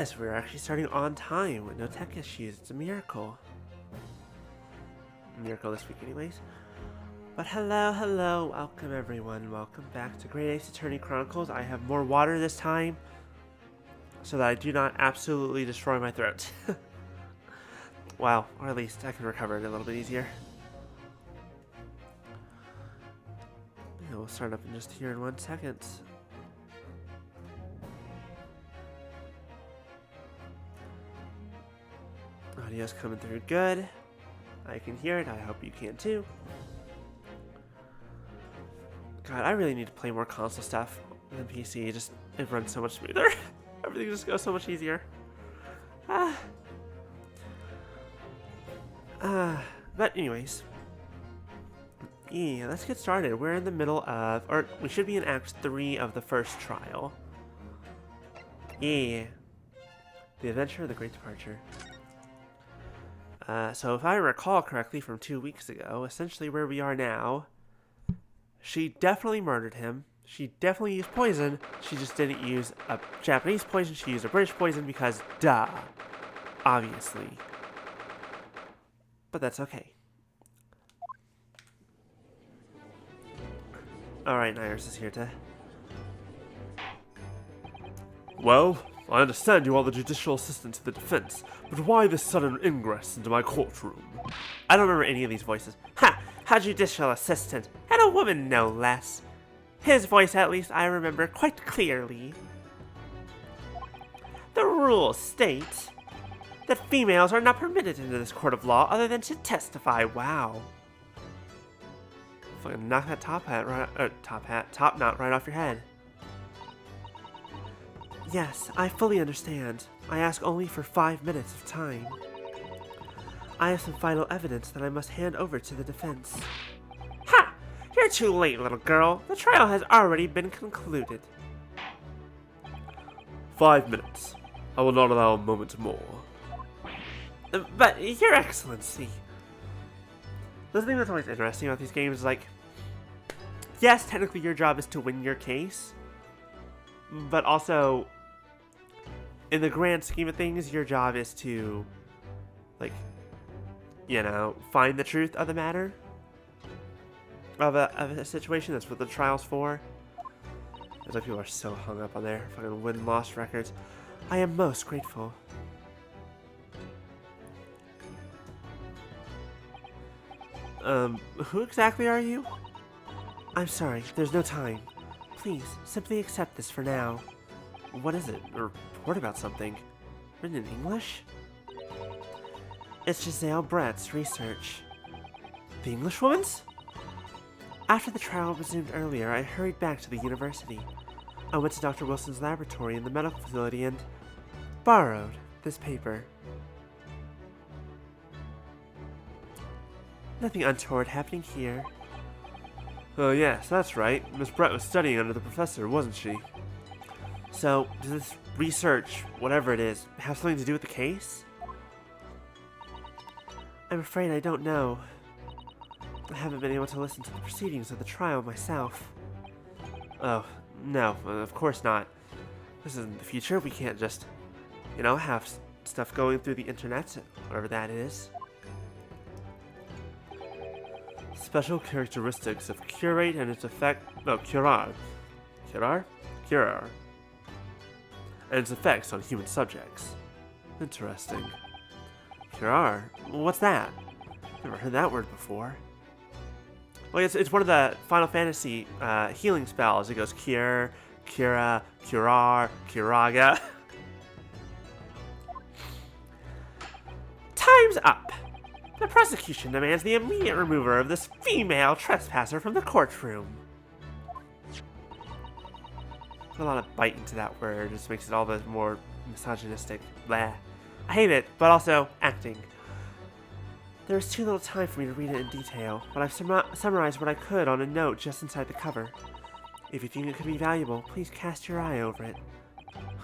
Yes, we're actually starting on time with no tech issues. It's a miracle. Miracle this week anyways. But hello, welcome everyone. Welcome back to Great Ace Attorney Chronicles. I have more water this time so that I do not absolutely destroy my throat. Wow, or at least I can recover it a little bit easier. Yeah, we'll start up in just here in 1 second. Audio's coming through good. I can hear it. I hope you can too. God, I really need to play more console stuff than PC. It runs so much smoother. Everything just goes so much easier. But anyways. Yeah, let's get started. We're in the middle of, or we should be in Act 3 of the first trial. Yeah. The Adventure of the Great Departure. So if I recall correctly from 2 weeks ago, essentially where we are now, she definitely murdered him. She definitely used poison. She just didn't use a Japanese poison. She used a British poison because, duh. Obviously. But that's okay. Alright, Nyers is here to... Well, I understand you are the judicial assistant to the defense, but why this sudden ingress into my courtroom? I don't remember any of these voices. Ha! A judicial assistant, and a woman no less. His voice, at least, I remember quite clearly. The rules state that females are not permitted into this court of law other than to testify. Wow. Fucking knock that top knot right off your head. Yes, I fully understand. I ask only for 5 minutes of time. I have some final evidence that I must hand over to the defense. Ha! You're too late, little girl. The trial has already been concluded. 5 minutes. I will not allow a moment more. But, Your Excellency... The thing that's always interesting about these games is, like... Yes, technically your job is to win your case. But also... In the grand scheme of things, your job is to... Like... You know, find the truth of the matter. Of a situation. That's what the trial's for. There's like people are so hung up on their fucking win-loss records. I am most grateful. Who exactly are you? I'm sorry, there's no time. Please, simply accept this for now. What is it? A report about something? Written in English? It's Giselle Brett's research. The Englishwoman's? After the trial resumed earlier, I hurried back to the university. I went to Dr. Wilson's laboratory in the medical facility and borrowed this paper. Nothing untoward happening here. Oh yes, that's right. Miss Brett was studying under the professor, wasn't she? So, does this research, whatever it is, have something to do with the case? I'm afraid I don't know. I haven't been able to listen to the proceedings of the trial myself. Oh, no, of course not. This isn't the future. We can't just, you know, have stuff going through the internet, whatever that is. Special characteristics of curate and its effect... No, curar. Curar? Curar. And its effects on human subjects. Interesting. Curar? What's that? Never heard that word before. Well, it's one of the Final Fantasy healing spells. It goes cure, cura, curar, curaga. Time's up. The prosecution demands the immediate removal of this female trespasser from the courtroom. A lot of bite into that word. It just makes it all the more misogynistic. Blah. I hate it, but also acting. There is too little time for me to read it in detail, but I've summarized what I could on a note just inside the cover. If you think it could be valuable, please cast your eye over it.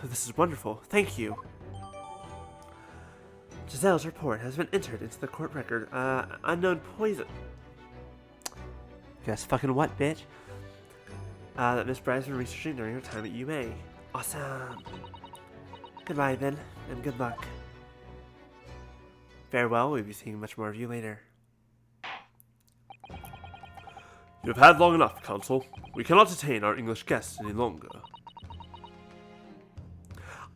This is wonderful. Thank you. Giselle's report has been entered into the court record. Unknown poison. Guess fucking what, bitch? That Miss Brett has been researching during her time at UA. Awesome. Goodbye then, and good luck. Farewell, we'll be seeing much more of you later. You have had long enough, Counsel. We cannot detain our English guests any longer.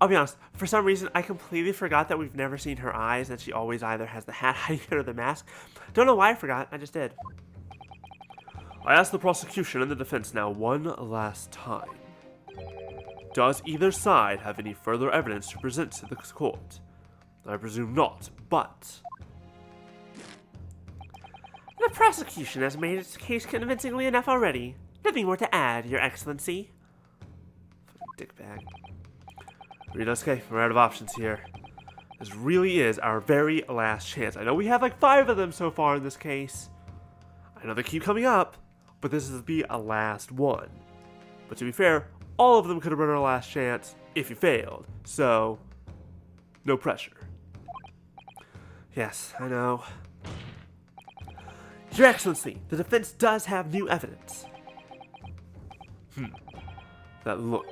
I'll be honest, for some reason I completely forgot that we've never seen her eyes, that she always either has the hat hiding or the mask. Don't know why I forgot, I just did. I ask the prosecution and the defense now one last time. Does either side have any further evidence to present to the court? I presume not, but... The prosecution has made its case convincingly enough already. Nothing more to add, Your Excellency. Fucking dickbag. Ryunosuke, we're out of options here. This really is our very last chance. I know we have like 5 of them so far in this case. I know they keep coming up, but this is the last one. But to be fair, all of them could have been our last chance if you failed. So, no pressure. Yes, I know. Your Excellency, the defense does have new evidence. That look.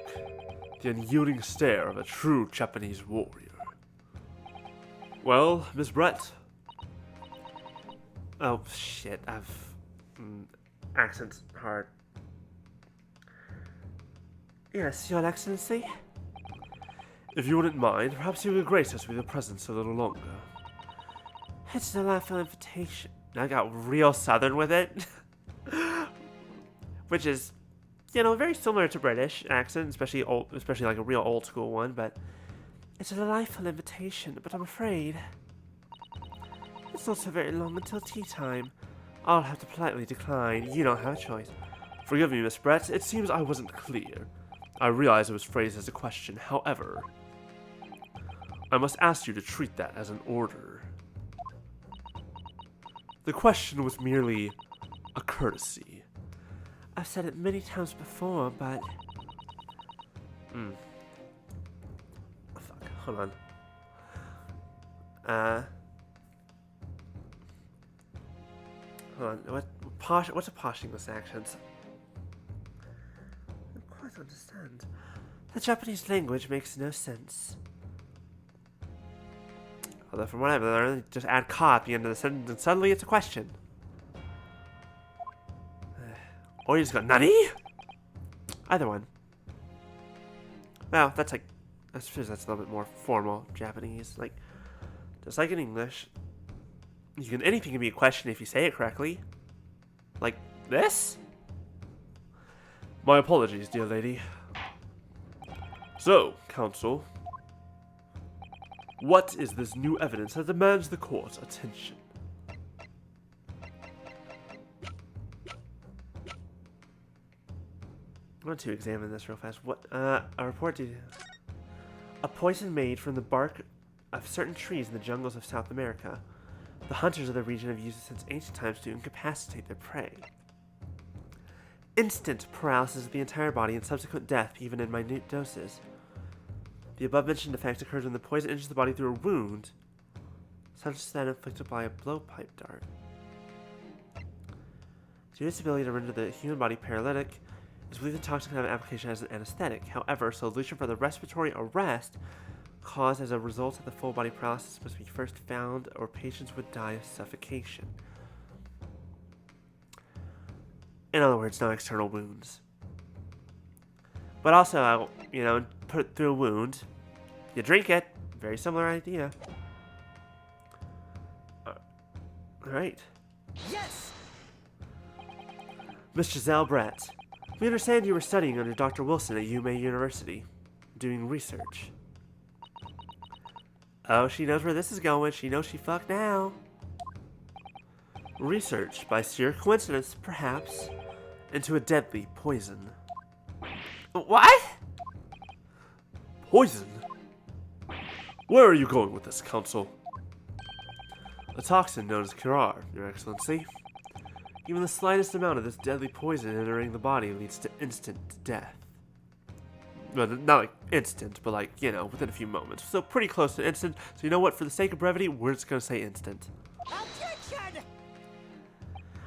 The unyielding stare of a true Japanese warrior. Well, Miss Brett? Oh, shit, accent's hard. Yes, Your Excellency? If you wouldn't mind, perhaps you would grace us with your presence a little longer. It's a delightful invitation. I got real southern with it. Which is, you know, very similar to British accent, especially like a real old school one, but it's a delightful invitation, but I'm afraid it's not so very long until tea time. I'll have to politely decline. You don't have a choice. Forgive me, Miss Brett, it seems I wasn't clear. I realize it was phrased as a question, however, I must ask you to treat that as an order. The question was merely a courtesy. I've said it many times before, but... Oh, fuck, hold on. Hold on, what's a posh English accent? I don't quite understand. The Japanese language makes no sense. Although from what I've learned, just add ka at the end of the sentence and suddenly it's a question. Or you just go, NANI? Either one. Well, that's like, I suppose that's a little bit more formal Japanese. Like, just like in English, anything can be a question if you say it correctly. Like this? My apologies, dear lady. So, counsel, what is this new evidence that demands the court's attention? I want to examine this real fast. What, a report to... A poison made from the bark of certain trees in the jungles of South America. The hunters of the region have used it since ancient times to incapacitate their prey. Instant paralysis of the entire body and subsequent death, even in minute doses. The above-mentioned effect occurs when the poison enters the body through a wound, such as that inflicted by a blowpipe dart. Due to its ability to render the human body paralytic, it's believed the toxin can have an application as an anesthetic. However, a solution for the respiratory arrest caused as a result of the full body paralysis must be first found, or patients would die of suffocation. In other words, no external wounds. But also, you know, put it through a wound. You drink it. Very similar idea. Alright. Yes! Miss Giselle Brett, we understand you were studying under Dr. Wilson at UMA University, doing research. Oh, she knows where this is going. She knows she fucked now. Research, by sheer coincidence, perhaps, into a deadly poison. What? Poison? Where are you going with this, counsel? A toxin known as Kirar, Your Excellency. Even the slightest amount of this deadly poison entering the body leads to instant death. Well, not like instant, but like, you know, within a few moments. So pretty close to instant. So you know what? For the sake of brevity, we're just going to say instant. Objection!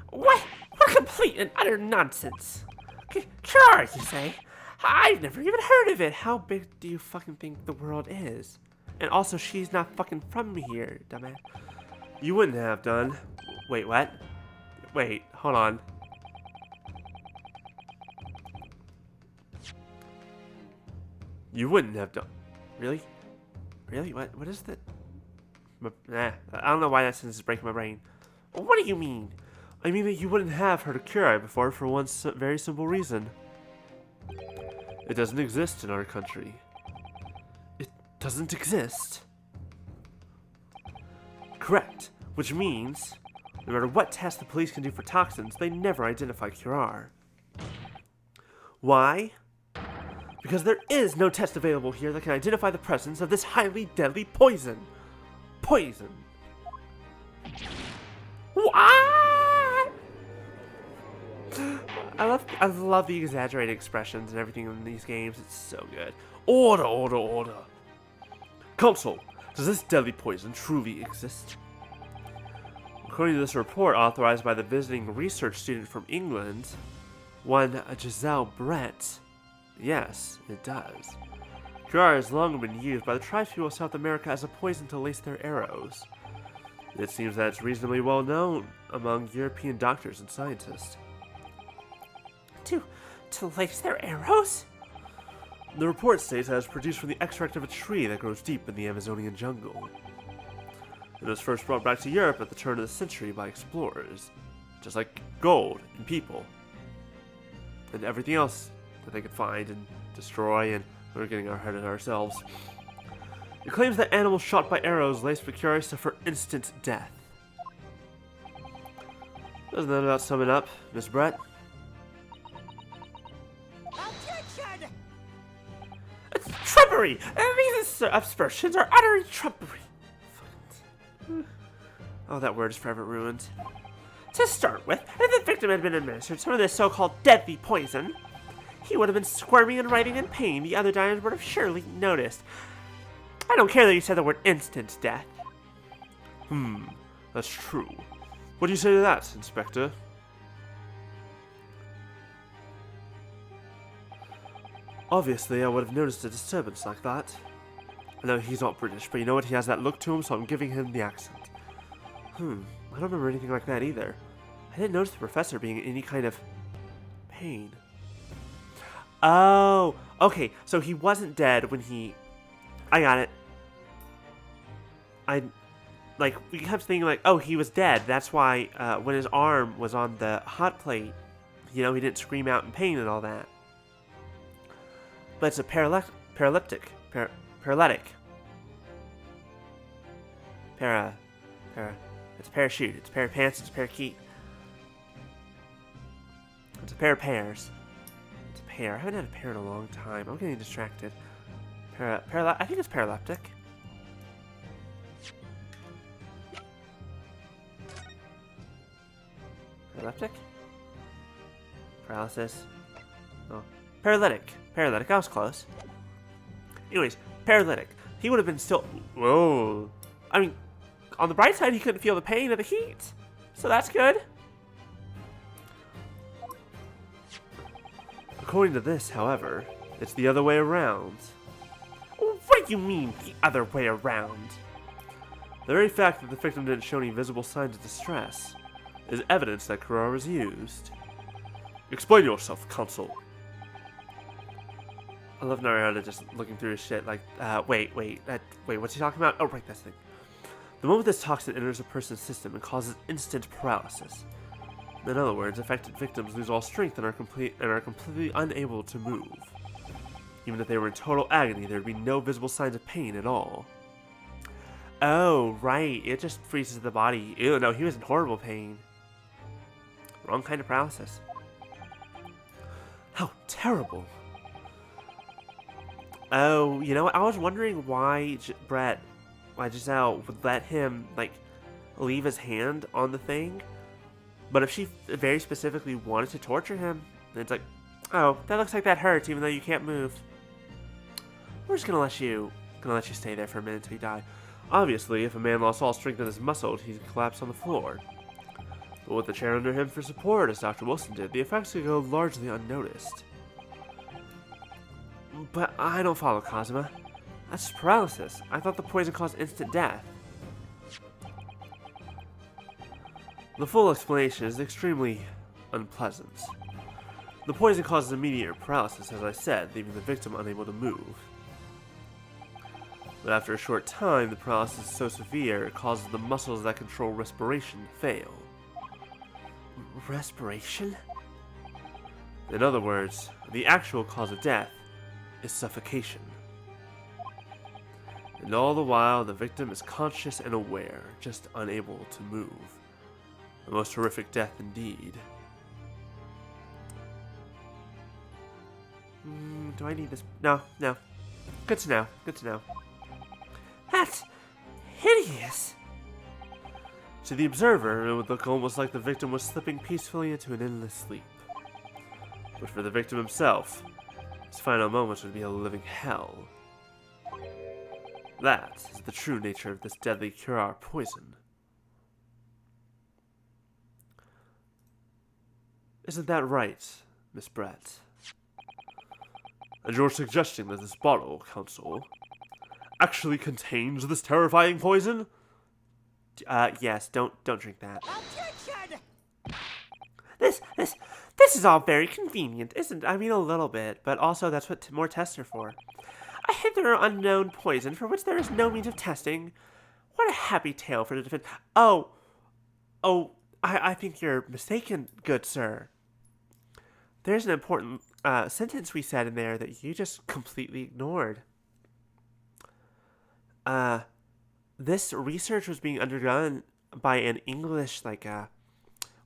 What complete and utter nonsense. Kirar, you say? I've never even heard of it. How big do you fucking think the world is? And also, she's not fucking from here, dumbass. You wouldn't have done. Wait, what? Wait, hold on. You wouldn't have done. Really? Really? What is that? Nah, I don't know why that sentence is breaking my brain. What do you mean? I mean that you wouldn't have heard of Curie before for one very simple reason. It doesn't exist in our country. It doesn't exist? Correct. Which means, no matter what test the police can do for toxins, they never identify Curie. Why? Because there is no test available here that can identify the presence of this highly deadly poison. Poison. What? I love the exaggerated expressions and everything in these games. It's so good. Order, order, order. Counsel, does this deadly poison truly exist? According to this report authorized by the visiting research student from England, one Giselle Brett, yes, it does. Curie has long been used by the tribespeople of South America as a poison to lace their arrows. It seems that it's reasonably well known among European doctors and scientists. To lace their arrows? The report states that it's produced from the extract of a tree that grows deep in the Amazonian jungle. It was first brought back to Europe at the turn of the century by explorers, just like gold and people, and everything else that they could find and destroy, and we're getting ahead of ourselves. It claims that animals shot by arrows laced with Curie suffer instant death. Doesn't that about sum it up, Miss Brett? Objection! It's trumpery! These aspersions are utter trumpery. Oh, that word is forever ruined. To start with, if the victim had been administered some of this so-called deadly poison, he would have been squirming and writhing in pain. The other diners would have surely noticed. I don't care that you said the word instant death. That's true. What do you say to that, Inspector? Obviously, I would have noticed a disturbance like that. I know he's not British, but you know what? He has that look to him, so I'm giving him the accent. I don't remember anything like that either. I didn't notice the professor being in any kind of pain. Oh, okay, so he wasn't dead when he... I got it. We kept thinking like, oh, he was dead. That's why when his arm was on the hot plate, he didn't scream out in pain and all that. But it's a paralytic. It's a parachute. It's a pair of pants. It's a pair of key. It's a pair of pears. It's a pear. I haven't had a pear in a long time. I'm getting distracted. I think it's paraleptic. Paraleptic? Paralysis. Oh. Paralytic. Paralytic. I was close. Anyways, paralytic. He would have been still... Whoa. I mean, on the bright side, he couldn't feel the pain of the heat. So that's good. According to this, however, it's the other way around. What do you mean, the other way around? The very fact that the victim didn't show any visible signs of distress is evidence that Curie was used. Explain yourself, Counsel. I love Narada just looking through his shit like, wait, what's he talking about? Oh, right, that's the thing. The moment this toxin enters a person's system, it causes instant paralysis. In other words, affected victims lose all strength and are completely unable to move. Even if they were in total agony, there would be no visible signs of pain at all. Oh, right. It just freezes the body. Ew, no, he was in horrible pain. Wrong kind of paralysis. How terrible. Oh, you know what? I was wondering why Giselle would let him, leave his hand on the thing. But if she very specifically wanted to torture him, then it's like, oh, that looks like that hurts even though you can't move. We're just gonna let you stay there for a minute until you die. Obviously, if a man lost all strength in his muscles, he'd collapse on the floor. But with the chair under him for support, as Dr. Wilson did, the effects could go largely unnoticed. But I don't follow, Kazuma. That's just paralysis. I thought the poison caused instant death. The full explanation is extremely unpleasant. The poison causes immediate paralysis, as I said, leaving the victim unable to move. But after a short time, the paralysis is so severe it causes the muscles that control respiration to fail. Respiration? In other words, the actual cause of death is suffocation. And all the while, the victim is conscious and aware, just unable to move. The most horrific death indeed. Do I need this? No. Good to know. That's hideous. To the observer, it would look almost like the victim was slipping peacefully into an endless sleep. But for the victim himself, his final moments would be a living hell. That is the true nature of this deadly Curar poison. Isn't that right, Miss Brett? And you're suggesting that this bottle, Counsel, actually contains this terrifying poison? Yes, don't drink that. Objection! This is all very convenient, isn't it? I mean, a little bit, but also that's what more tests are for. A hitherto unknown poison for which there is no means of testing. What a happy tale for the defense. I think you're mistaken, good sir. There's an important sentence we said in there that you just completely ignored. This research was being undergone by an English,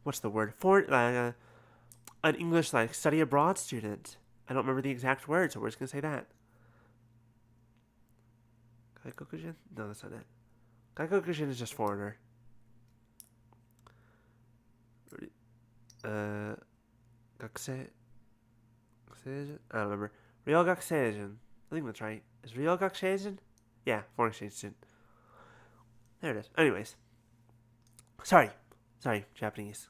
what's the word? An English, study abroad student. I don't remember the exact word, so we're just going to say that. Gaikokujin? No, that's not it. Gaikokujin is just foreigner. Gakusei? I don't remember. Ryogakuseijin. I think that's right. Is Ryogakuseijin? Yeah, foreign exchange student. There it is. Anyways. Sorry, Japanese.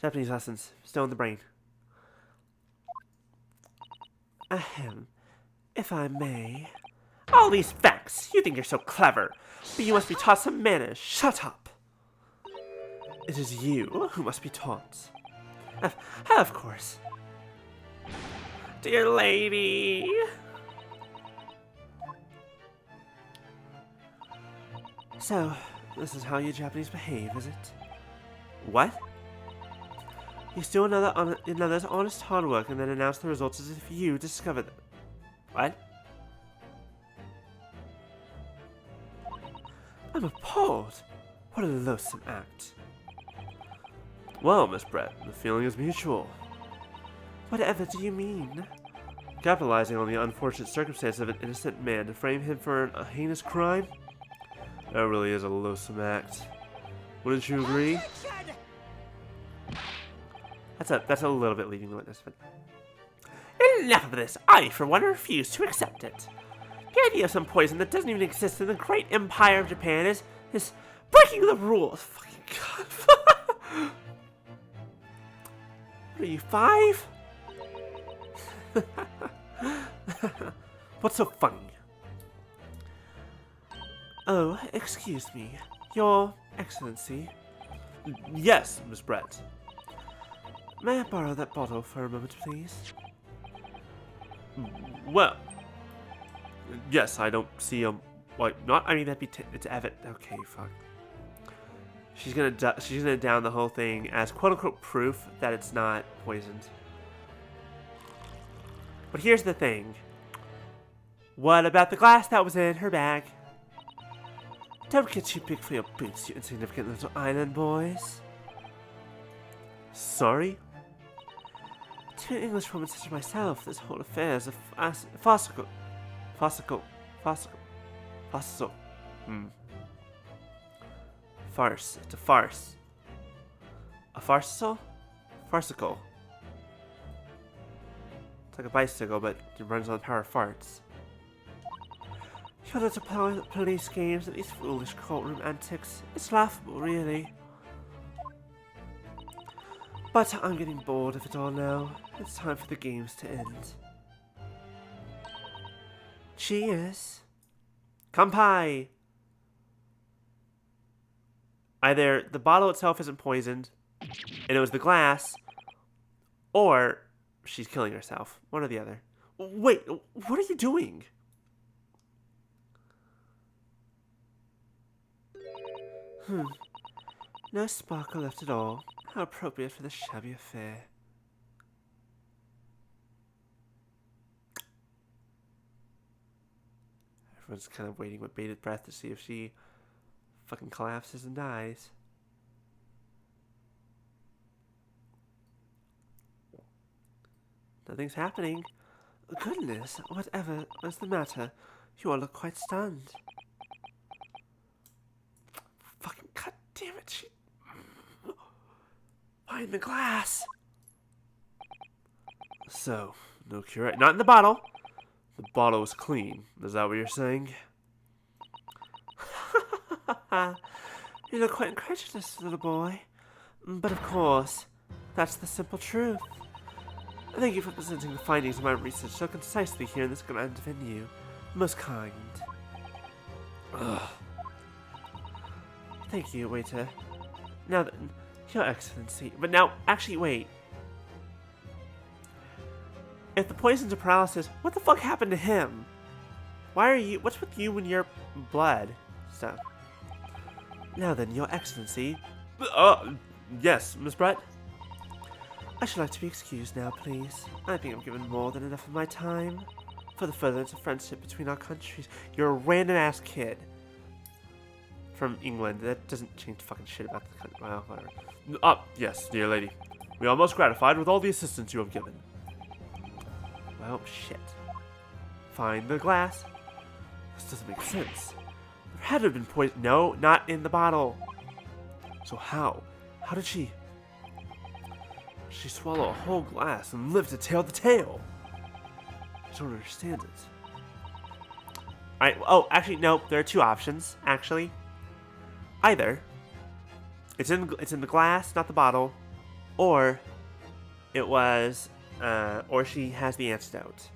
Japanese lessons. Still in the brain. Ahem. If I may. All these facts. You think you're so clever. But you must be taught some manners. Shut up. It is you who must be taught. Of course. Dear lady. So, this is how you Japanese behave, is it? What? You steal another's honest hard work and then announce the results as if you discovered them. What? I'm appalled. What a loathsome act. Well, Miss Brett, the feeling is mutual. Whatever do you mean? Capitalizing on the unfortunate circumstance of an innocent man to frame him for a heinous crime? That really is a loathsome act. Wouldn't you agree? Objection! That's a little bit leading the witness, but... Enough of this! I, for one, refuse to accept it. The idea of some poison that doesn't even exist in the great empire of Japan is breaking the rules. Fucking God. What are you, 5? What's so funny? Oh, excuse me. Your Excellency. Yes, Miss Brett. May I borrow that bottle for a moment, please? Well, yes, I don't see not. I mean, that'd be it's evident. Okay, fuck. She's gonna down the whole thing as quote unquote proof that it's not poisoned. But here's the thing. What about the glass that was in her bag? Don't get too big for your boots, you insignificant little island boys. Sorry? To an Englishwoman such as myself, this whole affair is a farcical. Farce. It's a farce. A farcical? Farcical. It's like a bicycle, but it runs on the power of farts. Your little police games and these foolish courtroom antics. It's laughable, really. But I'm getting bored of it all now. It's time for the games to end. Cheers. Kampai. Either the bottle itself isn't poisoned, and it was the glass, or she's killing herself. One or the other. Wait, what are you doing? No sparkle left at all. How appropriate for this shabby affair. Everyone's kind of waiting with bated breath to see if she fucking collapses and dies. Nothing's happening. Goodness, whatever was the matter? You all look quite stunned. Fucking goddamn it, she... Find the glass! So, no cure. Not in the bottle. The bottle was clean. Is that what you're saying? You look quite incredulous, little boy. But of course, that's the simple truth. Thank you for presenting the findings of my research so concisely here in this grand venue. Most kind. Ugh. Thank you, waiter. Now then, Your Excellency. But now, actually, wait. If the poison's a paralysis, what the fuck happened to him? Why are you... What's with you and your blood stuff? Now then, Your Excellency. Yes, Miss Brett? I should like to be excused now, please. I think I've given more than enough of my time for the furtherance of friendship between our countries. You're a random-ass kid from England. That doesn't change fucking shit about the country. Well, whatever. Yes, dear lady. We are most gratified with all the assistance you have given. Well, shit. Find the glass. This doesn't make sense. There had to have been poison. No, not in the bottle. So how? How did she swallow a whole glass and live to tell the tale? I don't understand it. Alright, oh, actually, no, there are two options, actually. Either it's in the glass, not the bottle, or it was, or she has the antidote.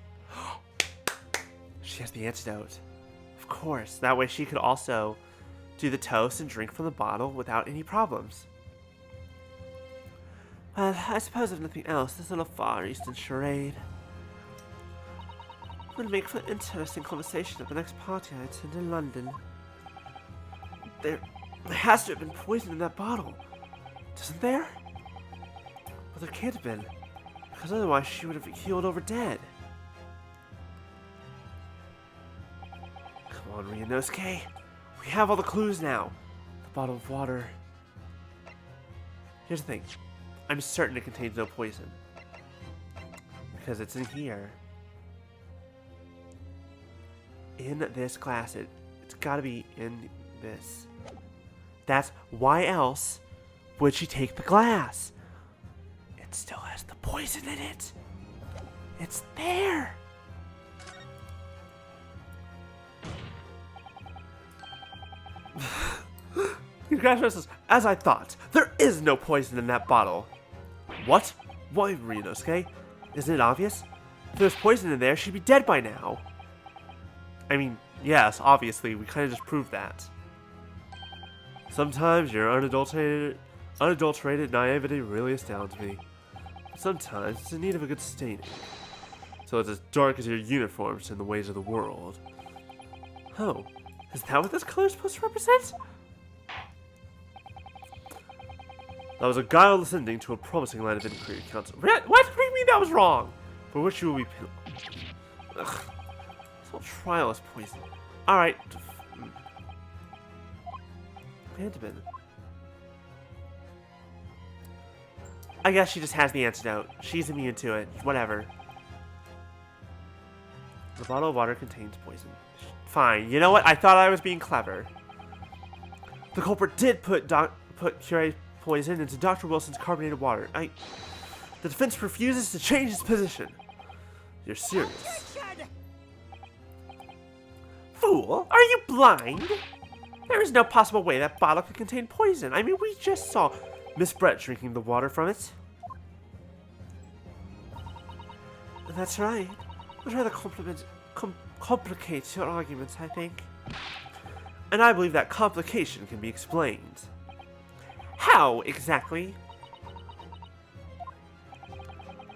She has the antidote. Of course, that way she could also do the toast and drink from the bottle without any problems. Well, I suppose if nothing else, this little Far Eastern charade would make for an interesting conversation at the next party I attend in London. There has to have been poison in that bottle, doesn't there? Well, there can't have been, because otherwise she would have healed over dead. Come on, Ryunosuke. We have all the clues now. The bottle of water. Here's the thing. I'm certain it contains no poison. Because it's in here. In this glass. It's gotta be in this. That's why else would she take the glass? It still has the poison in it. It's there. Congratulations. As I thought, there is no poison in that bottle. What? Why, Ryunosuke? Isn't it obvious? If there's poison in there, she'd be dead by now. I mean, yes, obviously, we kind of just proved that. Sometimes your unadulterated naivety really astounds me. Sometimes it's in need of a good staining. So it's as dark as your uniforms in the ways of the world. Oh, is that what this color is supposed to represent? That was a guileless ending to a promising line of inquiry, Counsel. What? What do you mean that was wrong? For which you will be Ugh. This whole trial is poison. Alright. Mandamin. I guess she just has the antidote. She's immune to it. Whatever. The bottle of water contains poison. Fine. You know what? I thought I was being clever. The culprit did put Curé poison into Dr. Wilson's carbonated water. The defense refuses to change its position. You're serious. Fool, are you blind? There is no possible way that bottle could contain poison. I mean, we just saw Miss Brett drinking the water from it. That's right. What rather complicates your arguments, I think. And I believe that complication can be explained. How, exactly?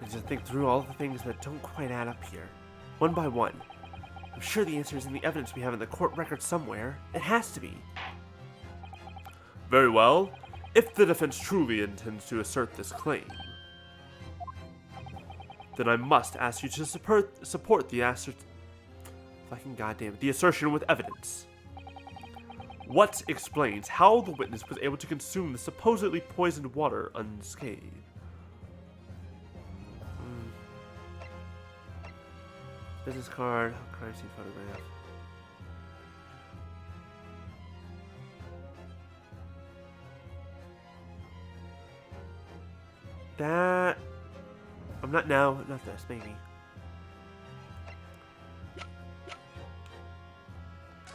I just think through all the things that don't quite add up here, one by one. I'm sure the answer is in the evidence we have in the court record somewhere. It has to be. Very well. If the defense truly intends to assert this claim, then I must ask you to support the assertion with evidence. What explains how the witness was able to consume the supposedly poisoned water unscathed? Business card, crime scene photograph. That... I'm not now, not this, maybe.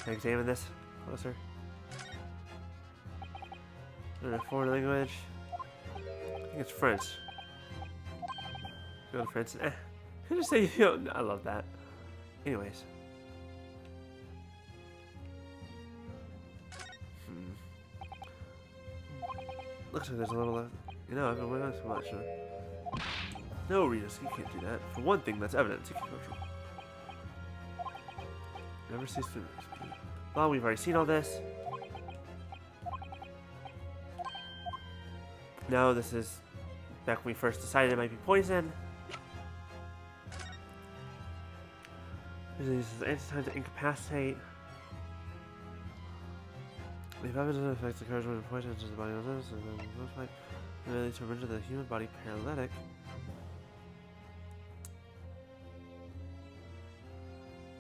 Can I examine this closer? Foreign language. I think it's French. Go to French. I just say, I love that. Anyways. Looks like there's a little left. You know, I've been waiting on so much. No, Ritas, you can't do that. For one thing, that's evidence. You can't go through. Never cease to repeat. Well, we've already seen all this. No, this is back when we first decided it might be poison. This is anti-time to incapacitate. If evidence affects the courage when poison enters the body of this, and then most likely ability to render the human body paralytic.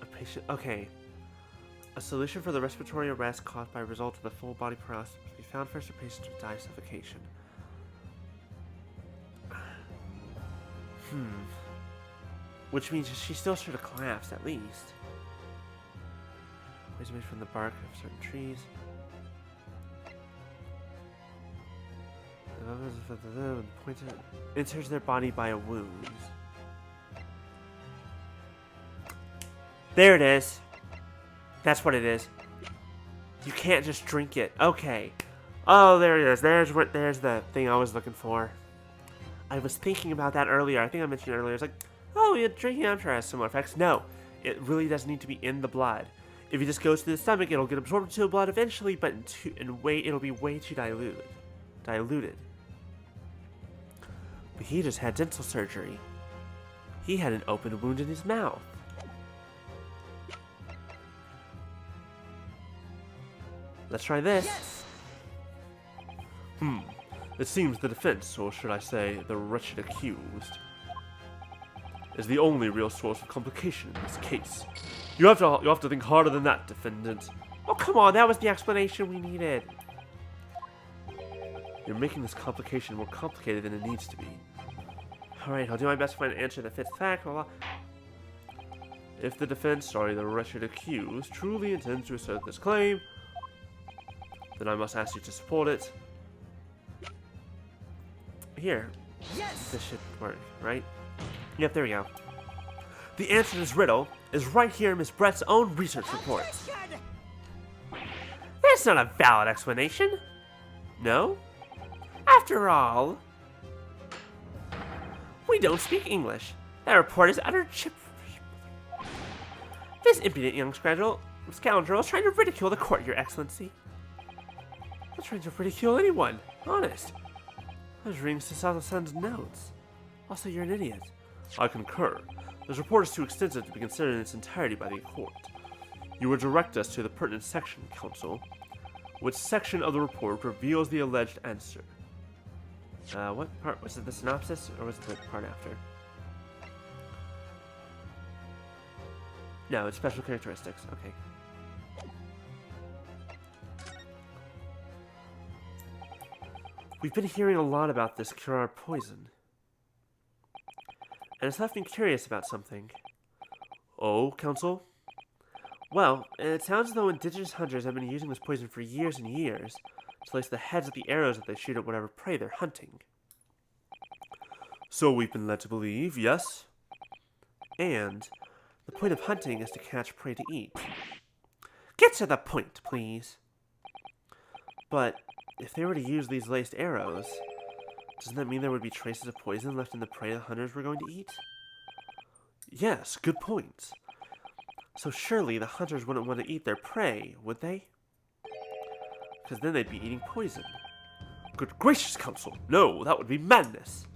A patient. Okay. A solution for the respiratory arrest caused by a result of the full body paralysis must be found first for patients to die of suffocation. Which means she still should have collapsed, at least. Poison made from the bark of certain trees. Enters their body by a wound. There it is. That's what it is. You can't just drink it. Okay. Oh, there it is. There's the thing I was looking for. I was thinking about that earlier. I think I mentioned it earlier. It's like, oh, yeah, drinking I'm sure has similar effects. No, it really does need to be in the blood. If it just goes to the stomach, it'll get absorbed into the blood eventually, but it'll be way too diluted. But he just had dental surgery. He had an open wound in his mouth. Let's try this. Yes! It seems the defense, or should I say, the wretched accused, is the only real source of complication in this case. You have to think harder than that, defendant. Oh, come on, that was the explanation we needed. You're making this complication more complicated than it needs to be. Alright, I'll do my best to find an answer that fits the fact. If the defense, the wretched accused, truly intends to assert this claim, then I must ask you to support it. Here. Yes! This should work, right? Yep, there we go. The answer to this riddle is right here in Miss Brett's own research report. Objection! That's not a valid explanation. No? After all, we don't speak English. That report is utter chip. This impudent young scoundrel is trying to ridicule the court, Your Excellency. I'm not trying to ridicule anyone, honest. I was reading Sasada-san's notes. Also, you're an idiot. I concur. This report is too extensive to be considered in its entirety by the court. You will direct us to the pertinent section, counsel. Which section of the report reveals the alleged answer? What part? Was it the synopsis, or was it the part after? No, it's special characteristics. Okay. We've been hearing a lot about this Curare poison. And it's left me curious about something. Oh, counsel? Well, it sounds as though indigenous hunters have been using this poison for years and years to place the heads of the arrows that they shoot at whatever prey they're hunting. So we've been led to believe, yes? And The point of hunting is to catch prey to eat. Get to the point, please. But if they were to use these laced arrows, doesn't that mean there would be traces of poison left in the prey the hunters were going to eat? Yes, good point. So surely the hunters wouldn't want to eat their prey, would they? Because then they'd be eating poison. Good gracious, Council! No, that would be madness!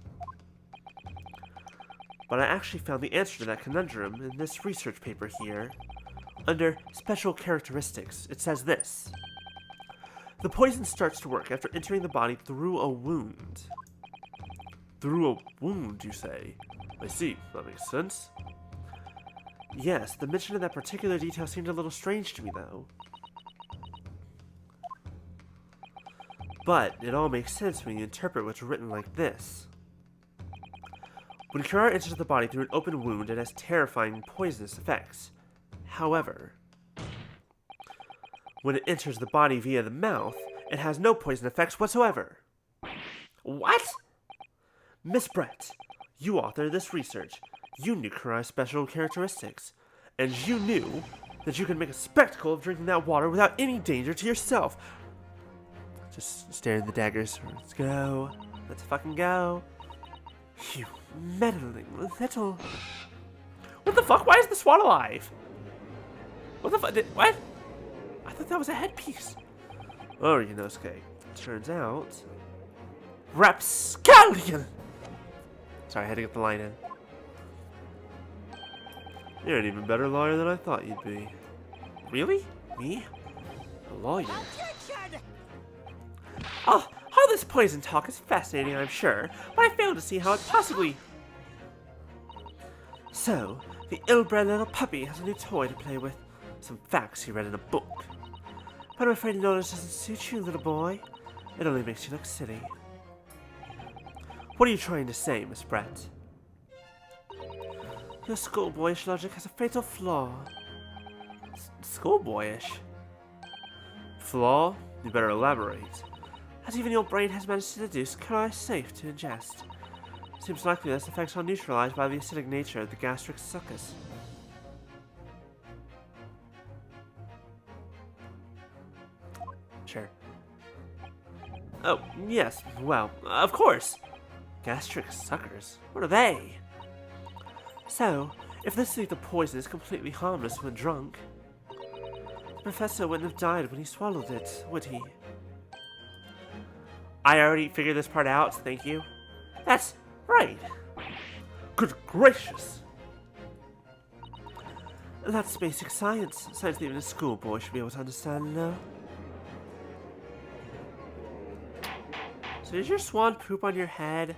But I actually found the answer to that conundrum in this research paper here. Under Special Characteristics, it says this. The poison starts to work after entering the body through a wound. Through a wound, you say? I see, that makes sense. Yes, the mention of that particular detail seemed a little strange to me, though. But it all makes sense when you interpret what's written like this. When Kirar enters the body through an open wound, it has terrifying poisonous effects. However, when it enters the body via the mouth, it has no poison effects whatsoever. What? Miss Brett, you authored this research. You knew Kirar's special characteristics, and you knew that you could make a spectacle of drinking that water without any danger to yourself. Just stare at the daggers. Let's go. Let's fucking go. You meddling little... What the fuck? Why is the swan alive? What the fuck? What? I thought that was a headpiece. Oh, Yunosuke. Turns out... Rapscallion! Sorry, I had to get the line in. You're an even better lawyer than I thought you'd be. Really? Me? A lawyer? Objection! Oh, all this poison talk is fascinating, I'm sure, but I fail to see how it possibly... So, the ill-bred little puppy has a new toy to play with. Some facts he read in a book. But I'm afraid knowledge doesn't suit you, little boy. It only makes you look silly. What are you trying to say, Miss Brett? Your schoolboyish logic has a fatal flaw. Schoolboyish? Flaw? You better elaborate. As even your brain has managed to deduce, Kirar is safe to ingest. Seems likely that its effects are neutralized by the acidic nature of the gastric succus. Sure. Oh, yes, well, of course! Gastric suckers? What are they? So, if this lethal poison is completely harmless when drunk, the professor wouldn't have died when he swallowed it, would he? I already figured this part out, thank you. That's right. Good gracious! That's basic science. Science that even a schoolboy should be able to understand, no? So did your swan poop on your head?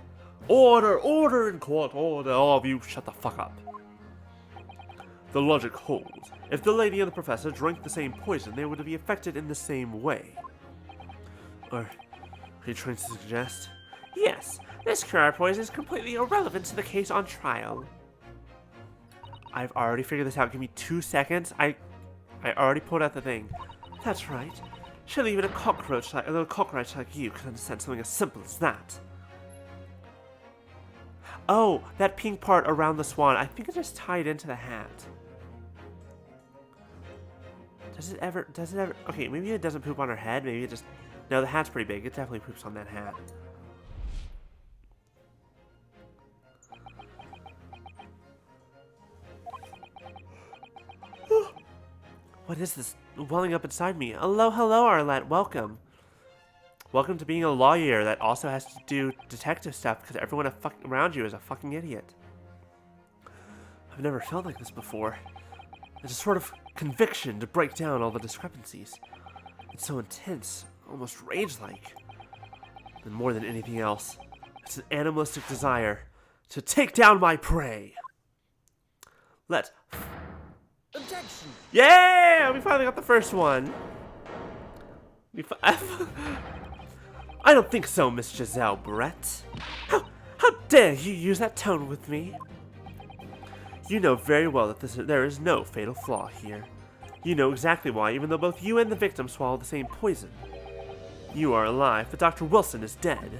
Order! Order in court! Order! All of you, shut the fuck up. The logic holds. If the lady and the professor drank the same poison, they would be affected in the same way. Or, are you trying to suggest? Yes, this Kirar poison is completely irrelevant to the case on trial. I've already figured this out. Give me 2 seconds. I already pulled out the thing. That's right. Surely even a little cockroach like you could understand something as simple as that. Oh, that pink part around the swan. I think it's just tied into the hat. Does it ever, okay, maybe it doesn't poop on her head. Maybe it just, no, the hat's pretty big. It definitely poops on that hat. What is this welling up inside me? Hello, Arlette. Welcome. Welcome to being a lawyer that also has to do detective stuff because everyone around you is a fucking idiot. I've never felt like this before. It's a sort of conviction to break down all the discrepancies. It's so intense, almost rage-like. And more than anything else, it's an animalistic desire to take down my prey. Let's... Objection! Yeah! We finally got the first one. I don't think so, Miss Giselle Brett. How dare you use that tone with me? You know very well that there is no fatal flaw here. You know exactly why, even though both you and the victim swallowed the same poison. You are alive, but Dr. Wilson is dead.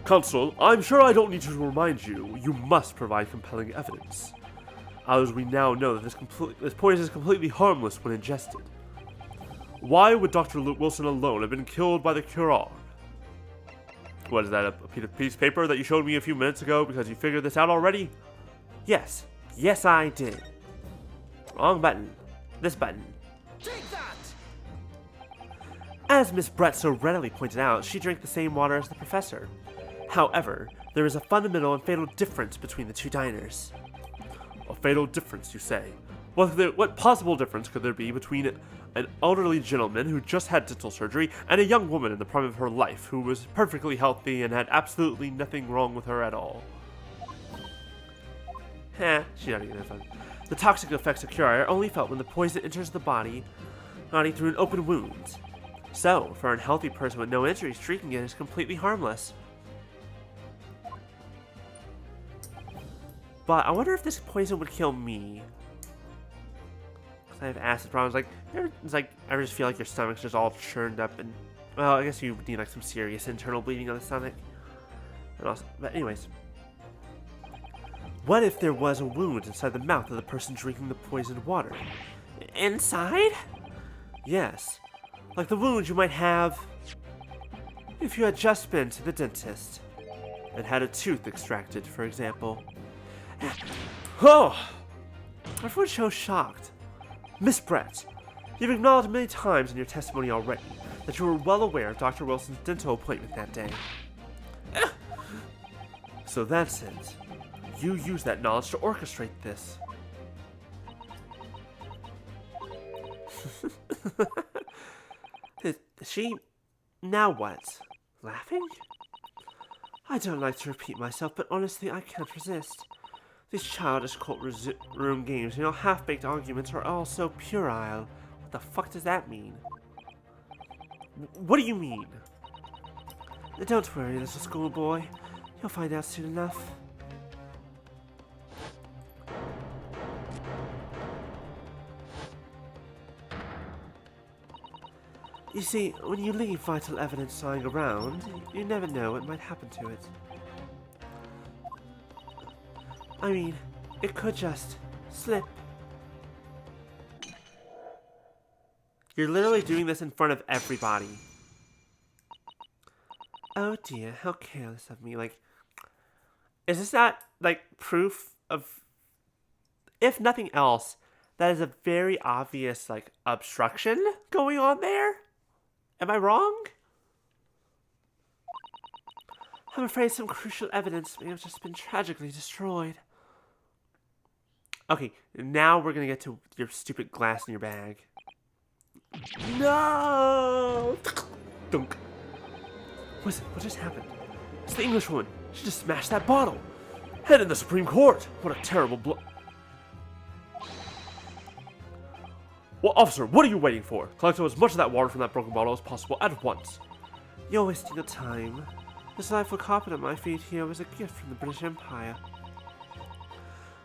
Counsel, I'm sure I don't need to remind you, you must provide compelling evidence. As we now know that this poison is completely harmless when ingested. Why would Dr. Wilson alone have been killed by the Curare? What is that, a piece of paper that you showed me a few minutes ago because you figured this out already? Yes. Yes, I did. Wrong button. This button. Take that! As Miss Brett so readily pointed out, she drank the same water as the professor. However, there is a fundamental and fatal difference between the two diners. A fatal difference, you say? What possible difference could there be between an elderly gentleman who just had dental surgery and a young woman in the prime of her life who was perfectly healthy and had absolutely nothing wrong with her at all? She's not even that fun. The toxic effects of Curare are only felt when the poison enters the body through an open wound. So, for an healthy person with no injuries, drinking it is completely harmless. But I wonder if this poison would kill me. Because I have acid problems. I just feel like your stomach's just all churned up and... Well, I guess you would need like some serious internal bleeding on the stomach. And also, but anyways. What if there was a wound inside the mouth of the person drinking the poisoned water? Inside? Yes. Like the wound you might have if you had just been to the dentist and had a tooth extracted, for example. Oh! Everyone's so shocked. Miss Brett, you've acknowledged many times in your testimony already that you were well aware of Dr. Wilson's dental appointment that day. So that's it. You used that knowledge to orchestrate this. Is she... Now what? Laughing? I don't like to repeat myself, but honestly, I can't resist. These childish courtroom games, half-baked arguments are all so puerile. What the fuck does that mean? What do you mean? Don't worry, little schoolboy. You'll find out soon enough. You see, when you leave vital evidence lying around, you never know what might happen to it. I mean, it could just slip. You're literally doing this in front of everybody. Oh dear, how careless of me. Like, is this not, like, proof of... If nothing else, that is a very obvious, like, obstruction going on there? Am I wrong? I'm afraid some crucial evidence may have just been tragically destroyed. Okay, now we're gonna get to your stupid glass in your bag. No! Dunk. What just happened? It's the English woman. She just smashed that bottle. Head in the Supreme Court. What a terrible blow. Well, officer, what are you waiting for? Collect as much of that water from that broken bottle as possible at once. You're wasting your time. This delightful carpet at my feet here was a gift from the British Empire.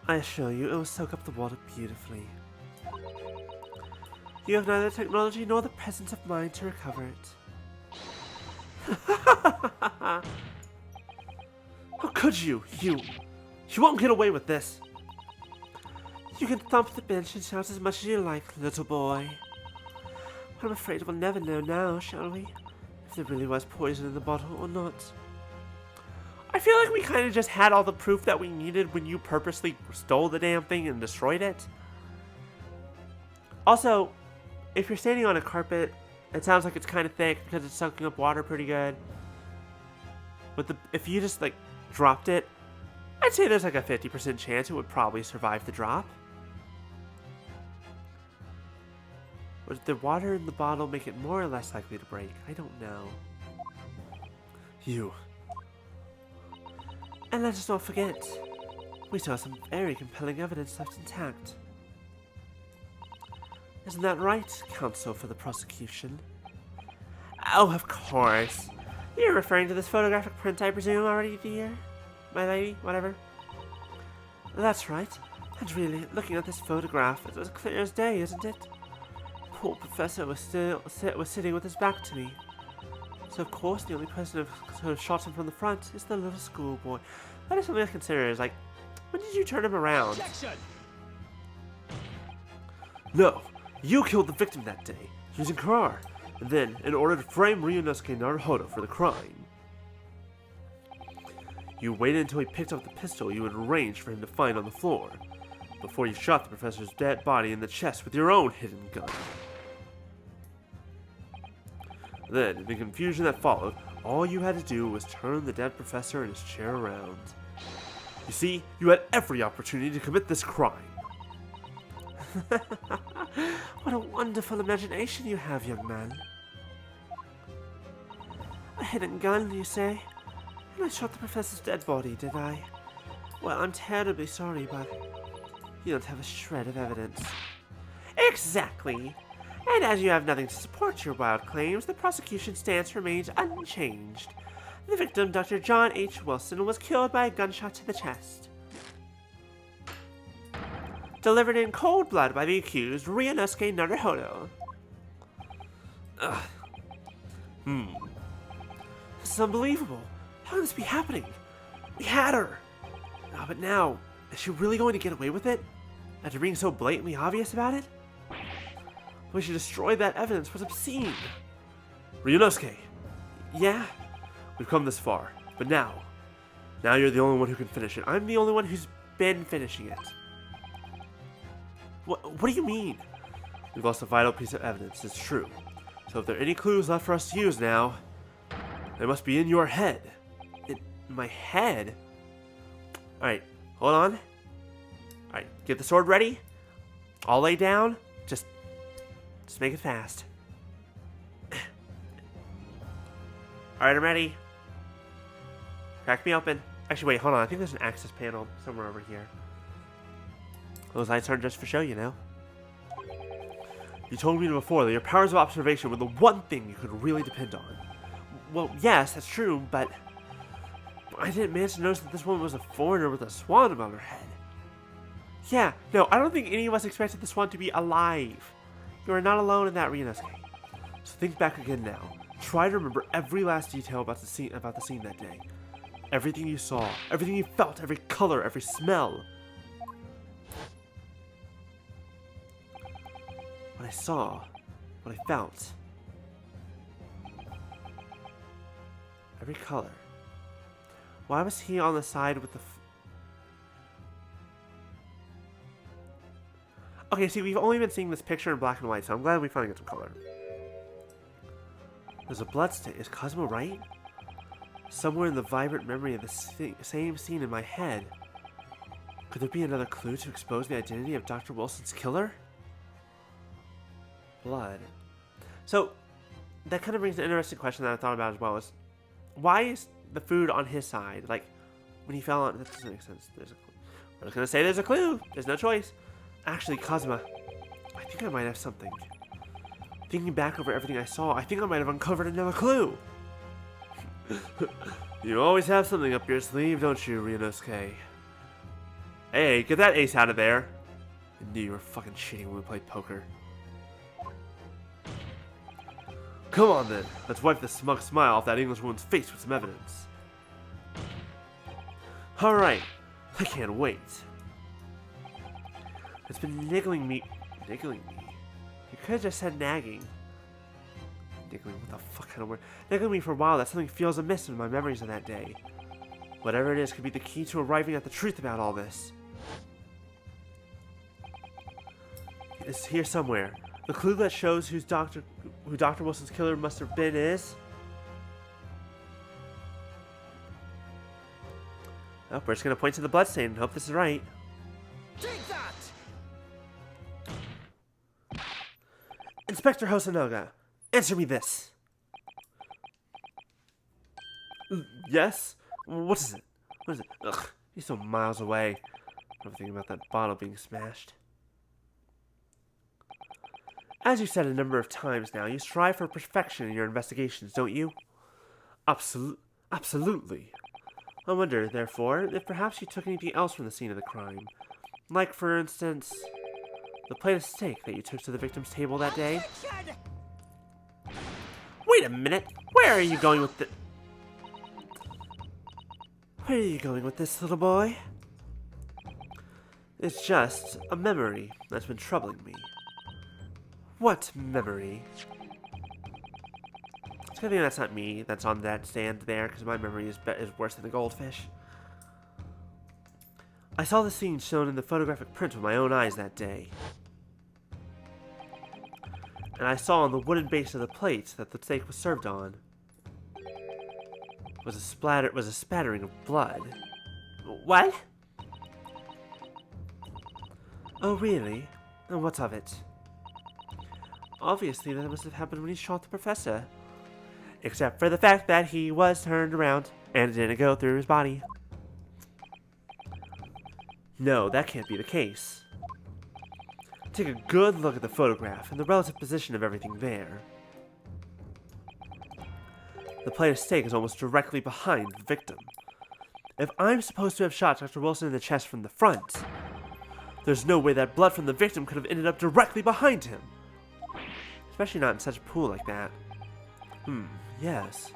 I assure you, it will soak up the water beautifully. You have neither the technology nor the presence of mind to recover it. How could you? You won't get away with this. You can thump the bench and shout as much as you like, little boy. But I'm afraid we'll never know now, shall we? If there really was poison in the bottle or not. I feel like we kind of just had all the proof that we needed when you purposely stole the damn thing and destroyed it. Also, if you're standing on a carpet, it sounds like it's kind of thick because it's soaking up water pretty good. But if you just, like, dropped it, I'd say there's like a 50% chance it would probably survive the drop. Would the water in the bottle make it more or less likely to break? I don't know. You. And let us not forget, we saw some very compelling evidence left intact. Isn't that right, counsel for the prosecution? Oh, of course. You're referring to this photographic print, I presume, already, dear? My lady? Whatever. That's right. And really, looking at this photograph, it's as clear as day, isn't it? Poor professor was sitting with his back to me. So of course the only person who have shot him from the front is the little schoolboy. That is something I consider is like, when did you turn him around? Objection! No, you killed the victim that day, using Karar, and then, in order to frame Ryunosuke Naruhodo for the crime, you waited until he picked up the pistol you had arranged for him to find on the floor, before you shot the professor's dead body in the chest with your own hidden gun. Then, in the confusion that followed, all you had to do was turn the dead professor in his chair around. You see, you had every opportunity to commit this crime. What a wonderful imagination you have, young man. A hidden gun, you say? And I shot the professor's dead body, did I? Well, I'm terribly sorry, but you don't have a shred of evidence. Exactly. And as you have nothing to support your wild claims, the prosecution's stance remains unchanged. The victim, Dr. John H. Wilson, was killed by a gunshot to the chest. Delivered in cold blood by the accused, Ryunosuke Naruhodo. Ugh. This is unbelievable. How can this be happening? We had her! Oh, but now, is she really going to get away with it? After being so blatantly obvious about it? We should destroy that evidence. It was obscene. Ryunosuke, Yeah? we've come this far, but now you're the only one who can finish it. I'm the only one who's been finishing it. What do you mean? We've lost a vital piece of evidence, it's true. So if there are any clues left for us to use now, they must be in your head. In my head? Alright, hold on. Alright, get the sword ready. I'll lay down. Just make it fast. Alright, I'm ready. Crack me open. Actually, wait, hold on. I think there's an access panel somewhere over here. Those lights aren't just for show, you know. You told me before that your powers of observation were the one thing you could really depend on. Well, yes, that's true, but I didn't manage to notice that this woman was a foreigner with a swan above her head. Yeah, no, I don't think any of us expected the swan to be alive. You are not alone in that, Ryunosuke. So think back again now. Try to remember every last detail about the scene that day. Everything you saw, everything you felt, every color, every smell. What I saw, what I felt. Every color. Why was he on the side with the... Okay, see, we've only been seeing this picture in black and white, so I'm glad we finally got some color. There's a blood stain. Is Cosmo right? Somewhere in the vibrant memory of the same scene in my head. Could there be another clue to expose the identity of Dr. Wilson's killer? Blood. So, that kind of brings an interesting question that I thought about as well. Is why is the food on his side? Like, when he fell on... That doesn't make sense. There's a clue. I was going to say there's a clue. There's no choice. Actually, Cosma, I think I might have something. Thinking back over everything I saw, I think I might have uncovered another clue. You always have something up your sleeve, don't you, Ryunosuke? Hey, get that ace out of there. I knew you were fucking cheating when we played poker. Come on then, let's wipe the smug smile off that Englishwoman's face with some evidence. Alright, I can't wait. It's been niggling me. Niggling me? You could have just said nagging. Niggling, what the fuck kind of word? Niggling me for a while that something feels amiss in my memories of that day. Whatever it is could be the key to arriving at the truth about all this. It's here somewhere. The clue that shows who Dr. Wilson's killer must have been is... Oh, we're just gonna point to the bloodstain and hope this is right. Take that! Inspector Hosonoga, answer me this. Yes? What is it? What is it? Ugh, he's so miles away. I'm thinking about that bottle being smashed. As you've said a number of times now, you strive for perfection in your investigations, don't you? Absolutely. I wonder, therefore, if perhaps you took anything else from the scene of the crime. Like, for instance, the plate of steak that you took to the victim's table that day. Objection! Wait a minute! Where are you going with this? Where are you going with this, little boy? It's just a memory that's been troubling me. What memory? It's a good thing that's not me that's on that stand there, because my memory is worse than a goldfish. I saw the scene shown in the photographic print with my own eyes that day. And I saw on the wooden base of the plate that the steak was served on was a spattering of blood. What? Oh, really? And what's of it? Obviously, that must have happened when he shot the professor. Except for the fact that he was turned around and it didn't go through his body. No, that can't be the case. Take a good look at the photograph and the relative position of everything there. The plate of steak is almost directly behind the victim. If I'm supposed to have shot Dr. Wilson in the chest from the front, there's no way that blood from the victim could have ended up directly behind him. Especially not in such a pool like that. Yes.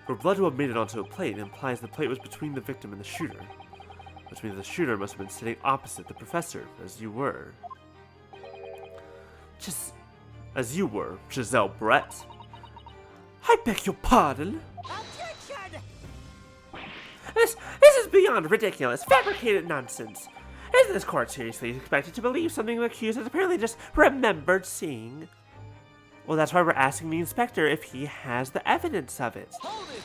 For blood to have made it onto a plate implies the plate was between the victim and the shooter. Which means the shooter must have been sitting opposite the professor, as you were. As you were, Giselle Brett. I beg your pardon? Objection! This is beyond ridiculous, fabricated nonsense. Isn't this court seriously expected to believe something the accused has apparently just remembered seeing? Well, that's why we're asking the inspector if he has the evidence of it. Hold it!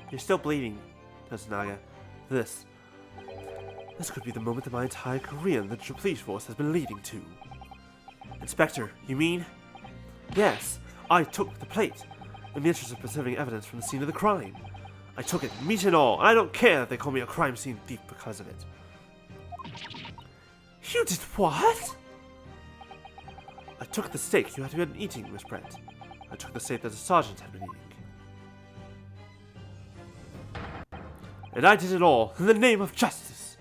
You're still bleeding, Tosunaga. This could be the moment that my entire career in the police force has been leading to. Inspector, you mean? Yes, I took the plate, in the interest of preserving evidence from the scene of the crime. I took it, meat and all, and I don't care if they call me a crime scene thief because of it. You did what? I took the steak you had been eating, Miss Brett. I took the steak that the sergeant had been eating. And I did it all in the name of justice.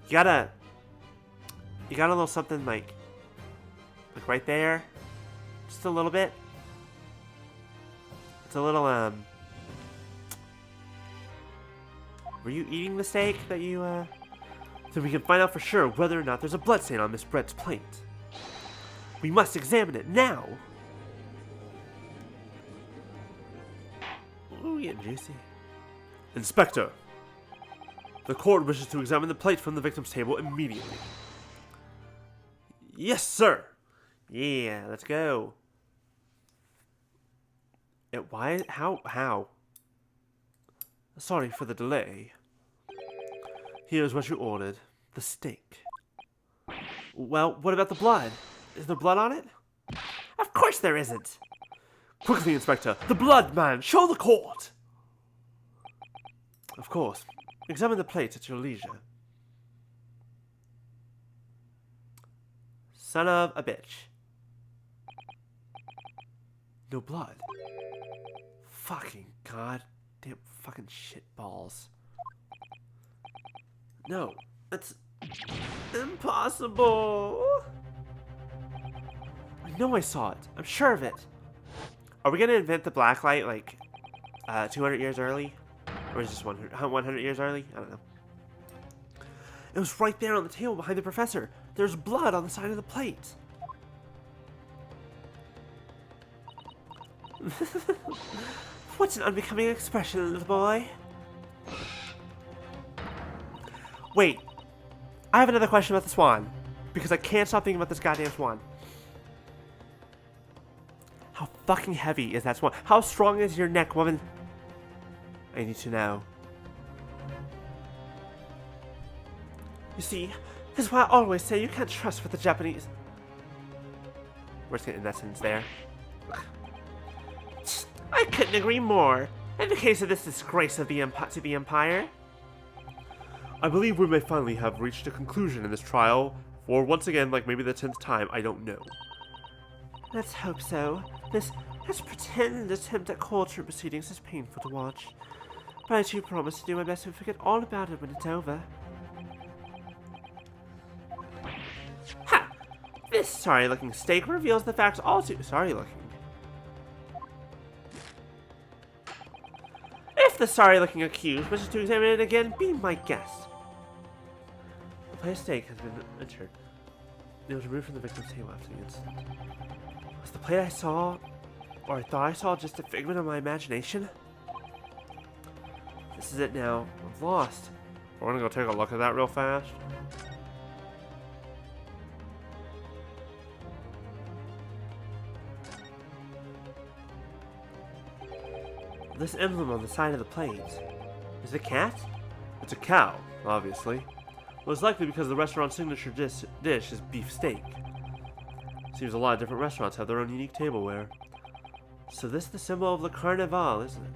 You got a little something like right there, just a little bit. It's a little were you eating the steak that you so we can find out for sure whether or not there's a bloodstain on Miss Brett's plate. We must examine it now. Ooh, yeah, juicy. Inspector, the court wishes to examine the plate from the victim's table immediately. Yes, sir. Yeah, let's go. How? Sorry for the delay. Here's what you ordered. The steak. Well, what about the blood? Is there blood on it? Of course there isn't. Quickly, Inspector. The blood, man. Show the court. Of course. Examine the plate at your leisure. Son of a bitch. No blood. Fucking goddamn fucking shitballs. No, that's impossible. I know I saw it. I'm sure of it. Are we gonna invent the blacklight like 200 years early? Or is it just 100 years early? I don't know. It was right there on the table behind the professor. There's blood on the side of the plate. What's an unbecoming expression, little boy? Wait. I have another question about the swan. Because I can't stop thinking about this goddamn swan. How fucking heavy is that swan? How strong is your neck, woman? I need to know. You see, this is why I always say you can't trust what the Japanese... We're just gonna end that sentence there. I couldn't agree more. In the case of this disgrace of the to the Empire. I believe we may finally have reached a conclusion in this trial. For once again, like maybe the 10th time, I don't know. Let's hope so. This pretend attempt at culture proceedings is painful to watch. But I do promise to do my best to forget all about it when it's over. Ha! This sorry-looking steak reveals the facts all too sorry-looking. If the sorry-looking accused wishes to examine it again, be my guest. The plate of steak has been entered. It was removed from the victim's table after the incident. Was the plate I saw, or I thought I saw, just a figment of my imagination? This is it now. I've lost. We're gonna go take a look at that real fast. This emblem on the side of the plate. Is it a cat? It's a cow, obviously. Most likely because the restaurant's signature dish is beef steak. Seems a lot of different restaurants have their own unique tableware. So this is the symbol of the Carnival, isn't it?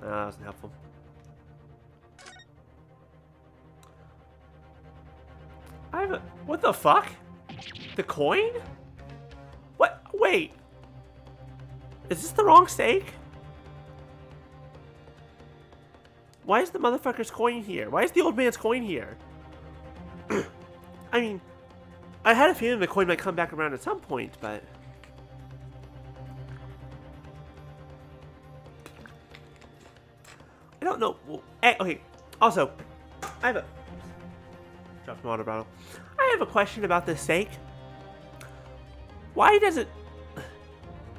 That wasn't helpful. What the fuck? The coin? What? Wait. Is this the wrong steak? Why is the motherfucker's coin here? Why is the old man's coin here? I mean, I had a feeling the coin might come back around at some point, but... I don't know. Well, okay, also, I have a... Dropped my water bottle. I have a question about this steak. Why does it...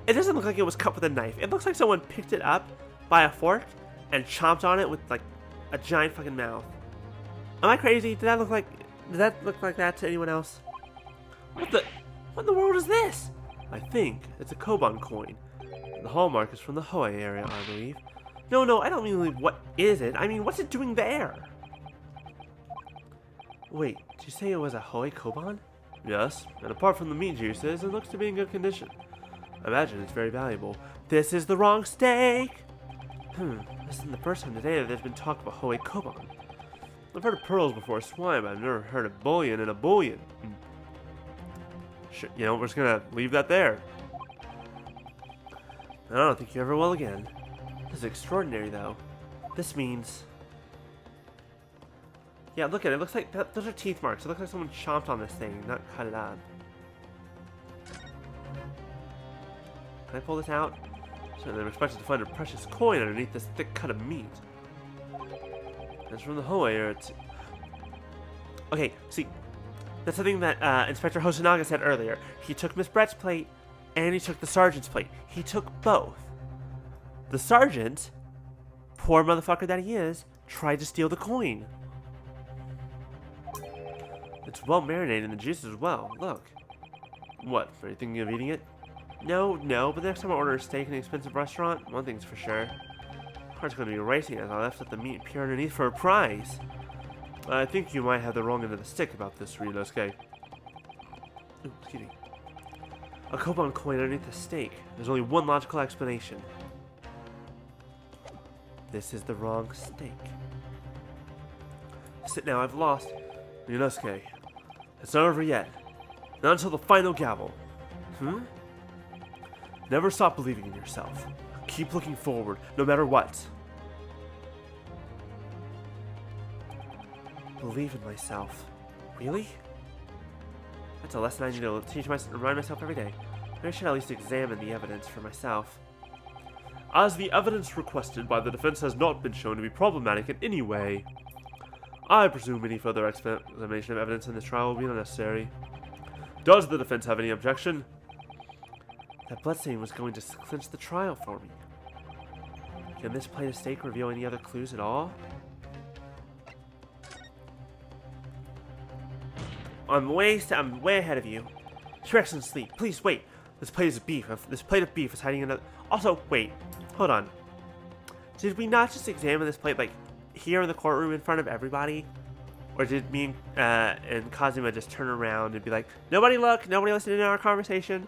It doesn't look like it was cut with a knife. It looks like someone picked it up by a fork and chomped on it with, like, a giant fucking mouth. Am I crazy? Did that look like that to anyone else? What in the world is this? I think it's a Koban coin. The hallmark is from the Hoei area, I believe. No, I don't mean what is it. I mean, what's it doing there? Wait, did you say it was a Hoei Koban? Yes, and apart from the meat juices, it looks to be in good condition. I imagine it's very valuable. This is the wrong steak! This isn't the first time today that there's been talk of a Hoei Koban. I've heard of pearls before swine, but I've never heard of bullion in a bullion. Sure, we're just gonna leave that there. I don't think you ever will again. This is extraordinary, though. This means... Yeah, look at it. It looks like those are teeth marks. It looks like someone chomped on this thing, not cut it up. Can I pull this out? Certainly I'm expected to find a precious coin underneath this thick cut of meat. It's from the Hoei area. Okay, see, that's something that Inspector Hosonaga said earlier. He took Miss Brett's plate, and he took the sergeant's plate. He took both. The sergeant, poor motherfucker that he is, tried to steal the coin. It's well marinated in the juice as well. Look. What, are you thinking of eating it? No, but the next time I order a steak in an expensive restaurant, one thing's for sure. Heart's going to be racing as I left with the meat pure underneath for a prize. I think you might have the wrong end of the stick about this, Ryunosuke. Ooh, excuse me. A Koban coin underneath the steak. There's only one logical explanation. This is the wrong steak. Sit now, I've lost. Ryunosuke, it's not over yet. Not until the final gavel. Never stop believing in yourself. Keep looking forward, no matter what. Believe in myself. Really? That's a lesson I need to remind myself every day. I should at least examine the evidence for myself. As the evidence requested by the defense has not been shown to be problematic in any way, I presume any further examination of evidence in this trial will be unnecessary. Does the defense have any objection? That bloodstain was going to clinch the trial for me. Can this plate of steak reveal any other clues at all? I'm way ahead of you. Your Excellency, please wait. This plate is beef. This plate of beef is hiding another. Also, wait. Hold on. Did we not just examine this plate, like, here in the courtroom in front of everybody? Or did me and Kazuma just turn around and be like, nobody look, nobody listen to our conversation?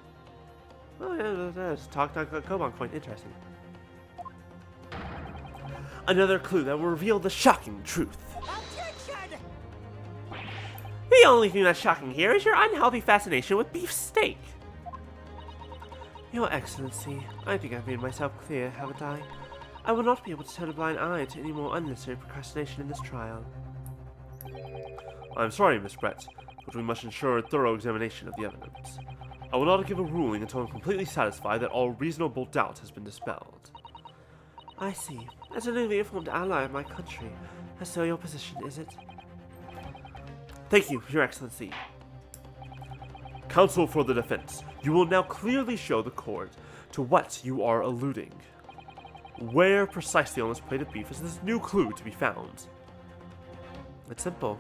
Oh, yeah, just talk Koban coin. Interesting. Another clue that will reveal the shocking truth. Objection! The only thing that's shocking here is your unhealthy fascination with beef steak. Your Excellency, I think I've made myself clear, haven't I? I will not be able to turn a blind eye to any more unnecessary procrastination in this trial. I'm sorry, Miss Brett, but we must ensure a thorough examination of the evidence. I will not give a ruling until I'm completely satisfied that all reasonable doubt has been dispelled. I see. As a newly formed ally of my country, so your position is it? Thank you, Your Excellency. Counsel for the defense, you will now clearly show the court to what you are alluding. Where precisely on this plate of beef is this new clue to be found? It's simple.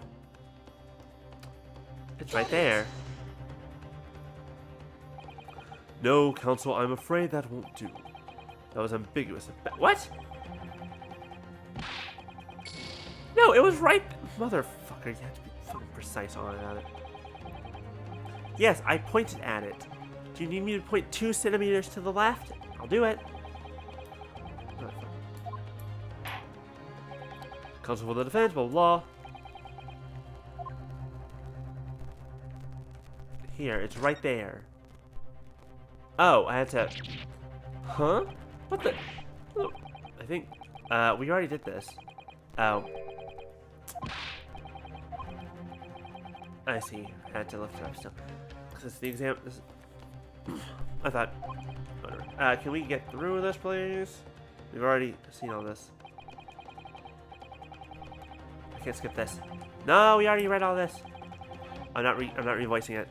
It's right there. No, Counsel, I'm afraid that won't do. That was ambiguous. What? No, it was right. Motherfucker, you have to be fucking precise on it. Yes, I pointed at it. Do you need me to point 2 centimeters to the left? I'll do it. Counsel for the defense, blah, blah, blah. Here, it's right there. Oh, I had to... Huh? What the... Oh, I think... we already did this. Oh. I see. I had to lift it up still. Because it's the exam... This... I thought... Whatever. Can we get through this, please? We've already seen all this. I can't skip this. No, we already read all this. I'm not revoicing it.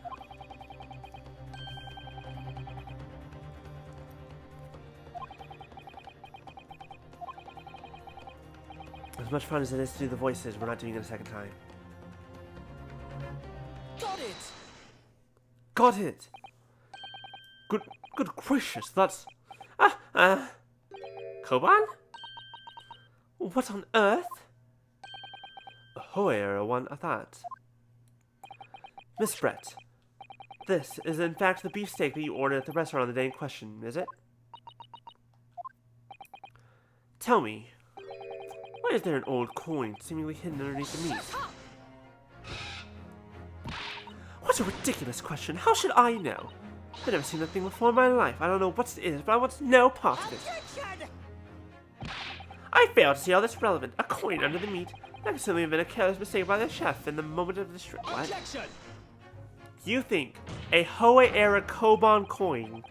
As much fun as it is to do the voices, we're not doing it a second time. Got it! Got it! Good gracious, that's... Koban? What on earth? a Hoyer one at that. Miss Brett, this is in fact the beefsteak that you ordered at the restaurant on the day in question, is it? Tell me, why is there an old coin seemingly hidden underneath the meat? What a ridiculous question. How should I know? I've never seen that thing before in my life. I don't know what it is, but I want no part of it. Objection! I fail to see how that's relevant. A coin under the meat. That could simply have been a careless mistake by the chef in the moment of the what? Objection! You think a Hoei era Koban coin?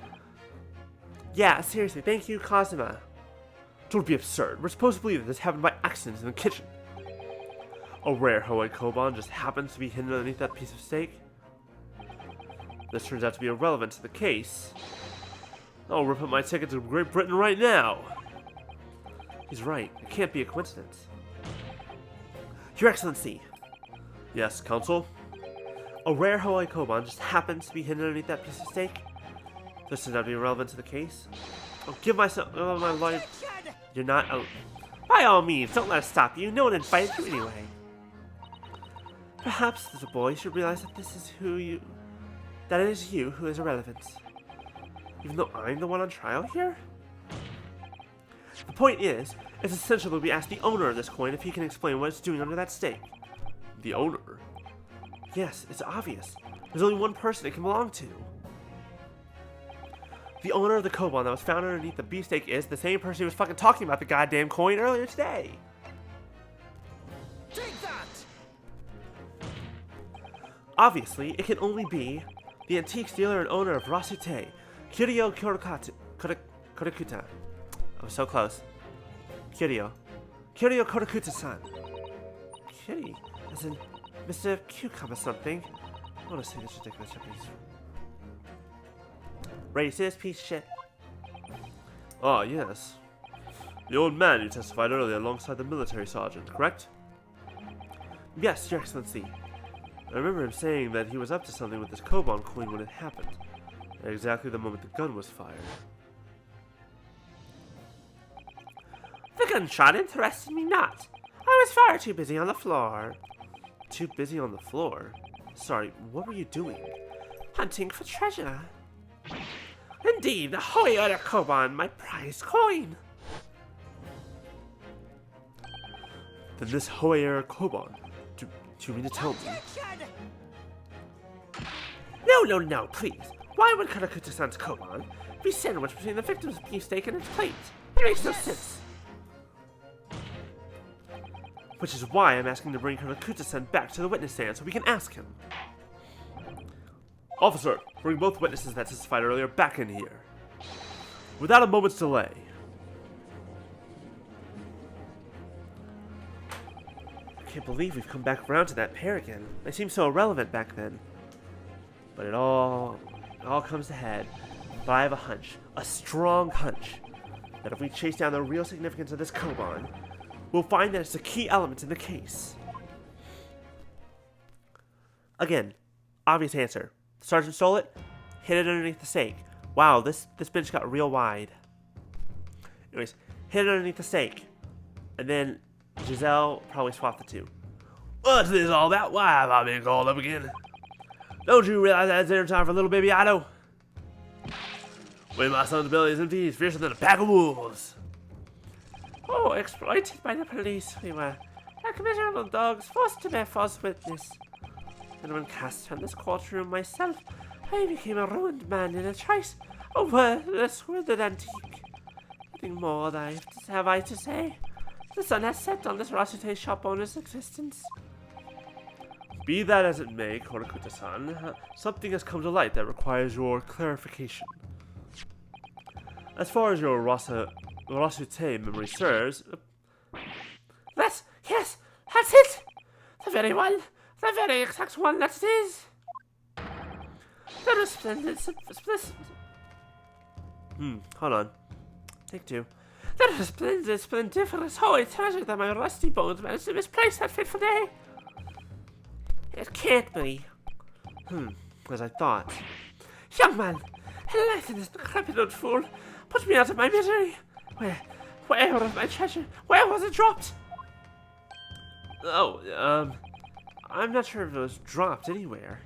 Yeah, seriously. Thank you, Kazuma. Don't be absurd. We're supposed to believe that this happened by accident in the kitchen. A rare Hoei Koban just happens to be hidden underneath that piece of steak. This turns out to be irrelevant to the case. I'll rip up my ticket to Great Britain right now. He's right. It can't be a coincidence. Your Excellency. Yes, Counsel? A rare Hoei Koban just happens to be hidden underneath that piece of steak. This turns out to be irrelevant to the case. I'll give myself my life. Objection! You're not out. By all means, don't let us stop you. No one invited you anyway. Perhaps, little boy, you should realize that that it is you who is irrelevant. Even though I'm the one on trial here? The point is, it's essential that we ask the owner of this coin if he can explain what it's doing under that steak. The owner? Yes, it's obvious. There's only one person it can belong to. The owner of the Koban that was found underneath the beefsteak is the same person who was fucking talking about the goddamn coin earlier today. Take that! Obviously, it can only be the antiques dealer and owner of Rasute, Kiryo Korakuta. I was so close. Kiryo Korakuta-san. Kitty, as in Mr. Cucumber something. I want to say this ridiculous Japanese. Racist piece of shit. Ah, yes. The old man you testified earlier alongside the military sergeant, correct? Yes, Your Excellency. I remember him saying that he was up to something with this Koban coin when it happened, at exactly the moment the gun was fired. The gunshot interested me not. I was far too busy on the floor. Too busy on the floor? Sorry, what were you doing? Hunting for treasure. Indeed, the Hoei Order Koban, my prized coin. Then this Hoei era Koban, do you mean to tell me? Objection! No, please. Why would Karakuta-san's Koban be sandwiched between the victim's beefsteak and its plate? It makes no sense. Which is why I'm asking to bring Karakuta-san back to the witness stand so we can ask him. Officer, bring both witnesses that testified earlier back in here. Without a moment's delay. I can't believe we've come back around to that pair again. They seemed so irrelevant back then. But it all comes to head. But I have a hunch, a strong hunch, that if we chase down the real significance of this Koban, we'll find that it's a key element in the case. Again, obvious answer. The sergeant stole it, hid it underneath the stake. Wow, this bench got real wide. Anyways, hid it underneath the stake. And then Giselle probably swapped the two. What's this all about? Why have I been called up again? Don't you realize that it's dinner time for little baby Otto? When my son's belly is empty, he's fiercer than a pack of wolves. Oh, exploited by the police we were. Like miserable dogs, forced to bear false witness. And when cast from this courtroom myself, I became a ruined man in a trice, a worthless withered antique. Nothing more have I to say. The sun has set on this Rasute shop owner's existence. Be that as it may, Korakuta-san, something has come to light that requires your clarification. As far as your Rasute memory serves... Yes, that's it! The very one, the very exact one that it is! The resplendent... hold on. Take two. The resplendent, splendiferous, holy treasure that my rusty bones managed to misplace that fateful day! It can't be. As I thought. Young man, enlighten this decrepit old fool. Put me out of my misery. Where was my treasure? Where was it dropped? Oh, I'm not sure if it was dropped anywhere.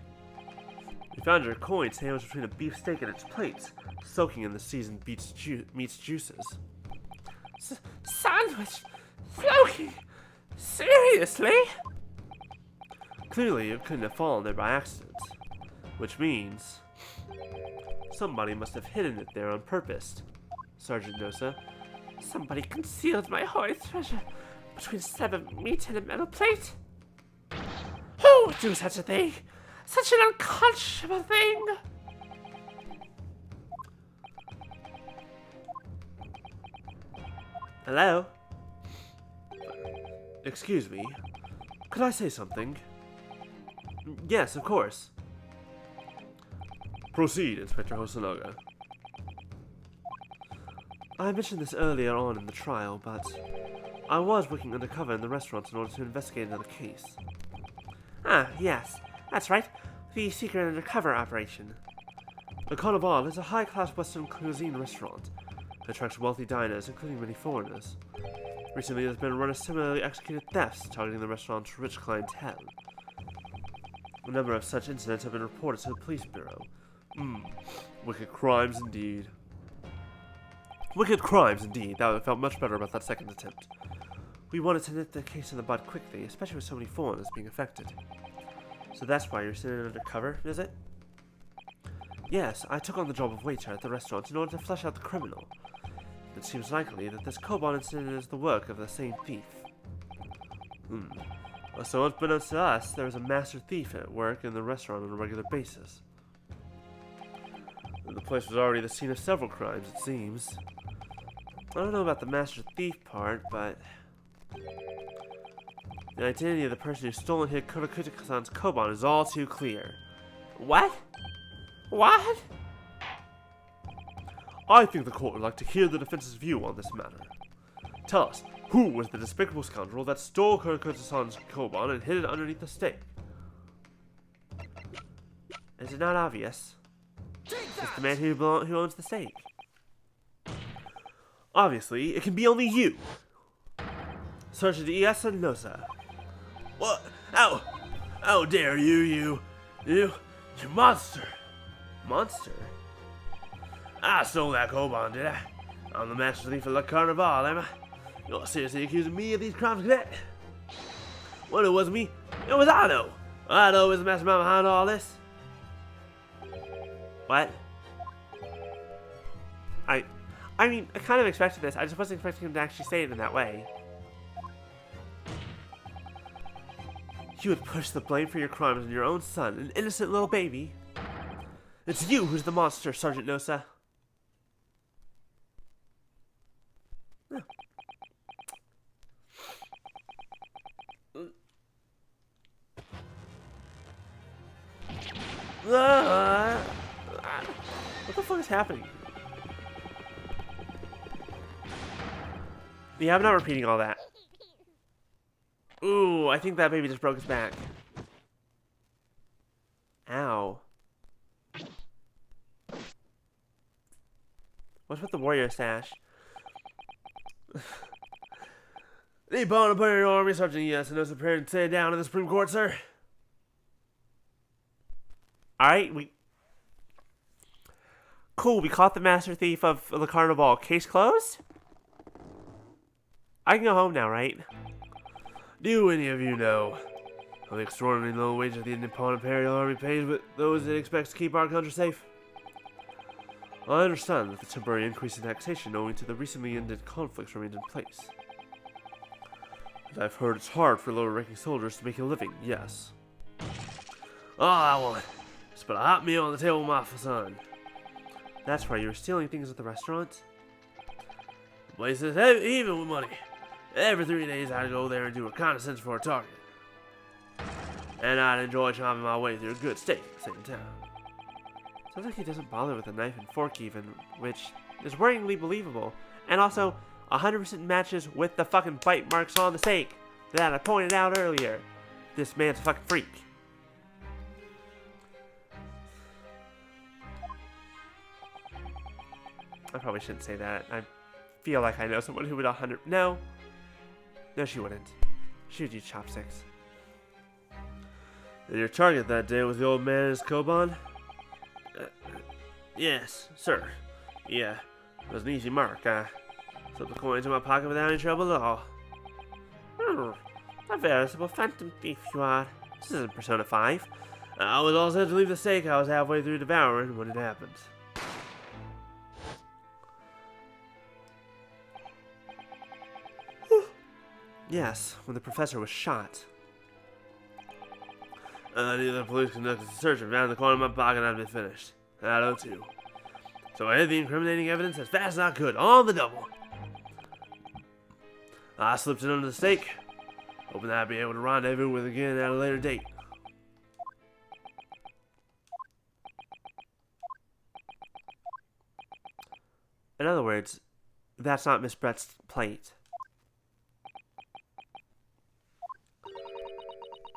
We found your coin sandwiched between a beef steak and its plates, soaking in the seasoned meat's juices. Sandwich? Soaking? Seriously? Clearly, it couldn't have fallen there by accident. Which means... somebody must have hidden it there on purpose, Sergeant Nosa. Somebody concealed my holy treasure between severed meat and a metal plate? Who would do such a thing? Such an unconscionable thing! Hello? Excuse me. Could I say something? Yes, of course. Proceed, Inspector Hosonaga. I mentioned this earlier on in the trial, but I was working undercover in the restaurant in order to investigate another case. Ah, yes, that's right. The secret undercover operation. The Carnival is a high-class Western cuisine restaurant. It attracts wealthy diners, including many foreigners. Recently, there's been a run of similarly executed thefts targeting the restaurant's rich clientele. A number of such incidents have been reported to the police bureau. Wicked crimes indeed. Wicked crimes indeed. That felt much better about that second attempt. We wanted to nip the case in the bud quickly, especially with so many foreigners being affected. So that's why you're sitting undercover, is it? Yes, I took on the job of waiter at the restaurant in order to flesh out the criminal. It seems likely that this Koban incident is the work of the same thief. So unbeknownst to us, there is a master thief at work in the restaurant on a regular basis. The place was already the scene of several crimes, it seems. I don't know about the master thief part, but... the identity of the person who stole and hid Korakuta-san's Koban is all too clear. What? What? I think the court would like to hear the defense's view on this matter. Tell us, who was the despicable scoundrel that stole Korakuta-san's Koban and hid it underneath the steak? Is it not obvious? It's the man who owns the steak. Obviously, it can be only you. Sergeant Iasa Nosa. What? How dare you monster. Monster? I stole that Koban, did I? I'm the master thief of La Carnival, am I? You're seriously accusing me of these crimes, cadet? Well, it wasn't me. It was Otto. Otto was the mastermind behind all this. What? I mean, I kind of expected this. I just wasn't expecting him to actually say it in that way. You would push the blame for your crimes on your own son, an innocent little baby? It's you who's the monster, Sergeant Nosa. What the fuck is happening? Yeah, I'm not repeating all that. Ooh, I think that baby just broke his back. Ow. What's with the warrior stash? The Bon Imperial Army Sergeant, yes, and is prepared to stay down in the Supreme Court, sir. Alright, Cool, we caught the master thief of the carnival. Case closed? I can go home now, right? Do any of you know of the extraordinarily low wage that the Nippon Imperial Army pays with those it expects to keep our country safe? I understand that the temporary increase in taxation owing to the recently ended conflicts remains in place. And I've heard it's hard for lower-ranking soldiers to make a living, yes. All I want is put a hot meal on the table, my son. That's right, you were stealing things at the restaurant? The place is even with money. Every 3 days I'd go there and do reconnaissance for a target. And I'd enjoy chopping my way through a good steak at the same time. Sounds like he doesn't bother with a knife and fork even, which is worryingly believable. And also, 100% matches with the fucking bite marks on the steak that I pointed out earlier. This man's a fucking freak. I probably shouldn't say that. I feel like I know someone who would 100... No, she wouldn't. She would use chopsticks. And your target that day was the old man and his Koban? Yes, sir. Yeah, it was an easy mark. I slipped the coin into my pocket without any trouble at all. A veritable phantom thief you are. This isn't Persona 5. I was all set to leave the steak I was halfway through devouring when it happened. Yes, when the professor was shot. I knew the police conducted a search and found the coin in my pocket I'd been finished. I know too. So I hid the incriminating evidence as fast as I could, on the double. I slipped it under the steak, hoping that I'd be able to rendezvous with it again at a later date. In other words, that's not Miss Brett's plate.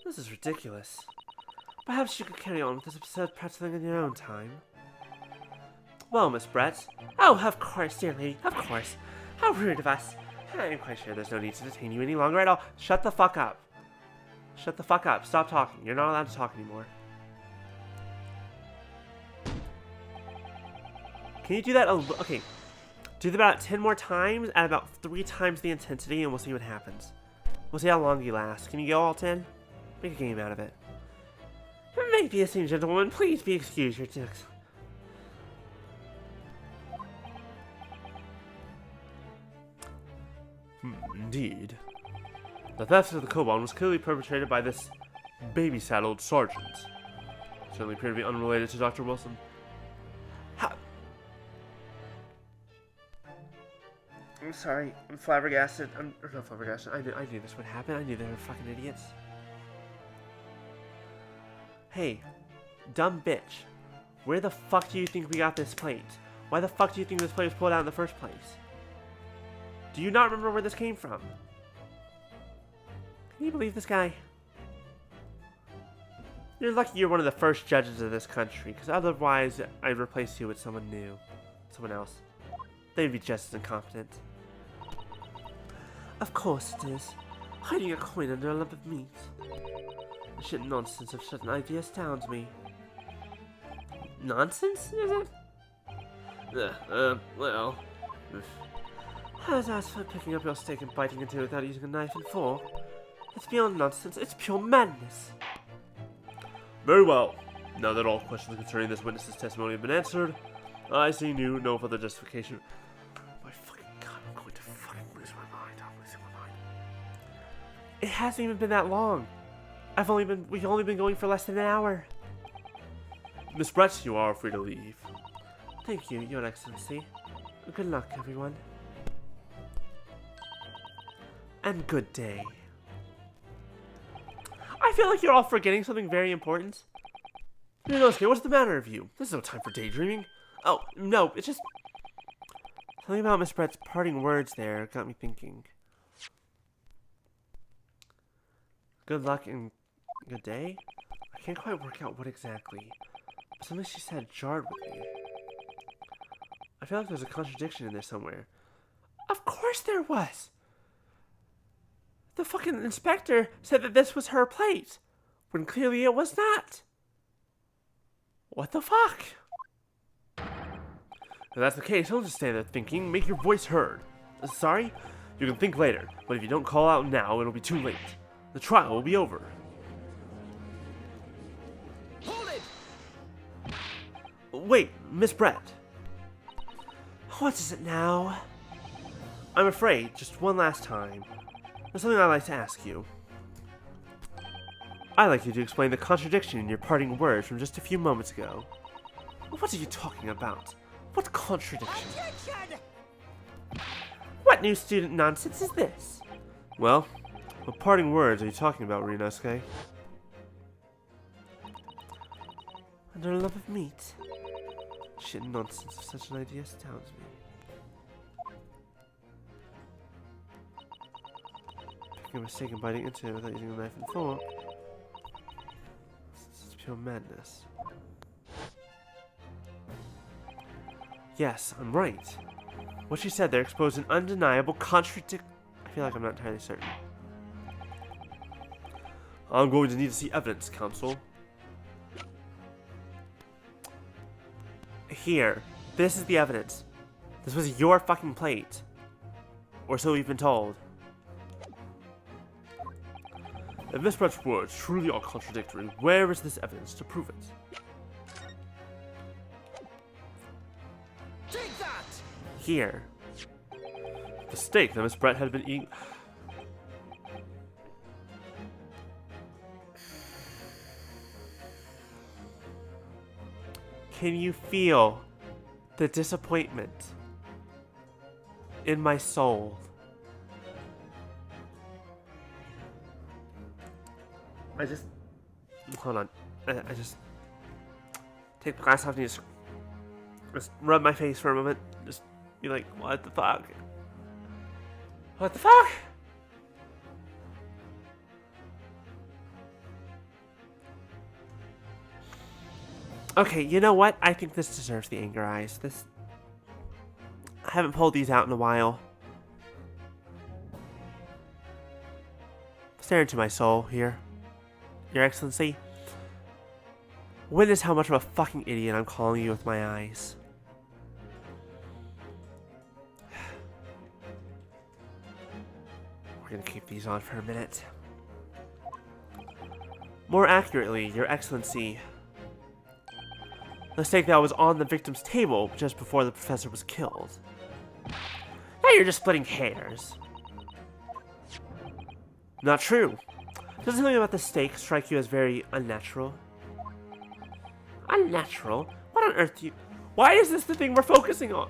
This is ridiculous. Perhaps you could carry on with this absurd prattling in your own time. Well, Miss Brett. Oh, of course, dear lady, of course. How rude of us. I'm quite sure there's no need to detain you any longer at all. Shut the fuck up. Shut the fuck up. Stop talking. You're not allowed to talk anymore. Can you do that? Okay. Do that about 10 more times at about 3 times the intensity and we'll see what happens. We'll see how long you last. Can you go all 10? Make a game out of it. Make the esteemed gentlewoman, please be excused your dicks. Indeed. The theft of the Koban was clearly perpetrated by this baby-saddled sergeant. Certainly appeared to be unrelated to Dr. Wilson. I'm sorry. I'm flabbergasted. I'm not flabbergasted. I knew this would happen. I knew they were fucking idiots. Hey, dumb bitch. Where the fuck do you think we got this plate? Why the fuck do you think this plate was pulled out in the first place? Do you not remember where this came from? Can you believe this guy? You're lucky you're one of the first judges of this country, because otherwise I'd replace you with someone new. Someone else. They'd be just as incompetent. Of course it is. Hiding a coin under a lump of meat. The shit nonsense of such an idea astounds me. Nonsense, is it? Well... How's as for picking up your steak and biting into it without using a knife and fork? It's beyond nonsense, it's pure madness. Very well. Now that all questions concerning this witness's testimony have been answered, I see no further justification. My fucking god, I'm going to fucking lose my mind. I'm losing my mind. It hasn't even been that long. We've only been going for less than an hour. Miss Brett, you are free to leave. Thank you, Your Excellency. Good luck, everyone. And good day. I feel like you're all forgetting something very important. Ryunosuke, what's the matter with you? This is no time for daydreaming. Oh, no, it's just... Something about Miss Brett's parting words there got me thinking. Good luck and good day? I can't quite work out what exactly. But something she said jarred with me. I feel like there's a contradiction in there somewhere. Of course there was! The fucking inspector said that this was her plate, when clearly it was not. What the fuck? If that's the case, don't just stand there thinking. Make your voice heard. Sorry? You can think later, but if you don't call out now, it'll be too late. The trial will be over. Hold it! Wait, Miss Brett. What is it now? I'm afraid, just one last time, there's something I'd like to ask you. I'd like you to explain the contradiction in your parting words from just a few moments ago. What are you talking about? What contradiction? Objection! What new student nonsense is this? Well, what parting words are you talking about, Ryunosuke? Under love of meat. Shit nonsense of such an idea astounds me. Making a mistake and biting into it without using a knife and fork. It's pure madness. Yes, I'm right. What she said there exposed an undeniable contradiction. I feel like I'm not entirely certain. I'm going to need to see evidence, counsel. Here. This is the evidence. This was your fucking plate. Or so we've been told. If Miss Brett's words truly are contradictory, where is this evidence to prove it? Take that! Here. The steak that Miss Brett had been eating... Can you feel the disappointment in my soul? Hold on. I just take the glass off and just rub my face for a moment. Just be like, what the fuck? What the fuck? Okay, you know what? I think this deserves the anger eyes. I haven't pulled these out in a while. Stare into my soul here, Your Excellency. Witness how much of a fucking idiot I'm calling you with my eyes. We're gonna keep these on for a minute. More accurately, Your Excellency, the steak that was on the victim's table just before the professor was killed. Now you're just splitting hairs. Not true. Does something about the steak strike you as very unnatural? Unnatural? What on earth do you... Why is this the thing we're focusing on?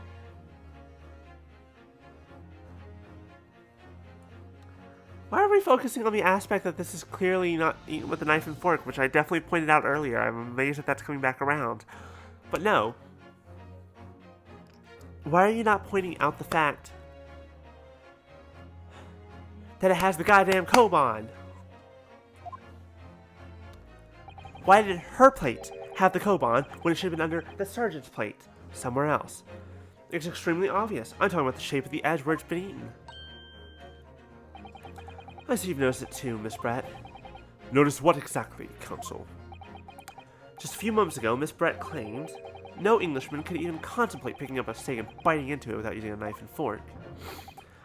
Why are we focusing on the aspect that this is clearly not eaten with a knife and fork, which I definitely pointed out earlier? I'm amazed that that's coming back around. But no. Why are you not pointing out the fact that it has the goddamn Koban? Why did her plate have the Koban when it should have been under the sergeant's plate somewhere else? It's extremely obvious. I'm talking about the shape of the edge where it's been eaten. I see you've noticed it too, Miss Brett. Notice what exactly, counsel? Just a few moments ago, Miss Brett claimed no Englishman could even contemplate picking up a steak and biting into it without using a knife and fork.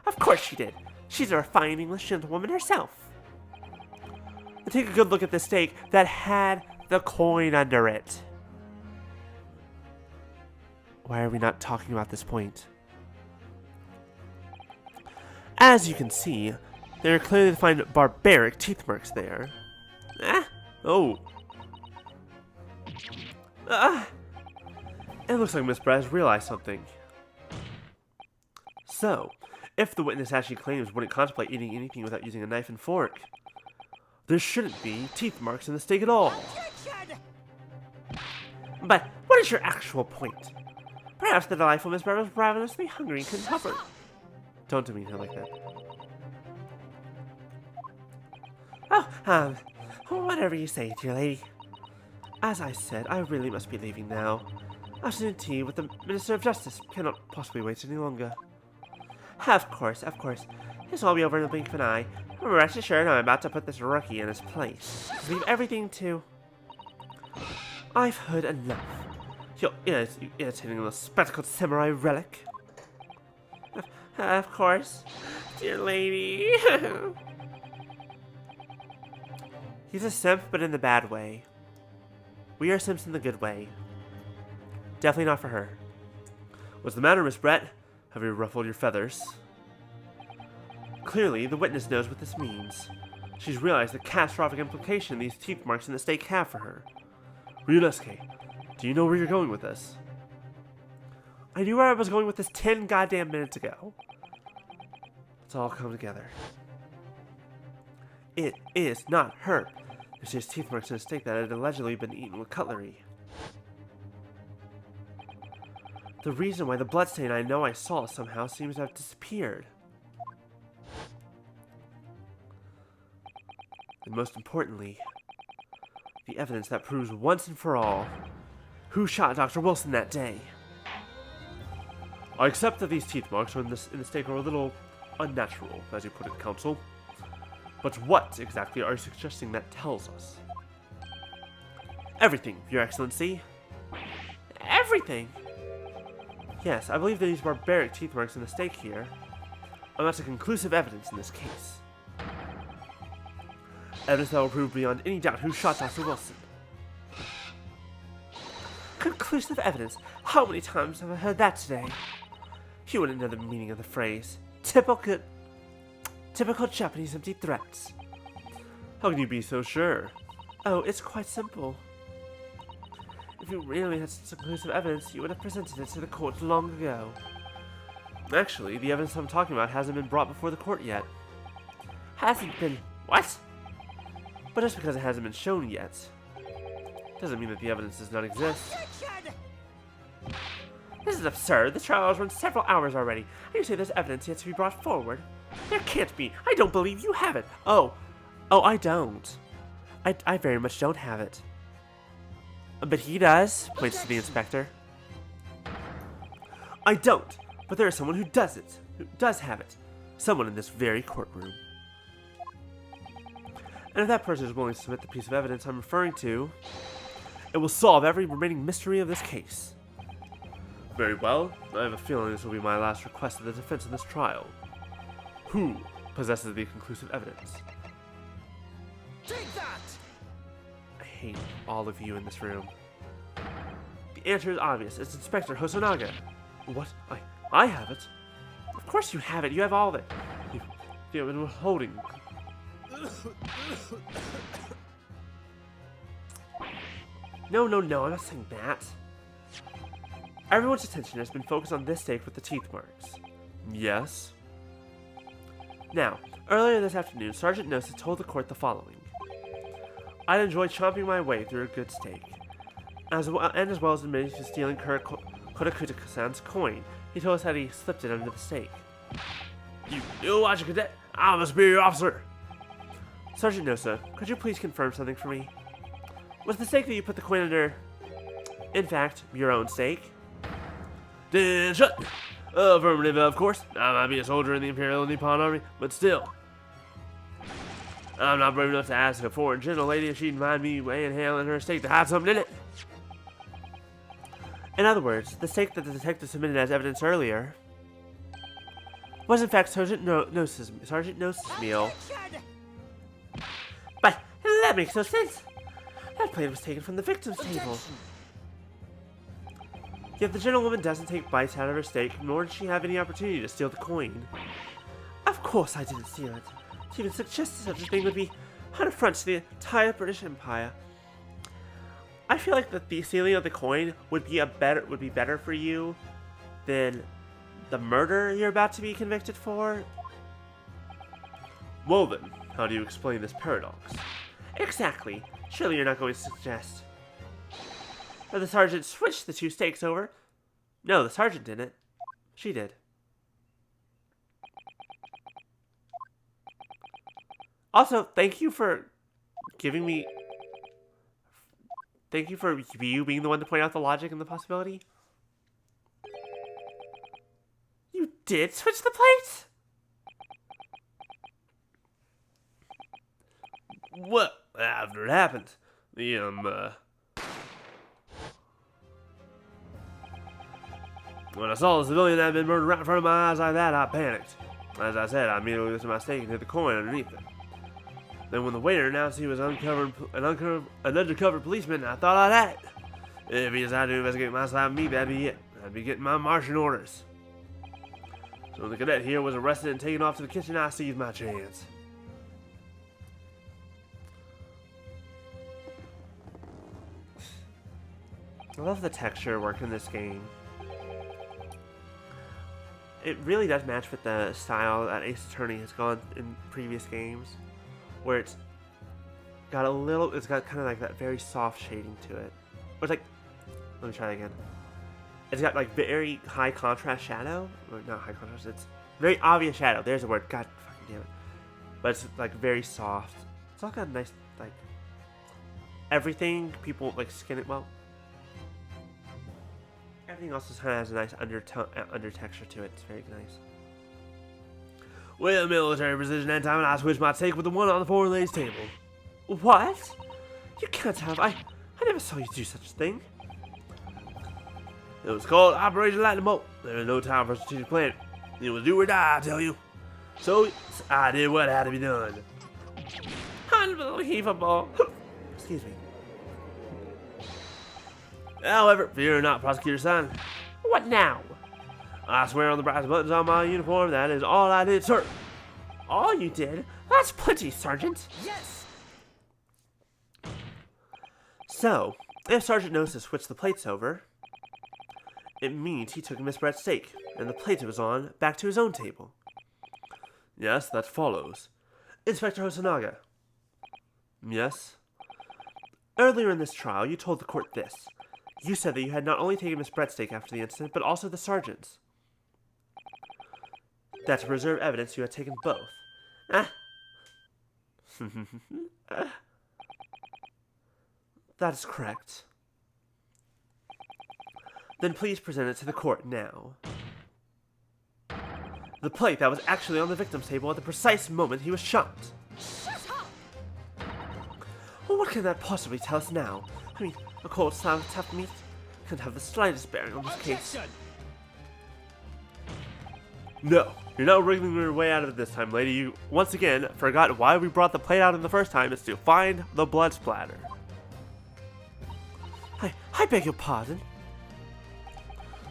Of course she did. She's a refined English gentlewoman herself. And take a good look at the steak that had the coin under it. Why are we not talking about this point? As you can see, there are clearly defined barbaric teeth marks there. Ah, Oh. It looks like Miss Brett has realized something. So, if the witness actually claims wouldn't contemplate eating anything without using a knife and fork, there shouldn't be teeth marks in the steak at all. Objection! But what is your actual point? Perhaps the delightful Miss Brett was ravenously hungry and couldn't help her. Don't demean her like that. Oh, whatever you say, dear lady. As I said, I really must be leaving now. Afternoon tea with the Minister of Justice cannot possibly wait any longer. Of course. This will all be over in the blink of an eye. Rest assured, I'm about to put this rookie in his place. Leave everything to... I've heard enough. You're irritating little spectacled samurai relic. Of course, dear lady. He's a simp, but in the bad way. We are simps in the good way. Definitely not for her. What's the matter, Miss Brett? Have you ruffled your feathers? Clearly, the witness knows what this means. She's realized the catastrophic implication these teeth marks in the steak have for her. Ryunosuke, do you know where you're going with this? I knew where I was going with this 10 goddamn minutes ago. It's all come together. It is not her. There's just teeth marks in a steak that had allegedly been eaten with cutlery. The reason why the bloodstain I know I saw somehow seems to have disappeared. And most importantly, the evidence that proves once and for all who shot Dr. Wilson that day. I accept that these teeth marks in the steak are a little unnatural, as you put it, Counsel. But what exactly are you suggesting that tells us? Everything, Your Excellency. Everything! Yes, I believe that these barbaric teeth marks in the steak here amount to conclusive evidence in this case. Evidence that will prove beyond any doubt who shot Dr. Wilson. Conclusive evidence? How many times have I heard that today? You wouldn't know the meaning of the phrase. Typical Japanese empty threats. How can you be so sure? Oh, it's quite simple. If you really had such conclusive evidence, you would have presented it to the court long ago. Actually, the evidence I'm talking about hasn't been brought before the court yet. Hasn't been... What? But just because it hasn't been shown yet, doesn't mean that the evidence does not exist. Objection! This is absurd. The trial has run several hours already. And you say there's evidence yet to be brought forward? There can't be. I don't believe you have it. Oh, I don't. I very much don't have it. But he does, points to the inspector. I don't, but there is someone who does have it. Someone in this very courtroom. And if that person is willing to submit the piece of evidence I'm referring to, it will solve every remaining mystery of this case. Very well. I have a feeling this will be my last request of the defense in this trial. Who possesses the conclusive evidence? Take that! I hate all of you in this room. The answer is obvious. It's Inspector Hosonaga. What? I have it? Of course you have it. You have all of it. You have been withholding. No, I'm not saying that. Everyone's attention has been focused on this steak with the teeth marks. Yes? Now, earlier this afternoon, Sergeant Nosa told the court the following. I'd enjoy chomping my way through a good steak. As well as admitting to stealing Kodakuta-san's coin, he told us that he slipped it under the steak. You watch a cadet. I'm a superior officer. Sergeant Nosa, could you please confirm something for me? Was the steak that you put the coin under, in fact, your own steak? Then shut. Affirmative, of course. I might be a soldier in the Imperial Nippon Army, but still. I'm not brave enough to ask a foreign gentle lady if she'd mind me inhaling her steak to have something in it. In other words, the steak that the detective submitted as evidence earlier was in fact Sergeant Nosa's meal. Objection! But that makes no sense. That plate was taken from the victim's table. Objection! Yet the gentlewoman doesn't take bites out of her steak, nor did she have any opportunity to steal the coin. Of course I didn't steal it. To even suggest such a thing would be an affront to the entire British Empire. I feel like the stealing of the coin would be better for you than the murder you're about to be convicted for. Well then, how do you explain this paradox? Exactly. Surely you're not going to suggest that the sergeant switched the two stakes over. No, the sergeant didn't. She did. Also, thank you for giving me... Thank you for you being the one to point out the logic and the possibility. You did switch the plates? Well, after it happened, when I saw the civilian that had been murdered right in front of my eyes like that, I panicked. As I said, I immediately lifted my stake and hid the coin underneath it. Then when the waiter announced he was an undercover policeman, I thought I'd act. If he decided to investigate my side of me, that'd be it. I'd be getting my marching orders. So when the cadet here was arrested and taken off to the kitchen, I seized my chance. I love the texture work in this game. It really does match with the style that Ace Attorney has gone in previous games, where it's got kind of like that very soft shading to it. Or it's like, let me try that again. It's got like very high contrast shadow, or not high contrast, it's very obvious shadow. There's a word, god fucking damn it. But it's like very soft. It's all got a nice, like, everything people like skin it well. Everything else just kind of has a nice undertexture to it. It's very nice. With military precision and time, and I switched my take with the one on the foreign lady's table. What? You can't have. I never saw you do such a thing. It was called Operation Lightning Bolt. There was no time for strategic planning. It was do or die, I tell you. So I did what had to be done. Unbelievable. Excuse me. However, fear not, prosecutor son. What now? I swear on the brass buttons on my uniform, that is all I did, sir. All you did? That's plenty, Sergeant. Yes! So, if Sergeant knows to switch the plates over, it means he took Miss Brett's stake, and the plate it was on, back to his own table. Yes, that follows. Inspector Hosonaga. Yes? Earlier in this trial, you told the court this. You said that you had not only taken Miss Brett's stake after the incident, but also the sergeant's. That to preserve evidence, you had taken both. Ah. That is correct. Then please present it to the court now. The plate that was actually on the victim's table at the precise moment he was shot. Shut up! Well, what can that possibly tell us now? I mean, a cold slab of tough meat can't have the slightest bearing on this case. Objection! No, you're not wriggling your way out of it this time, lady. You, once again, forgot why we brought the plate out in the first time. It's to find the blood splatter. I beg your pardon?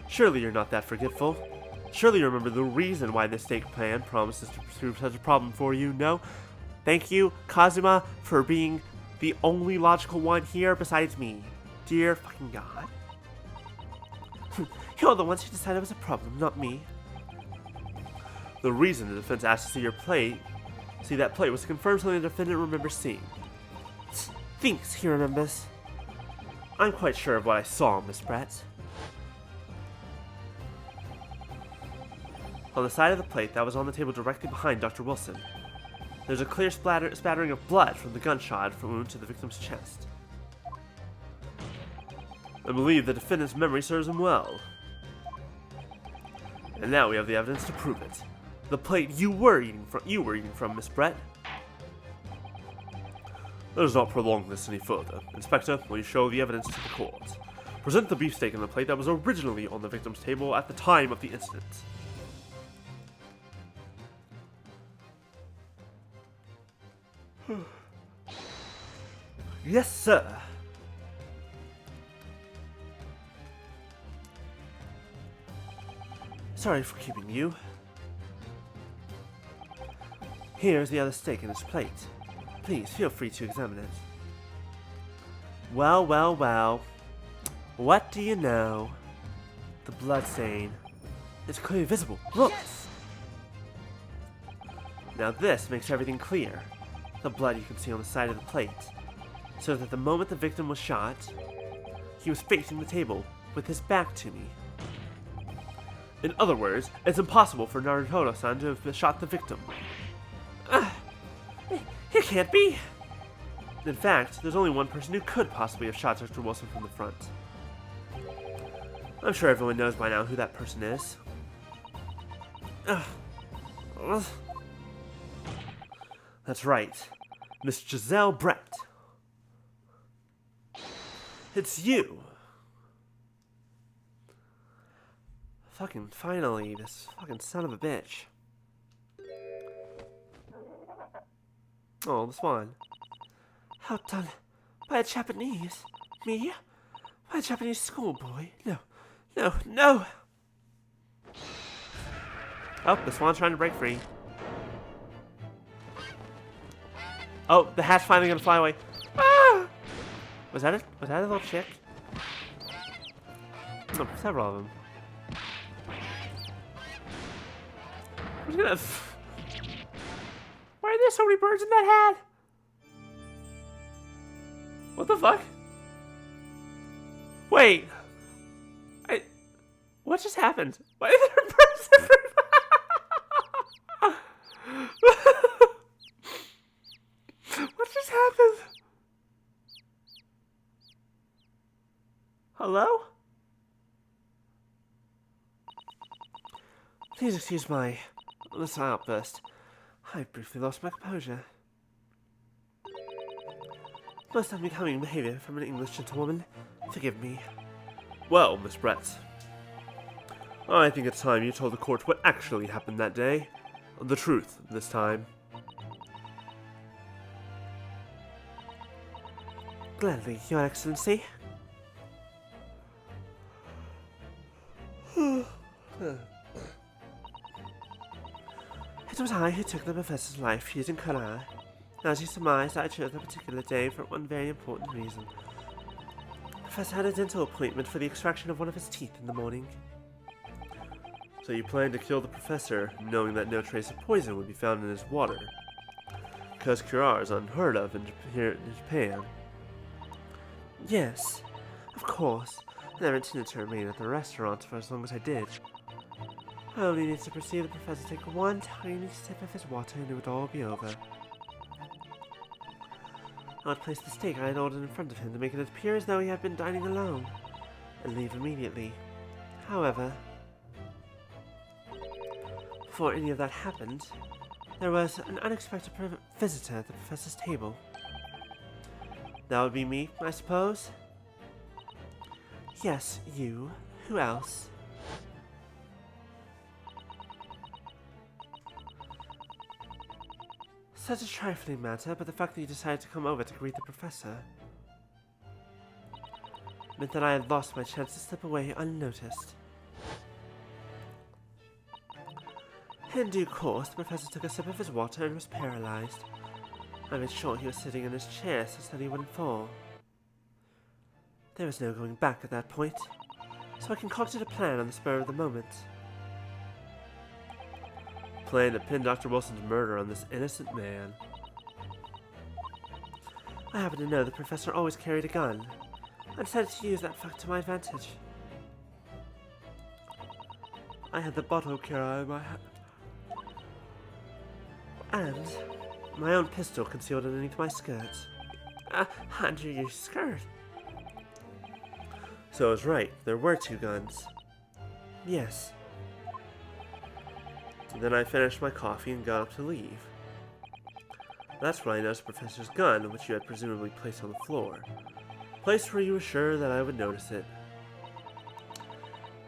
Surely you're not that forgetful. Surely you remember the reason why this stake plan promises to prove such a problem for you, no? Thank you, Kazuma, for being the only logical one here besides me. Dear fucking God. You're the ones who decided it was a problem, not me. The reason the defense asked to see that plate was to confirm something the defendant remembers seeing. Thinks he remembers. I'm quite sure of what I saw, Miss Brett. On the side of the plate that was on the table directly behind Dr. Wilson, there's a clear spattering of blood from the gunshot wound to the victim's chest. I believe the defendant's memory serves him well. And now we have the evidence to prove it. The plate you were eating from, Miss Brett. Let us not prolong this any further. Inspector, will you show the evidence to the court? Present the beefsteak in the plate that was originally on the victim's table at the time of the incident. Yes, sir. Sorry for keeping you. Here's the other steak in its plate. Please feel free to examine it. Well, well, well. What do you know? The blood stain. It's clearly visible. Look! Yes! Now this makes everything clear. The blood you can see on the side of the plate. So that the moment the victim was shot, he was facing the table with his back to me. In other words, it's impossible for Naruto-san to have shot the victim. It can't be! In fact, there's only one person who could possibly have shot Dr. Wilson from the front. I'm sure everyone knows by now who that person is. That's right. Miss Giselle Brett. It's you! Fucking finally, this fucking son of a bitch. Oh, the swan. Outdone by a Japanese. Me? By a Japanese schoolboy? No, no, no! Oh, the swan's trying to break free. Oh, the hat's finally gonna fly away. Ah! Was that it? Was that a little chick? No, several of them. I'm just gonna... Why are there so many birds in that hat? What the fuck? Wait. What just happened? Why are there birds everywhere? What just happened? Hello? Please excuse my little outburst. I briefly lost my composure. Most unbecoming behavior from an English gentlewoman. Forgive me. Well, Miss Brett, I think it's time you told the court what actually happened that day. The truth, this time. Gladly, Your Excellency. It was I who took the professor's life using Kara. As you surmised, I chose that particular day for one very important reason. The professor had a dental appointment for the extraction of one of his teeth in the morning. So you planned to kill the professor, knowing that no trace of poison would be found in his water. Because Kara is unheard of here in Japan. Yes, of course. I never intended to remain at the restaurant for as long as I did. I only needed to perceive the professor take one tiny sip of his water and it would all be over. I would place the steak I had ordered in front of him to make it appear as though he had been dining alone, and leave immediately. However, before any of that happened, there was an unexpected visitor at the professor's table. That would be me, I suppose? Yes, you. Who else? Such a trifling matter, but the fact that you decided to come over to greet the professor meant that I had lost my chance to slip away unnoticed. In due course, the professor took a sip of his water and was paralyzed. I made sure he was sitting in his chair so that he wouldn't fall. There was no going back at that point, so I concocted a plan on the spur of the moment. Plan to pin Dr. Wilson's murder on this innocent man. I happen to know the professor always carried a gun. I decided to use that fact to my advantage. I had the bottle Kira in my hand, and my own pistol concealed underneath my skirt. Under your skirt? So I was right, there were two guns. Yes. Then I finished my coffee and got up to leave. That's when I noticed the professor's gun, which you had presumably placed on the floor. Place where you were sure that I would notice it.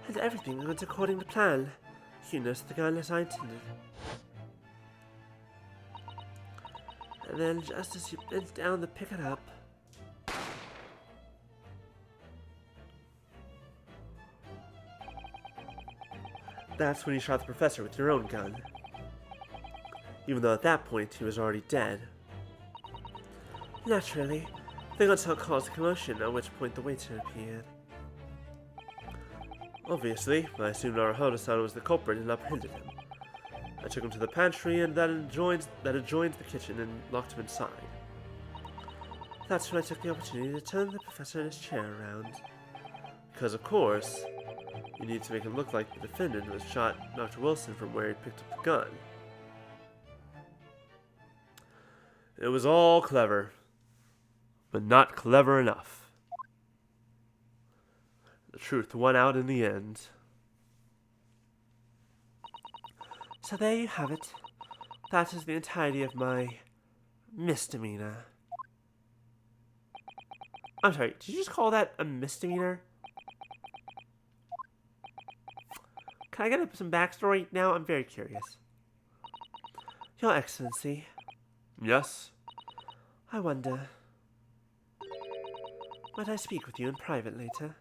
And everything went according to plan. You noticed the gun as I intended. And then, just as you bent down to pick it up, that's when you shot the professor with your own gun. Even though at that point he was already dead. Naturally, They got to cause a commotion, at which point the waiter appeared. Obviously, I assumed Naruhodo-san was the culprit and apprehended him. I took him to the pantry and that adjoins the kitchen and locked him inside. That's when I took the opportunity to turn the professor in his chair around. Because, of course, you need to make him look like the defendant who has shot Dr. Wilson from where he picked up the gun. It was all clever, but not clever enough. The truth won out in the end. So there you have it. That is the entirety of my misdemeanor. I'm sorry, did you just call that a misdemeanor? Can I get some backstory now? I'm very curious. Your Excellency. Yes? I wonder... might I speak with you in private later?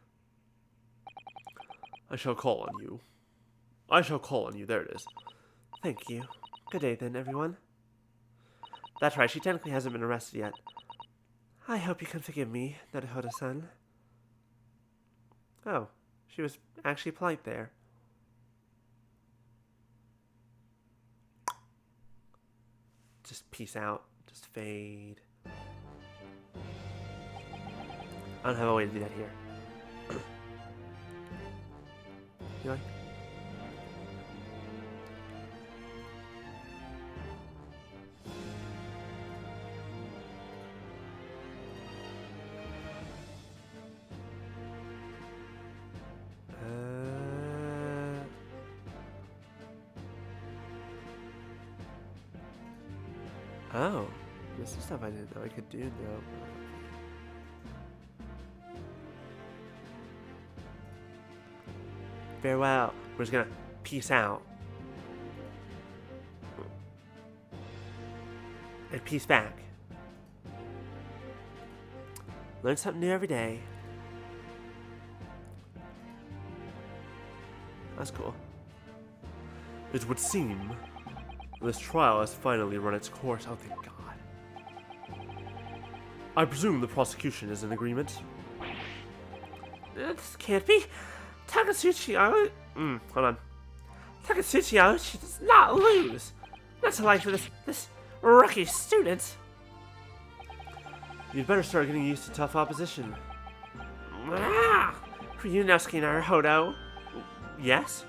I shall call on you. There it is. Thank you. Good day then, everyone. That's right, she technically hasn't been arrested yet. I hope you can forgive me, Naruhodo-san. Oh, she was actually polite there. Just peace out. Just fade. I don't have a way to do that here. You like? Oh, this is stuff I didn't know I could do now. Farewell. We're just gonna peace out. And peace back. Learn something new every day. That's cool. It would seem this trial has finally run its course. Oh, thank God. I presume the prosecution is in agreement. This can't be. Takatsuchi hold on. Takatsuchi she does not lose. That's life for this rookie student. You'd better start getting used to tough opposition. Ryunosuke Naruhodo. Yes?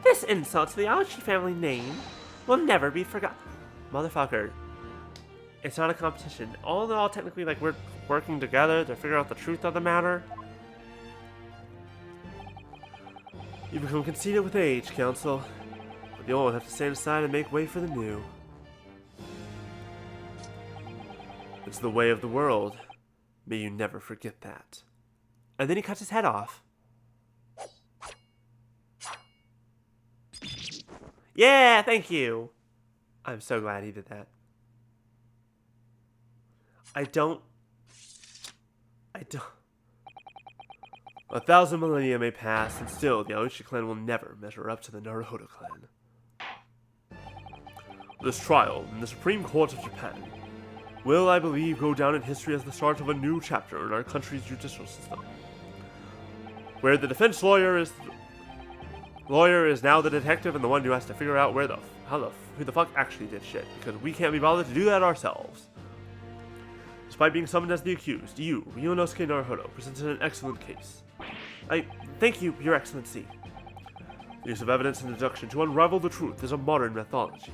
This insult to the Aoshi family name will never be forgotten. Motherfucker. It's not a competition. All in all, technically, like, we're working together to figure out the truth of the matter. You become conceited with age, Council. But the old have to stand aside and make way for the new. It's the way of the world. May you never forget that. And then he cuts his head off. Yeah, thank you. I'm so glad he did that. I don't. 1,000 millennia may pass, and still the Aoshi clan will never measure up to the Naruhodo clan. This trial in the Supreme Court of Japan will, I believe, go down in history as the start of a new chapter in our country's judicial system, where the defense lawyer is now the detective and the one who has to figure out who the fuck actually did shit, because we can't be bothered to do that ourselves. Despite being summoned as the accused, you, Ryunosuke Naruhodo, presented an excellent case. I thank you, Your Excellency. The use of evidence and deduction to unravel the truth is a modern methodology.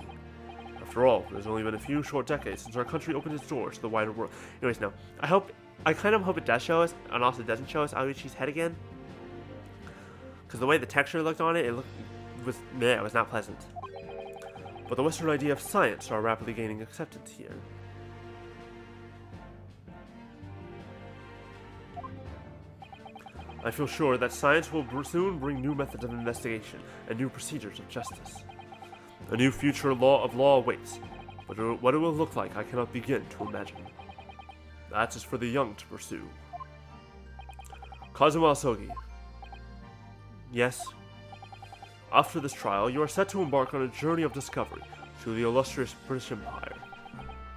After all, there's only been a few short decades since our country opened its doors to the wider world. Anyways, no. I kind of hope it does show us, and also doesn't show us Aoichi's head again. Because the way the texture looked on it, it was not pleasant. But the Western idea of science are rapidly gaining acceptance here. I feel sure that science will soon bring new methods of investigation and new procedures of justice. A new future law awaits, but what it will look like I cannot begin to imagine. That is for the young to pursue. Kazuma Asogi. Yes? After this trial, you are set to embark on a journey of discovery through the illustrious British Empire.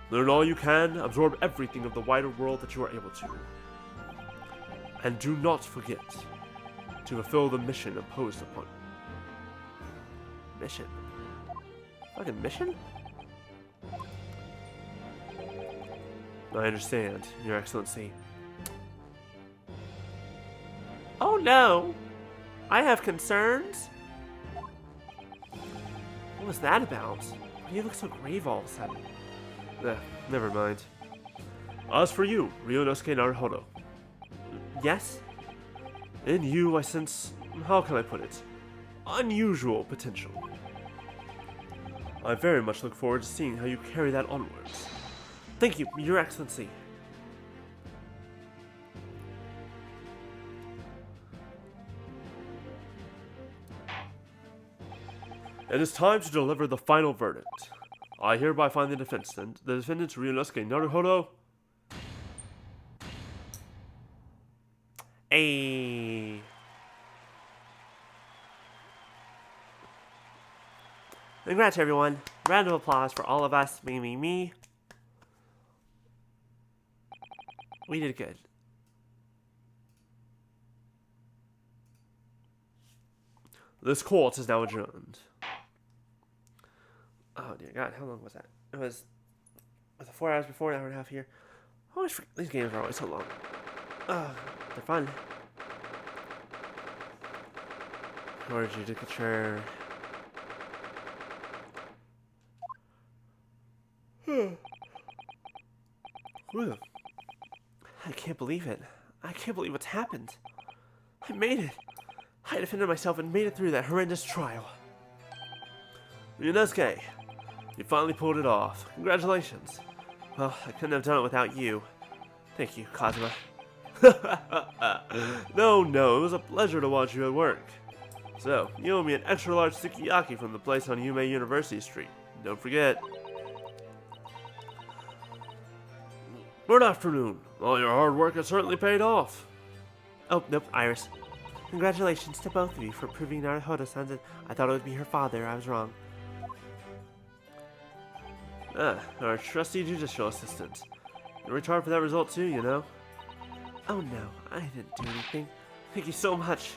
Learn all you can, absorb everything of the wider world that you are able to. And do not forget to fulfill the mission imposed upon you. Mission? Fucking mission? I understand, Your Excellency. Oh no! I have concerns? What was that about? Why do you look so grave all of a sudden? Never mind. As for you, Ryunosuke Naruhodo. Yes? In you, I sense, how can I put it, unusual potential. I very much look forward to seeing how you carry that onwards. Thank you, Your Excellency. It is time to deliver the final verdict. I hereby find the defendant, Ryunosuke Naruhodo. Ayy. Congrats, everyone. Round of applause for all of us. Me. We did good. This court is now adjourned. Oh dear God, how long was that? It was it 4 hours before, an hour and a half here. These games are always so long. They're fun. Or judicature. Whew. I can't believe it. I can't believe what's happened. I made it. I defended myself and made it through that horrendous trial. Ryunosuke, you finally pulled it off. Congratulations. Well, I couldn't have done it without you. Thank you, Kazuma. No, it was a pleasure to watch you at work. So, you owe me an extra large sukiyaki from the place on Yume University Street. Don't forget. Good afternoon. All your hard work has certainly paid off. Oh, nope, Iris. Congratulations to both of you for proving Naruhodo-san. I thought it would be her father. I was wrong. Our trusty judicial assistant. You worked hard for that result too, you know. Oh no, I didn't do anything. Thank you so much.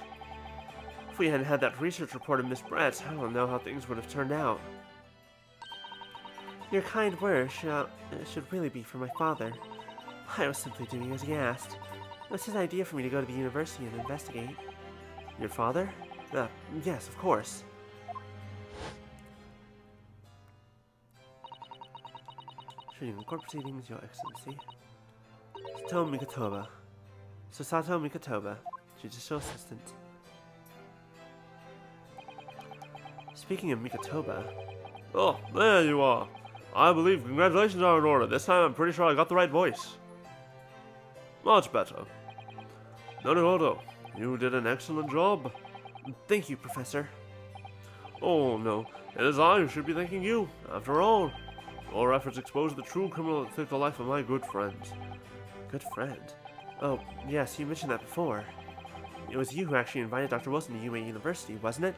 If we hadn't had that research report of Miss Brett, I don't know how things would have turned out. Your kind words should really be for my father. I was simply doing as he asked. It was his idea for me to go to the university and investigate. Your father? Yes, of course. Treating court proceedings, Your Excellency. Susato Mikatoba, Judicial Assistant. Speaking of Mikatoba... Oh, there you are. I believe congratulations are in order. This time I'm pretty sure I got the right voice. Much better. Naruhodo, you did an excellent job. Thank you, Professor. Oh no, it is I who should be thanking you. After all, your efforts expose the true criminal that took the life of my good friend. Good friend? Oh, yes, you mentioned that before. It was you who actually invited Dr. Wilson to UA University, wasn't it?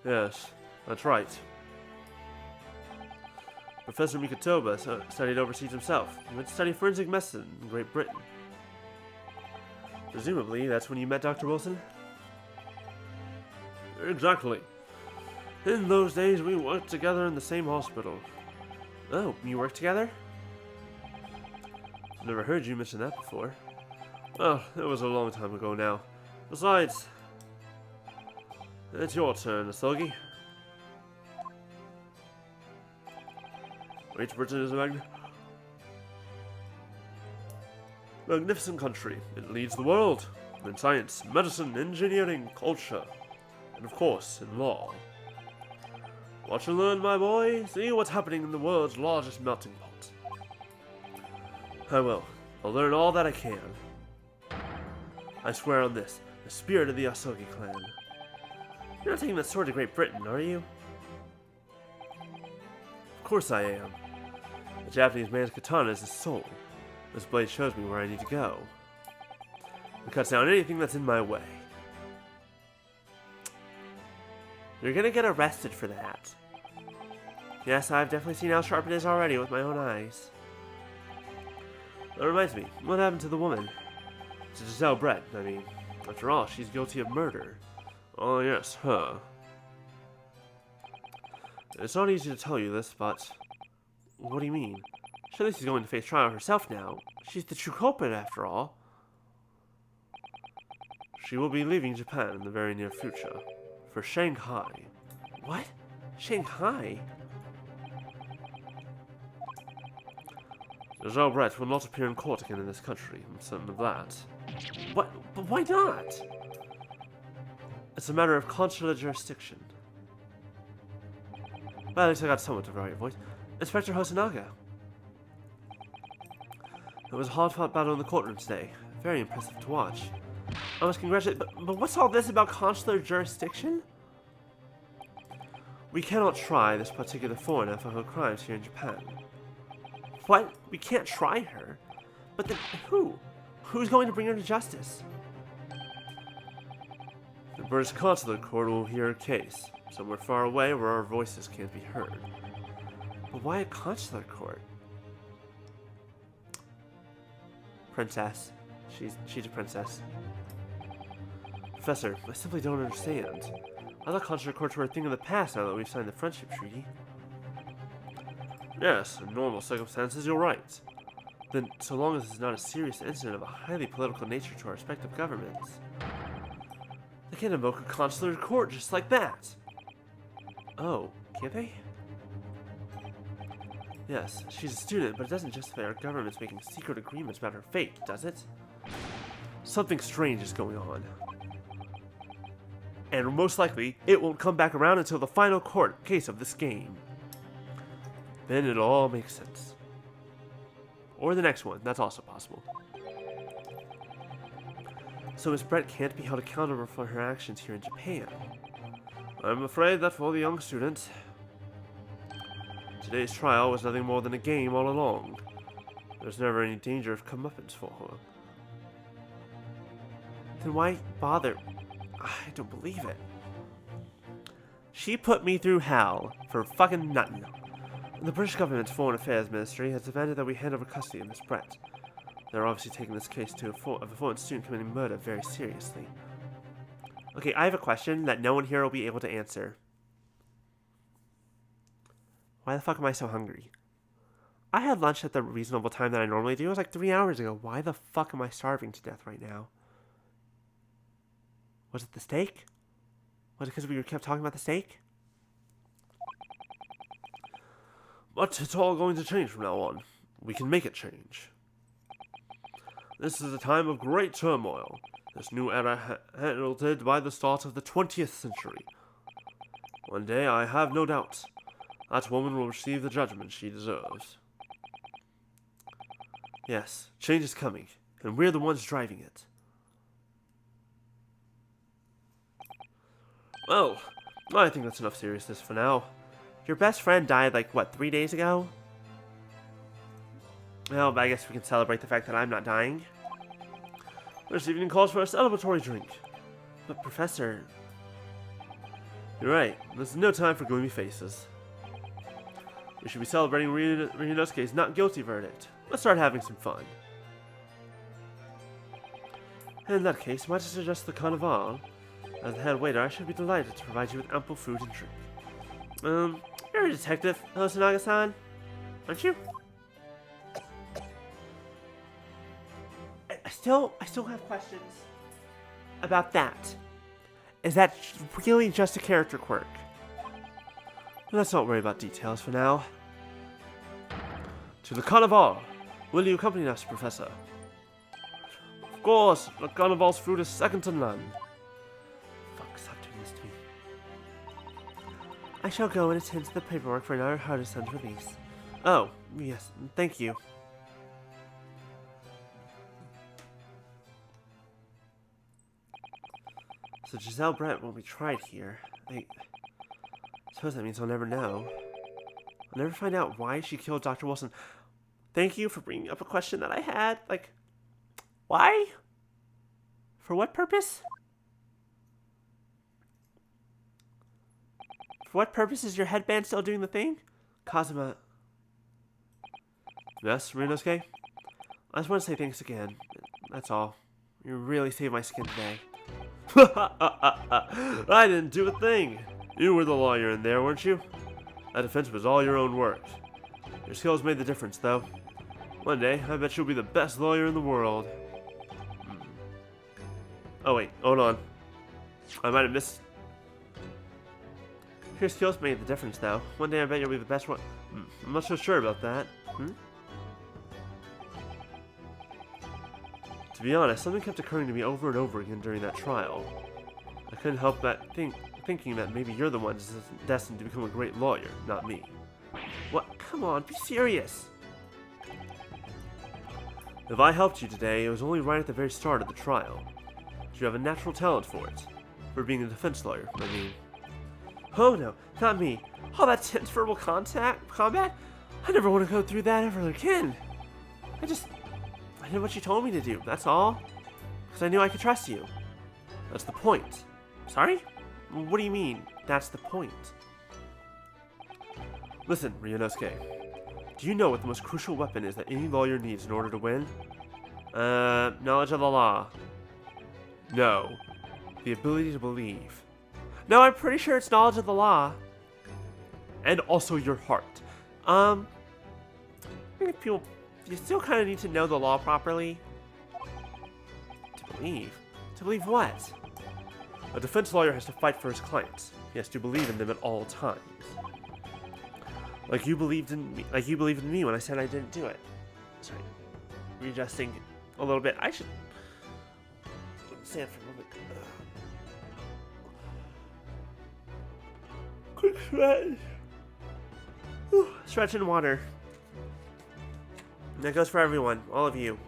Yes, that's right. Professor Mikatoba studied overseas himself. He went to study forensic medicine in Great Britain. Presumably, that's when you met Dr. Wilson? Exactly. In those days, we worked together in the same hospital. Oh, you worked together? Never heard you mention that before. Well, it was a long time ago now. Besides, it's your turn, Asogi. Great Britain is a magnificent country. It leads the world in science, medicine, engineering, culture, and of course, in law. Watch and learn, my boy. See what's happening in the world's largest melting pot. I will. I'll learn all that I can. I swear on this, the spirit of the Asogi clan. You're not taking that sword to Great Britain, are you? Of course I am. The Japanese man's katana is his soul. This blade shows me where I need to go. It cuts down anything that's in my way. You're gonna get arrested for that. Yes, I've definitely seen how sharp it is already with my own eyes. That reminds me, what happened to the woman? To Giselle Brett, I mean. After all, she's guilty of murder. Oh yes, her. It's not easy to tell you this, but... What do you mean? Surely she's going to face trial herself now. She's the true culprit, after all. She will be leaving Japan in the very near future. For Shanghai. What? Shanghai? Giselle Brett will not appear in court again in this country, I'm certain of that. What? But why not? It's a matter of consular jurisdiction. Well, at least I got someone to vary your voice. Inspector Hosonaga. It was a hard-fought battle in the courtroom today. Very impressive to watch. I must congratulate... But what's all this about consular jurisdiction? We cannot try this particular foreigner for her crimes here in Japan. What? We can't try her? But then who? Who's going to bring her to justice? The British consular court will hear her case, somewhere far away where our voices can't be heard. But why a consular court? Princess. She's a princess. Professor, I simply don't understand. I thought consular courts were a thing of the past now that we've signed the friendship treaty. Yes, in normal circumstances, you're right. Then, so long as it's not a serious incident of a highly political nature to our respective governments, they can invoke a consular court just like that. Oh, can't they? Yes, she's a student, but it doesn't justify our governments making secret agreements about her fate, does it? Something strange is going on. And most likely, it won't come back around until the final court case of this game. Then it all makes sense. Or the next one, that's also possible. So Miss Brett can't be held accountable for her actions here in Japan. I'm afraid that for the young student, today's trial was nothing more than a game all along. There's never any danger of comeuppance for her. Then why bother? I don't believe it. She put me through hell for fucking nothing. The British government's Foreign Affairs Ministry has demanded that we hand over custody of Miss Brett. They're obviously taking this case of a foreign student committing murder very seriously. Okay, I have a question that no one here will be able to answer. Why the fuck am I so hungry? I had lunch at the reasonable time that I normally do. It was like 3 hours ago. Why the fuck am I starving to death right now? Was it the steak? Was it because we kept talking about the steak? But it's all going to change from now on. We can make it change. This is a time of great turmoil. This new era heralded by the start of the 20th century. One day, I have no doubt, that woman will receive the judgment she deserves. Yes, change is coming, and we're the ones driving it. Well, I think that's enough seriousness for now. Your best friend died like, what, 3 days ago? Well, but I guess we can celebrate the fact that I'm not dying. This evening calls for a celebratory drink. But, Professor... You're right, there's no time for gloomy faces. We should be celebrating Ryunosuke's not guilty verdict. Let's start having some fun. In that case, might I suggest the carnival? As the head waiter, I should be delighted to provide you with ample food and drink. You're a detective, Hosonaga-san, aren't you? I still have questions about that. Is that really just a character quirk? Let's not worry about details for now. To the carnival! Will you accompany us, Professor? Of course! The carnival's food is second to none. Fuck, stop doing this to me. I shall go and attend to the paperwork for another Hardison release. Oh, yes, thank you. So Giselle Brett won't be tried here. I suppose that means I'll never know. I'll never find out why she killed Dr. Wilson. Thank you for bringing up a question that I had. Like, why? For what purpose? For what purpose is your headband still doing the thing? Kazuma. Yes, Ryunosuke? I just want to say thanks again. That's all. You really saved my skin today. I didn't do a thing. You were the lawyer in there, weren't you? That defense was all your own work. Your skills made the difference, though. One day, I bet you'll be the best lawyer in the world. Oh wait, hold on. I might have missed... Your skills made the difference, though. One day I bet you'll be the best one. I'm not so sure about that. To be honest, something kept occurring to me over and over again during that trial. I couldn't help but thinking that maybe you're the one destined to become a great lawyer, not me. What? Come on, be serious! If I helped you today, it was only right at the very start of the trial. You have a natural talent for it. For being a defense lawyer, I mean. Oh no, not me. All that tense verbal combat? I never want to go through that ever again. I did what you told me to do, that's all. Because I knew I could trust you. That's the point. Sorry? What do you mean, that's the point? Listen, Ryunosuke. Do you know what the most crucial weapon is that any lawyer needs in order to win? Knowledge of the law. No. The ability to believe. No, I'm pretty sure it's knowledge of the law. And also your heart. I think people... You still kind of need to know the law properly. To believe? To believe what? A defense lawyer has to fight for his clients. He has to believe in them at all times. Like you believed in me when I said I didn't do it. Sorry. Readjusting a little bit. I should stand for a moment. Quick stretch. Stretch in water. That goes for everyone, all of you.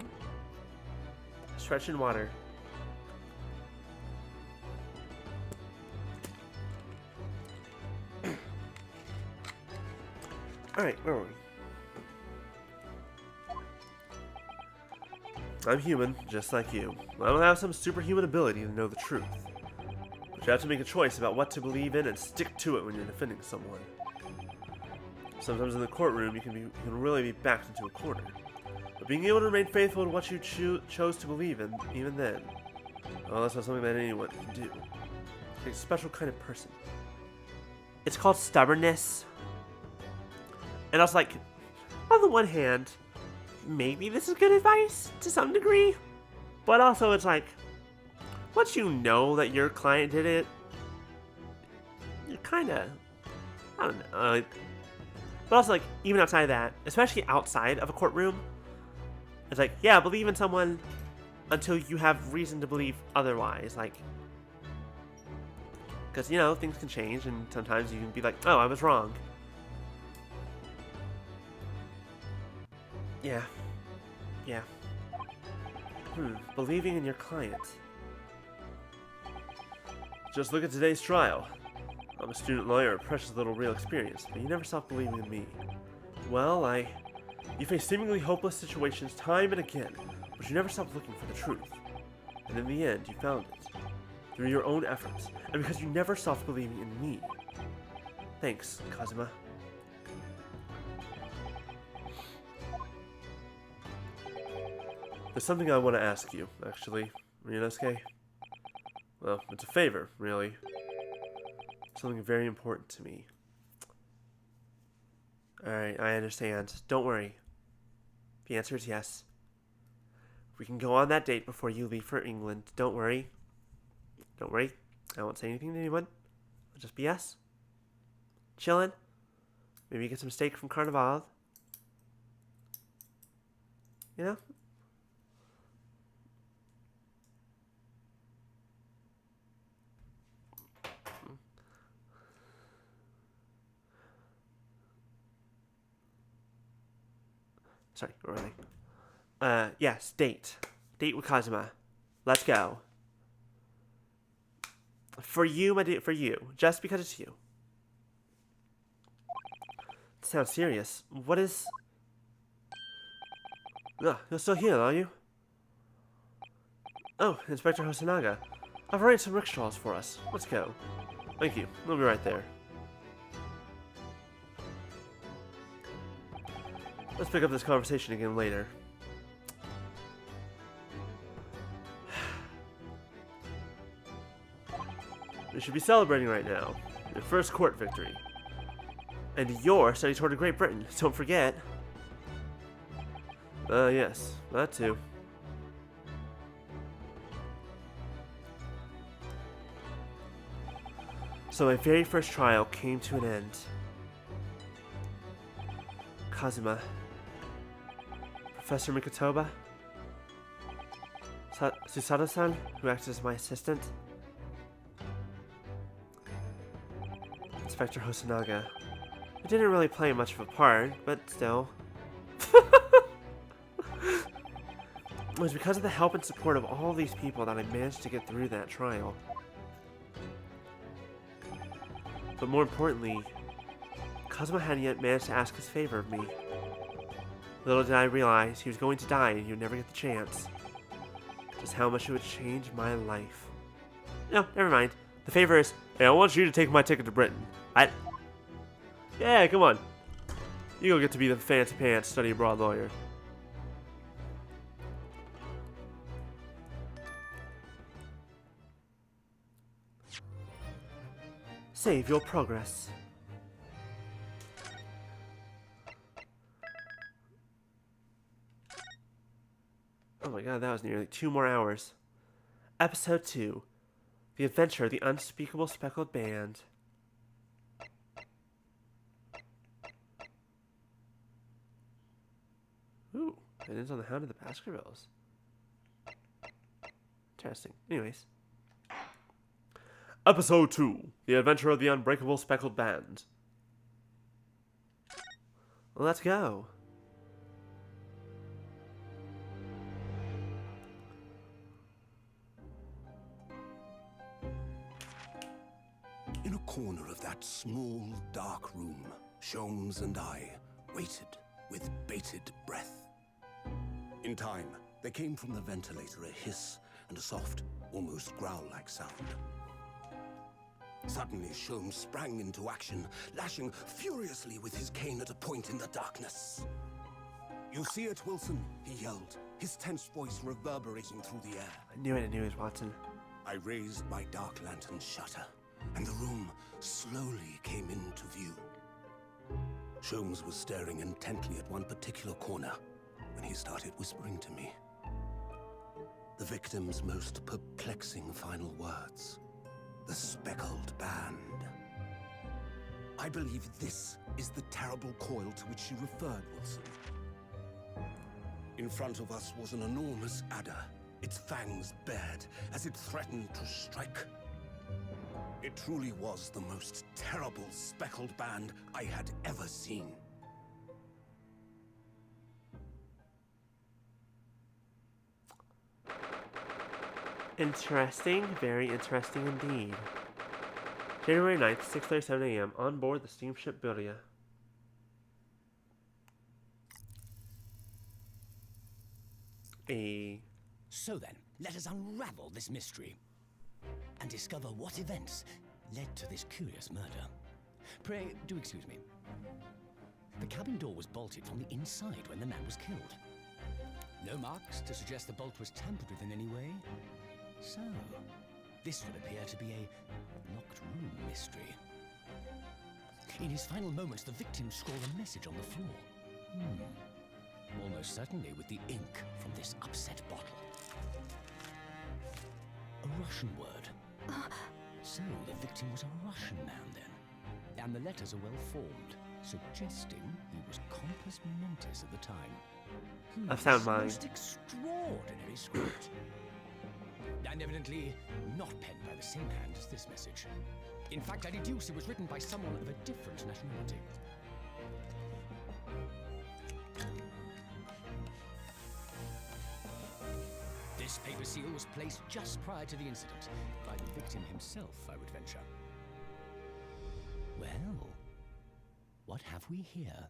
Stretch in water. Alright, where are we? I'm human, just like you. I don't have some superhuman ability to know the truth. But you have to make a choice about what to believe in and stick to it when you're defending someone. Sometimes in the courtroom, you can really be backed into a corner. But being able to remain faithful to what you chose to believe in, even then, well, that's not something that anyone can do. It takes a special kind of person. It's called stubbornness. And I was like, on the one hand, maybe this is good advice to some degree. But also it's like, once you know that your client did it, you're kind of, I don't know. But also like, even outside of that, especially outside of a courtroom, it's like, yeah, believe in someone until you have reason to believe otherwise. Like, because, you know, things can change and sometimes you can be like, oh, I was wrong. Yeah. Yeah. Believing in your client. Just look at today's trial. I'm a student lawyer, a precious little real experience, but you never stopped believing in me. Well, you face seemingly hopeless situations time and again, but you never stopped looking for the truth. And in the end, you found it. Through your own efforts, and because you never stopped believing in me. Thanks, Kazuma. There's something I want to ask you, actually, Ryunosuke. Well, it's a favor, really. Something very important to me. Alright, I understand. Don't worry. The answer is yes. We can go on that date before you leave for England. Don't worry. Don't worry. I won't say anything to anyone. It'll just be yes. Chillin'. Maybe get some steak from Carnival. You know? Sorry, where are they? Yes, date. Date with Kazuma. Let's go. For you, my dear, for you. Just because it's you. It sounds serious. What is... you're still here, are you? Oh, Inspector Hosonaga. I've arranged some rickshaws for us. Let's go. Thank you. We'll be right there. Let's pick up this conversation again later. We should be celebrating right now. Your first court victory. And your study tour to Great Britain. Don't forget. Yes. That too. So my very first trial came to an end. Kazuma. Professor Mikotoba. Susato-san, who acted as my assistant. Inspector Hosonaga. I didn't really play much of a part, but still. It was because of the help and support of all these people that I managed to get through that trial. But more importantly, Kazuma hadn't yet managed to ask his favor of me. Little did I realize he was going to die and he would never get the chance. Just how much it would change my life. No, never mind. The favor is, hey, I want you to take my ticket to Britain. Yeah, come on. You go get to be the fancy pants study abroad lawyer. Save your progress. Oh my god, that was nearly 2 more hours. Episode 2. The Adventure of the Unspeakable Speckled Band. Ooh, it ends on the Hound of the Baskervilles. Interesting. Anyways. Episode 2. The Adventure of the Unbreakable Speckled Band. Let's go. In a corner of that small, dark room, Sholmes and I waited with bated breath. In time, there came from the ventilator a hiss and a soft, almost growl-like sound. Suddenly, Sholmes sprang into action, lashing furiously with his cane at a point in the darkness. "You see it, Wilson?" he yelled, his tense voice reverberating through the air. I knew it, Watson. I raised my dark lantern shutter, and the room slowly came into view. Sholmes was staring intently at one particular corner when he started whispering to me. The victim's most perplexing final words. The Speckled Band. I believe this is the terrible coil to which you referred, Wilson. In front of us was an enormous adder, its fangs bared as it threatened to strike. It truly was the most terrible speckled band I had ever seen. Interesting, very interesting indeed. January 9th, 6:37 a.m. on board the steamship Birya. So then, let us unravel this mystery and discover what events led to this curious murder. Pray, do excuse me. The cabin door was bolted from the inside when the man was killed. No marks to suggest the bolt was tampered with in any way. So, this would appear to be a locked room mystery. In his final moments, the victim scrawled a message on the floor. Almost certainly with the ink from this upset bottle. A Russian word. So the victim was a Russian man then. And the letters are well formed, suggesting he was compos mentis at the time. I've found mine. Most extraordinary script. And evidently not penned by the same hand as this message. In fact, I deduce it was written by someone of a different nationality. This paper seal was placed just prior to the incident, by the victim himself, I would venture. Well, what have we here?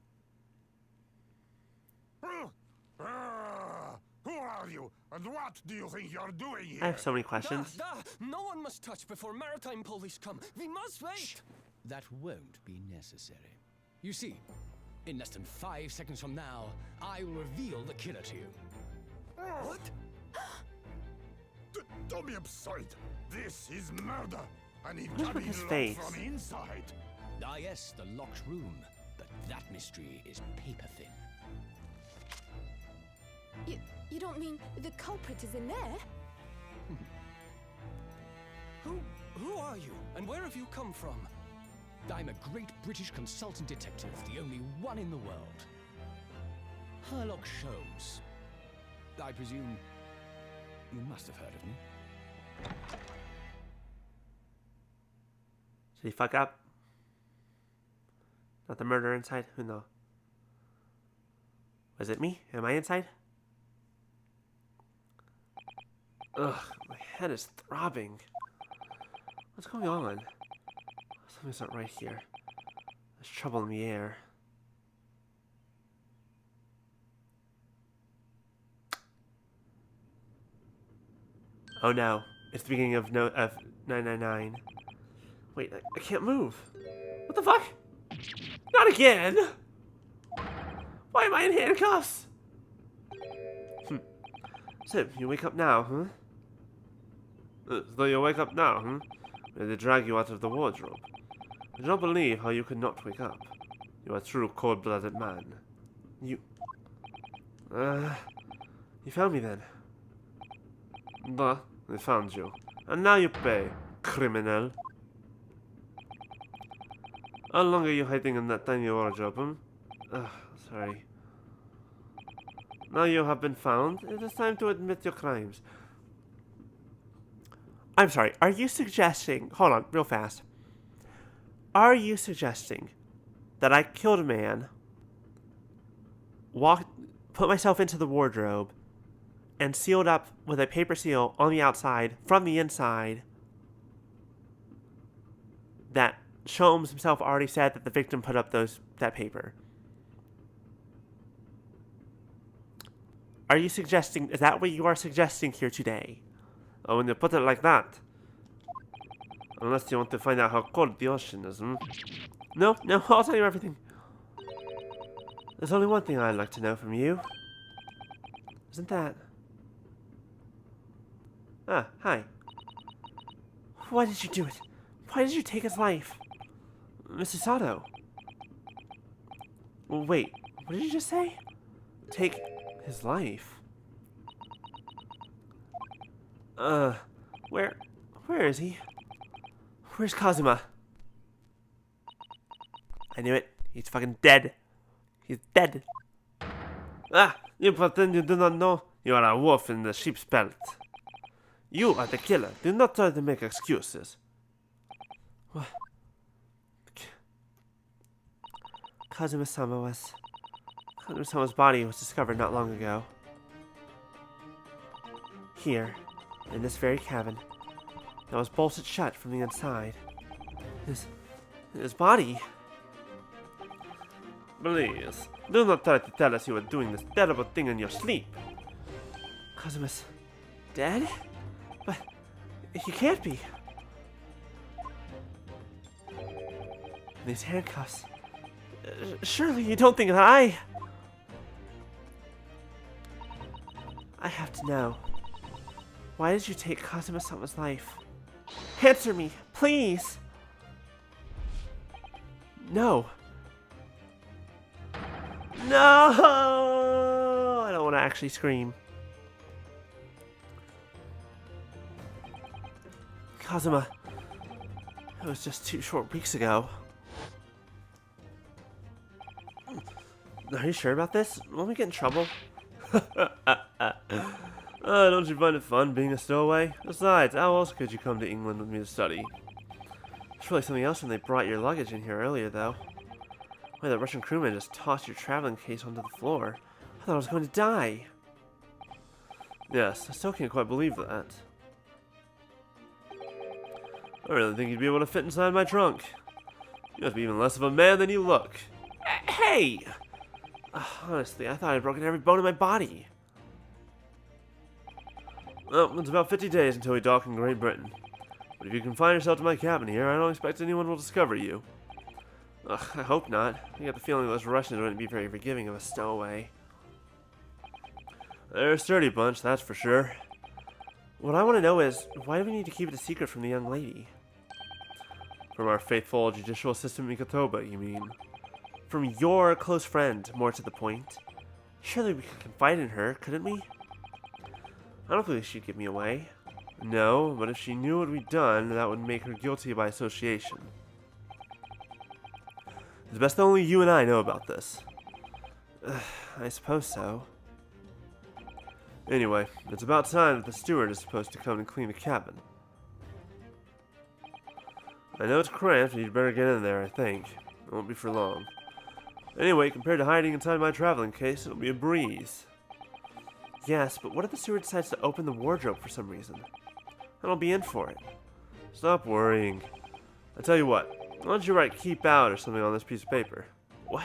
Who are you, and what do you think you're doing here? I have so many questions. No one must touch before maritime police come. We must wait. Shh. That won't be necessary. You see, In less than 5 seconds from now, I will reveal the killer to you. What? Don't be absurd. This is murder. And it What's can with be his locked face? from inside. Ah yes, the locked room. But that mystery is paper thin. You don't mean the culprit is in there? Who are you? And where have you come from? I'm a great British consultant detective, the only one in the world. Sherlock Holmes. I presume you must have heard of me. Did he fuck up? Not the murderer inside? Who knows? Was it me? Am I inside? Ugh, my head is throbbing. What's going on? Something's not right here. There's trouble in the air. Oh no, it's the beginning of 999. Wait, I can't move. What the fuck? Not again! Why am I in handcuffs? So, you wake up now, huh? So you wake up now, huh? They drag you out of the wardrobe. I don't believe how you could not wake up. You are a true cold-blooded man. You found me then. But they found you. And now you pay, criminal. How long are you hiding in that tiny wardrobe, sorry. Now you have been found, it is time to admit your crimes. I'm sorry, are you suggesting... Hold on, real fast. Are you suggesting that I killed a man, put myself into the wardrobe, and sealed up with a paper seal on the outside, from the inside, that Sholmes himself already said that the victim put up that paper? Are you suggesting... Is that what you are suggesting here today? Oh, when you put it like that. Unless you want to find out how cold the ocean is, hmm? No, I'll tell you everything. There's only one thing I'd like to know from you. Isn't that... Ah, hi. Why did you do it? Why did you take his life? Mrs. Sato. Well, wait, what did you just say? Take his life? Where is he? Where's Kazuma? I knew it. He's fucking dead. He's dead. Ah, you pretend you do not know? You are a wolf in the sheep's belt. You are the killer. Do not try to make excuses. What? Kazuma-sama's body was discovered not long ago. Here, in this very cabin, that was bolted shut from the inside. His body. Please, do not try to tell us you were doing this terrible thing in your sleep. Kazuma's dead? But he can't be. These handcuffs. Surely you don't think that I have to know. Why did you take Kazuma-sama's life? Answer me, please! No. No! I don't want to actually scream. Kazuma. It was just 2 short weeks ago. Are you sure about this? Won't we get in trouble? Don't you find it fun being a stowaway? Besides, how else could you come to England with me to study? It's really something else when they brought your luggage in here earlier, though. Why, that Russian crewman just tossed your traveling case onto the floor. I thought I was going to die. Yes, I still can't quite believe that. I really think you'd be able to fit inside my trunk. You must be even less of a man than you look. Hey! Honestly, I thought I'd broken every bone in my body. Well, it's about 50 days until we dock in Great Britain. But if you confine yourself to my cabin here, I don't expect anyone will discover you. Ugh, I hope not. I get the feeling those Russians wouldn't be very forgiving of a stowaway. They're a sturdy bunch, that's for sure. What I want to know is, why do we need to keep it a secret from the young lady? From our faithful judicial assistant Mikotoba, you mean? From your close friend, more to the point. Surely we could confide in her, couldn't we? I don't believe she'd give me away. No, but if she knew what we'd done, that would make her guilty by association. It's best that only you and I know about this. I suppose so. Anyway, it's about time that the steward is supposed to come and clean the cabin. I know it's cramped, but you'd better get in there, I think. It won't be for long. Anyway, compared to hiding inside my traveling case, it'll be a breeze. Yes, but what if the steward decides to open the wardrobe for some reason? Then I'll be in for it. Stop worrying. I tell you what, why don't you write "keep out" or something on this piece of paper? What?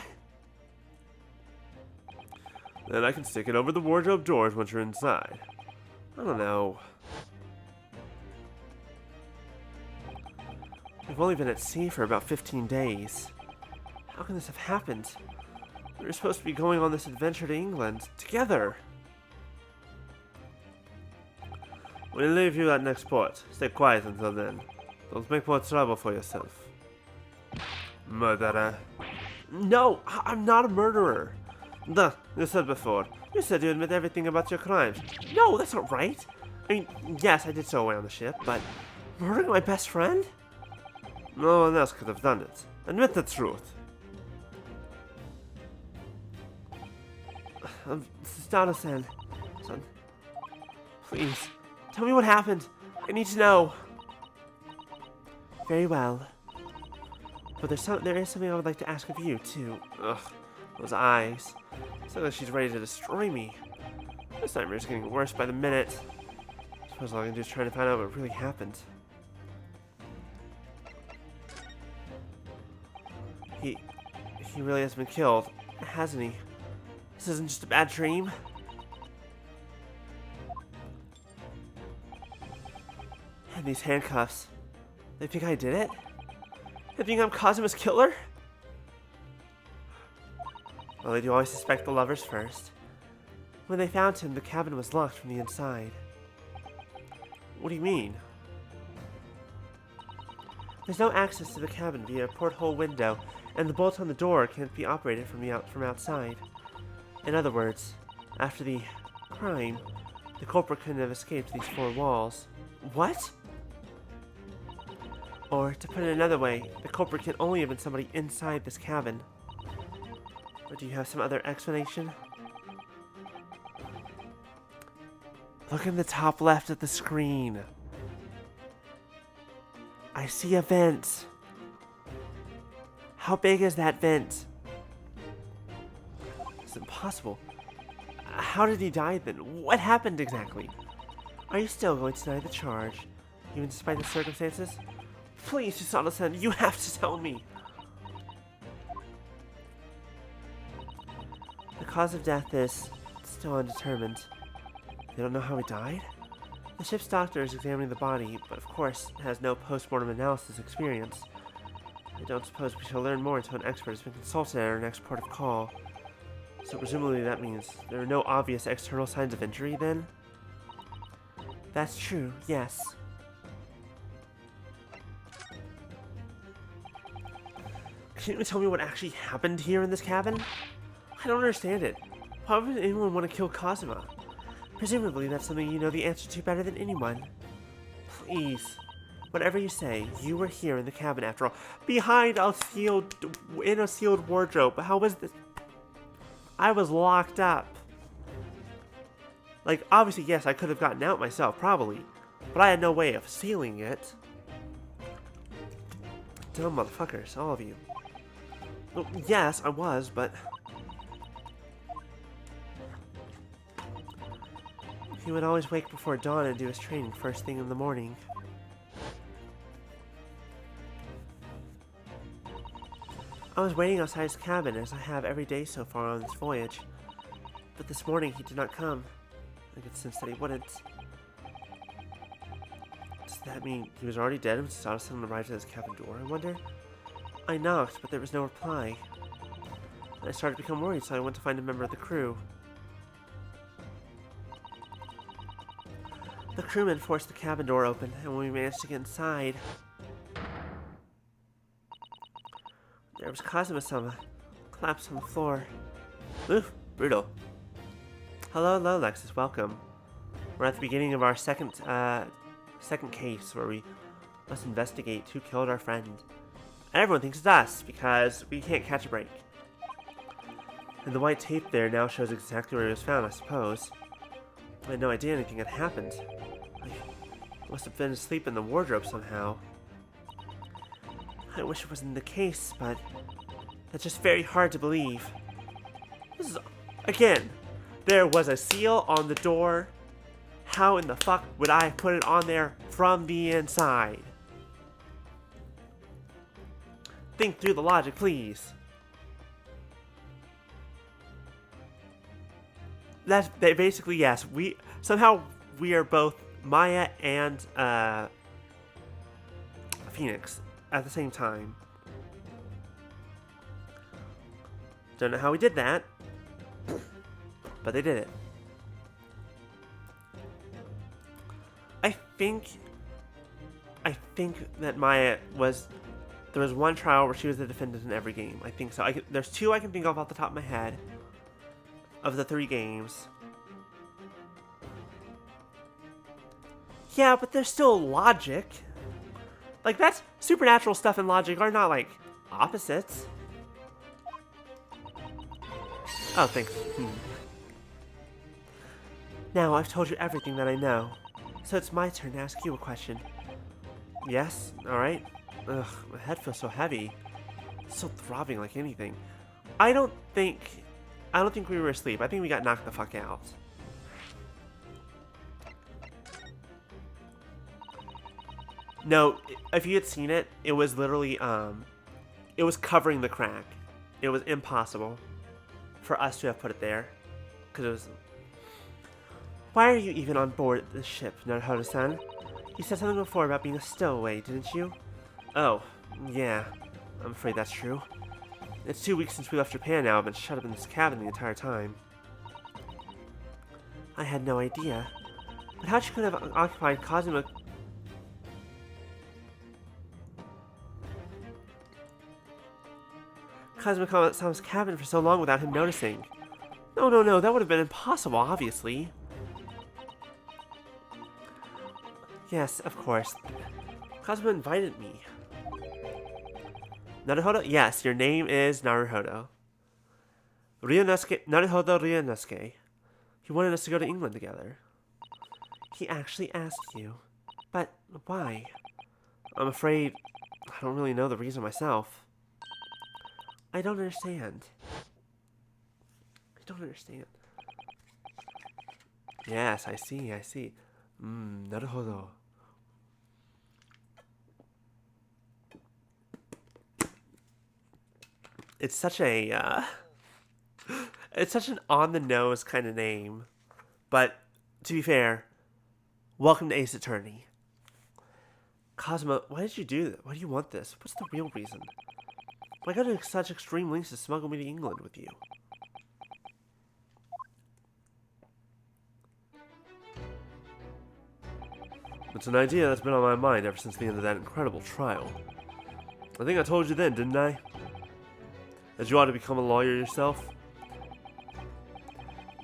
Then I can stick it over the wardrobe doors once you're inside. I don't know. We've only been at sea for about 15 days. How can this have happened? We were supposed to be going on this adventure to England together. We'll leave you at next port. Stay quiet until then. Don't make more trouble for yourself. Murderer. No, I'm not a murderer. Duh, you said before. You said you admit everything about your crimes. No, that's not right. I mean, yes, I did stow away on the ship, but murdering my best friend? No one else could have done it. Admit the truth. Stano-san. Son. Please, tell me what happened. I need to know. Very well. But there is something I would like to ask of you, too. Ugh, those eyes. It's like she's ready to destroy me. This nightmare's getting worse by the minute. I suppose all I can do is try to find out what really happened. He really has been killed, hasn't he? This isn't just a bad dream. And these handcuffs. They think I did it? They think I'm Kazuma's killer? Well, they do always suspect the lovers first. When they found him, the cabin was locked from the inside. What do you mean? There's no access to the cabin via a porthole window, and the bolt on the door can't be operated from outside. In other words, after the crime, the culprit couldn't have escaped these four walls. What? Or, to put it another way, the culprit can only have been somebody inside this cabin. Or do you have some other explanation? Look in the top left of the screen. I see a vent. How big is that vent? It's impossible. How did he die then? What happened exactly? Are you still going to deny the charge, even despite the circumstances? Please, Susanoo-san, you have to tell me. The cause of death is still undetermined. They don't know how he died? The ship's doctor is examining the body, but of course has no post-mortem analysis experience. I don't suppose we shall learn more until an expert has been consulted at our next port of call. So presumably that means there are no obvious external signs of injury then? That's true, yes. Can you tell me what actually happened here in this cabin? I don't understand it. Why would anyone want to kill Kazuma? Presumably that's something you know the answer to better than anyone. Please. Whatever you say, you were here in the cabin after all. In a sealed wardrobe. How was this? I was locked up. Like, obviously, yes, I could have gotten out myself, probably. But I had no way of sealing it. Dumb motherfuckers, all of you. Well, yes, I was, but... he would always wake before dawn and do his training first thing in the morning. I was waiting outside his cabin, as I have every day so far on this voyage. But this morning he did not come. I could sense that he wouldn't. Does that mean he was already dead when Susanoo-san arrived at his cabin door, I wonder? I knocked, but there was no reply. I started to become worried, so I went to find a member of the crew. The crewman forced the cabin door open, and when we managed to get inside, there was Kazuma-sama, collapsed on the floor. Oof, brutal. Hello, Lexus, welcome. We're at the beginning of our second case, where we must investigate who killed our friend. And everyone thinks it's us, because we can't catch a break. And the white tape there now shows exactly where he was found, I suppose. I had no idea anything had happened. I must have been asleep in the wardrobe somehow. I wish it wasn't the case, but that's just very hard to believe. This is... Again, there was a seal on the door. How in the fuck would I put it on there from the inside? Think through the logic, please. That's basically, yes. Somehow we are both Maya and Phoenix at the same time. Don't know how we did that, but they did it. I think that Maya was... There was one trial where she was the defendant in every game. I think so. There's two I can think of off the top of my head. Of the 3 games. Yeah, but there's still logic. Like, that's... Supernatural stuff and logic are not, like, opposites. Oh, thanks. Now, I've told you everything that I know. So it's my turn to ask you a question. Yes? Alright. Ugh, my head feels so heavy. It's so throbbing like anything. I don't think we were asleep. I think we got knocked the fuck out. No, if you had seen it, it was literally, it was covering the crack. It was impossible for us to have put it there. Because it was... Why are you even on board the ship, Naruhodo-san? You said something before about being a stowaway, didn't you? Oh, yeah. I'm afraid that's true. It's 2 weeks since we left Japan now. I've been shut up in this cabin the entire time. I had no idea. But how she could have occupied Kazuma-sama's cabin for so long without him noticing. No, that would have been impossible, obviously. Yes, of course. Kazuma invited me. Naruhodo? Yes, your name is Naruhodo. Naruhodo Ryunosuke. He wanted us to go to England together. He actually asked you. But why? I'm afraid I don't really know the reason myself. I don't understand. Yes, I see. Naruhodo. It's such a, it's such an on-the-nose kind of name. But, to be fair, welcome to Ace Attorney. Kazuma, why did you do that? Why do you want this? What's the real reason? Why go to such extreme lengths to smuggle me to England with you? It's an idea that's been on my mind ever since the end of that incredible trial. I think I told you then, didn't I? That you ought to become a lawyer yourself?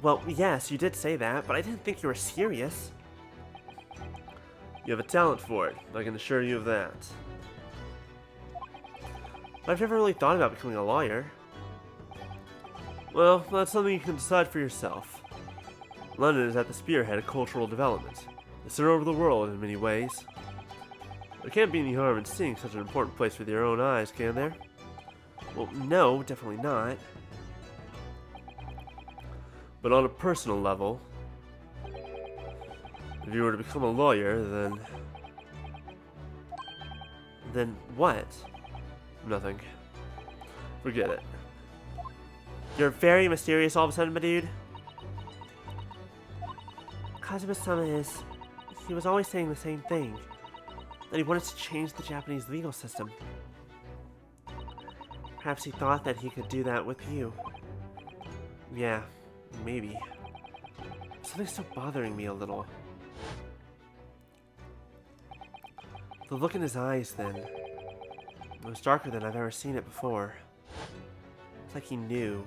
Well, yes, you did say that, but I didn't think you were serious. You have a talent for it, I can assure you of that. But I've never really thought about becoming a lawyer. Well, that's something you can decide for yourself. London is at the spearhead of cultural development. It's there over the world in many ways. There can't be any harm in seeing such an important place with your own eyes, can there? Well, no, definitely not. But on a personal level, if you were to become a lawyer, then... Then what? Nothing. Forget it. You're very mysterious all of a sudden, my dude. Kazuma-sama he was always saying the same thing. That he wanted to change the Japanese legal system. Perhaps he thought that he could do that with you. Yeah, maybe. Something's still bothering me a little. The look in his eyes, then. It was darker than I've ever seen it before. It's like he knew.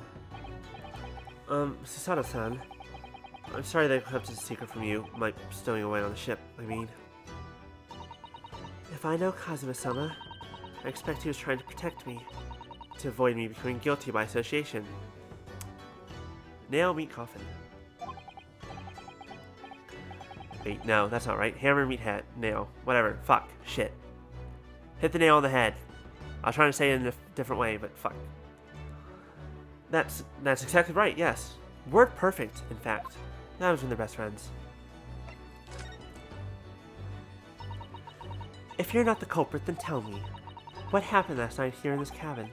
Susato-san. I'm sorry that I kept it a secret from you. My stowing away on the ship, I mean. If I know Kazuma-sama, I expect he was trying to protect me. To avoid me becoming guilty by association. Nail, meat, coffin. Wait, no, that's not right. Hammer, meat, hat, nail. Whatever. Fuck. Shit. Hit the nail on the head. I was trying to say it in a different way, but fuck. That's exactly right, yes. Word perfect, in fact. That was when they're best friends. If you're not the culprit, then tell me. What happened last night here in this cabin?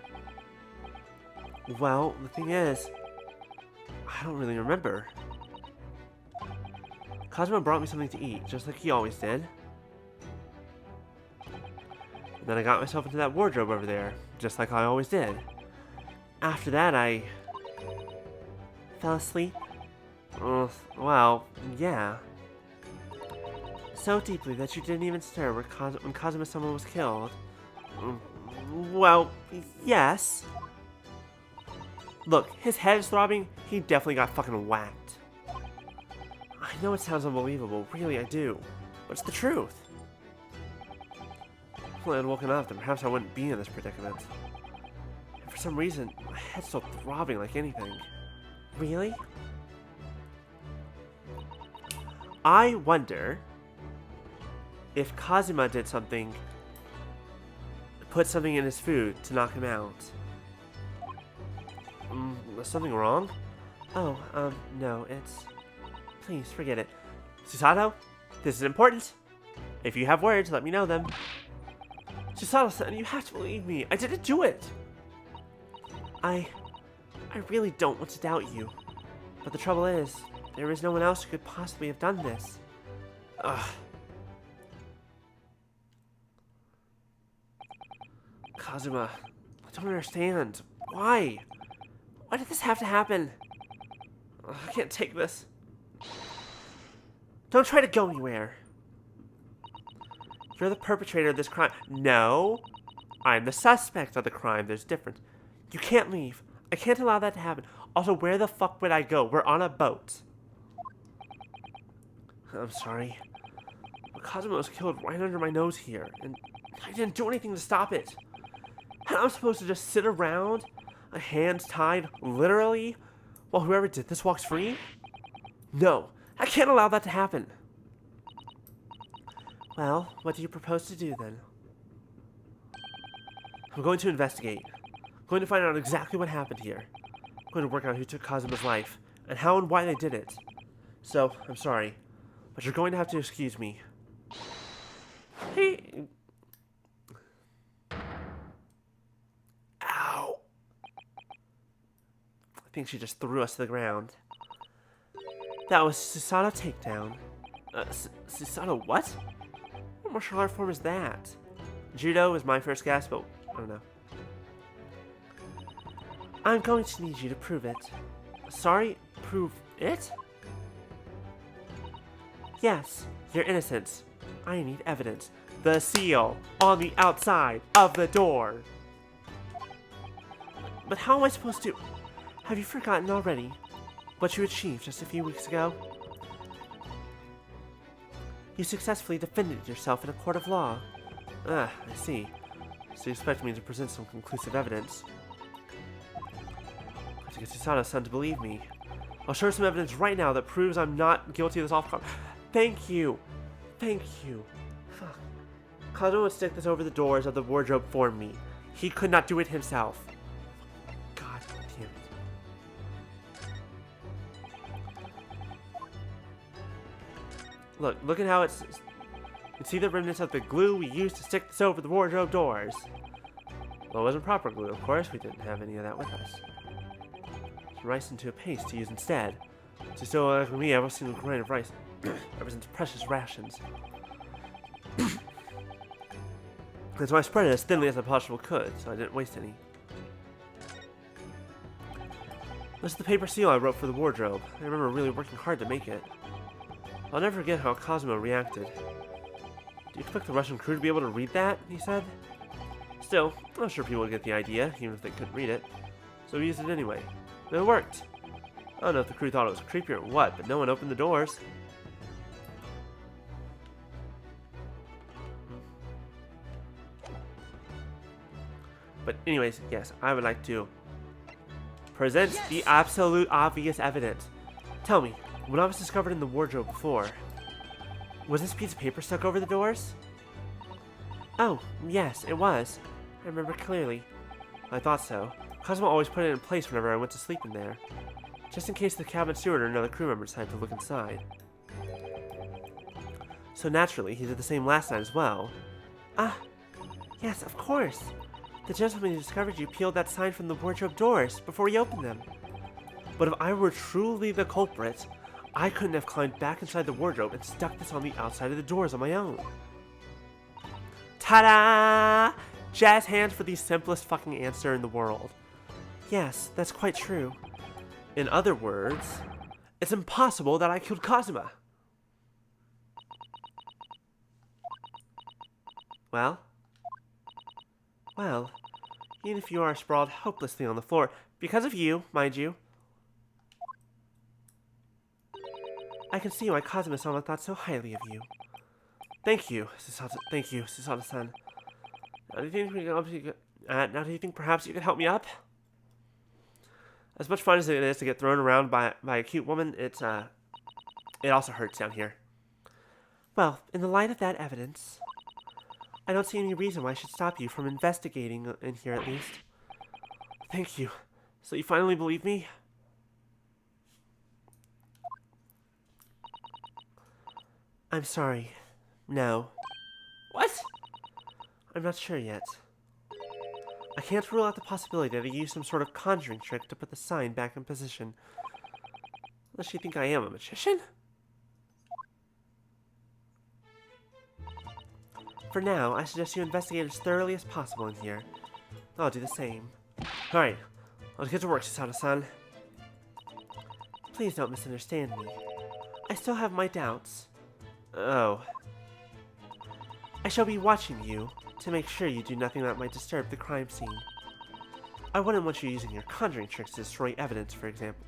Well, the thing is, I don't really remember. Kazuma brought me something to eat, just like he always did. And then I got myself into that wardrobe over there, just like I always did. After that, I fell asleep. Well, yeah. So deeply that you didn't even stir when Kazuma-sama was killed. Well, yes. Look, his head is throbbing. He definitely got fucking whacked. I know it sounds unbelievable, really I do, but it's the truth. If I had woken up, then perhaps I wouldn't be in this predicament. And for some reason, my head's still throbbing like anything. Really? I wonder if Kazuma did something, put something in his food to knock him out. Was something wrong? Oh, no, it's... Please, forget it. Susato, this is important. If you have words, let me know them. Susato-san, you have to believe me. I didn't do it. I really don't want to doubt you. But the trouble is, there is no one else who could possibly have done this. Ugh. Kazuma, I don't understand. Why? Why did this have to happen? Ugh, I can't take this. Don't try to go anywhere. You're the perpetrator of this crime. No, I'm the suspect of the crime. There's a difference. You can't leave. I can't allow that to happen. Also, where the fuck would I go? We're on a boat. I'm sorry. But Kazuma was killed right under my nose here, and I didn't do anything to stop it. And I'm supposed to just sit around, hands tied, literally, while whoever did this walks free? No, I can't allow that to happen. Well, what do you propose to do then? I'm going to investigate. I'm going to find out exactly what happened here. I'm going to work out who took Kazuma's life, and how and why they did it. So, I'm sorry, but you're going to have to excuse me. Hey... Ow! I think she just threw us to the ground. That was Susato takedown. Susato what? What martial art form is that? Judo is my first guess, but I don't know. I'm going to need you to prove it. Sorry? Prove it? Yes, your innocence. I need evidence. The seal on the outside of the door. But how am I supposed to... Have you forgotten already what you achieved just a few weeks ago? You successfully defended yourself in a court of law. Ah, I see. So you expect me to present some conclusive evidence. I have to get Susato-san to believe me. I'll show her some evidence right now that proves I'm not guilty of this awful crime. Thank you. Thank you. Fuck. Kazuma would stick this over the doors of the wardrobe for me. He could not do it himself. God damn it. Look at how it's... You can see the remnants of the glue we used to stick this over the wardrobe doors. Well, it wasn't proper glue, of course. We didn't have any of that with us. It's rice into a paste to use instead. Just so like me, every single grain of rice represents precious rations. And so I spread it as thinly as I possibly could, so I didn't waste any. This is the paper seal I wrote for the wardrobe. I remember really working hard to make it. I'll never forget how Cosmo reacted. Do you expect the Russian crew to be able to read that? He said. Still, I'm sure people would get the idea, even if they couldn't read it. So we used it anyway. And it worked. I don't know if the crew thought it was creepy or what, but no one opened the doors. But anyways, yes, I would like to present the absolute obvious evidence. Tell me, when I was discovered in the wardrobe before, was this piece of paper stuck over the doors? Oh, yes, it was. I remember clearly. I thought so. Cosmo always put it in place whenever I went to sleep in there, just in case the cabin steward or another crew member decided to look inside. So naturally, he did the same last night as well. Ah, yes, of course. The gentleman who discovered you peeled that sign from the wardrobe doors before he opened them. But if I were truly the culprit, I couldn't have climbed back inside the wardrobe and stuck this on the outside of the doors on my own. Ta-da! Jazz hands for the simplest fucking answer in the world. Yes, that's quite true. In other words, it's impossible that I killed Cosima. Well, even if you are sprawled hopelessly on the floor, because of you, mind you, I can see why Kazuma-sama thought so highly of you. Thank you, Susato-san. Now do you think perhaps you could help me up? As much fun as it is to get thrown around by a cute woman, it also hurts down here. Well, in the light of that evidence, I don't see any reason why I should stop you from investigating in here at least. Thank you. So you finally believe me? I'm sorry. No. What? I'm not sure yet. I can't rule out the possibility that he used some sort of conjuring trick to put the sign back in position. Unless you think I am a magician? For now, I suggest you investigate as thoroughly as possible in here. I'll do the same. Alright, let's get to work, Susato-san. Please don't misunderstand me. I still have my doubts. Oh. I shall be watching you to make sure you do nothing that might disturb the crime scene. I wouldn't want you using your conjuring tricks to destroy evidence, for example.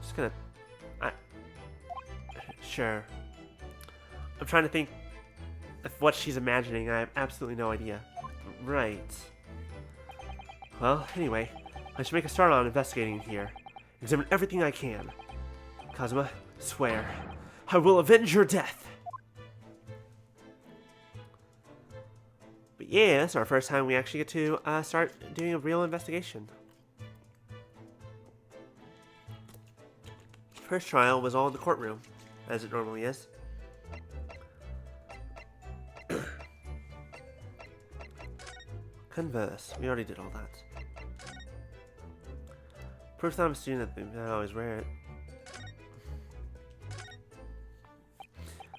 Just gonna... Sure. I'm trying to think of what she's imagining. I have absolutely no idea. Right. Well, anyway, I should make a start on investigating here. Examine everything I can. Kazuma, swear. I will avenge your death! But yeah, it's our first time we actually get to start doing a real investigation. First trial was all in the courtroom, as it normally is. Converse. We already did all that. Proof that I'm a student that I always wear it.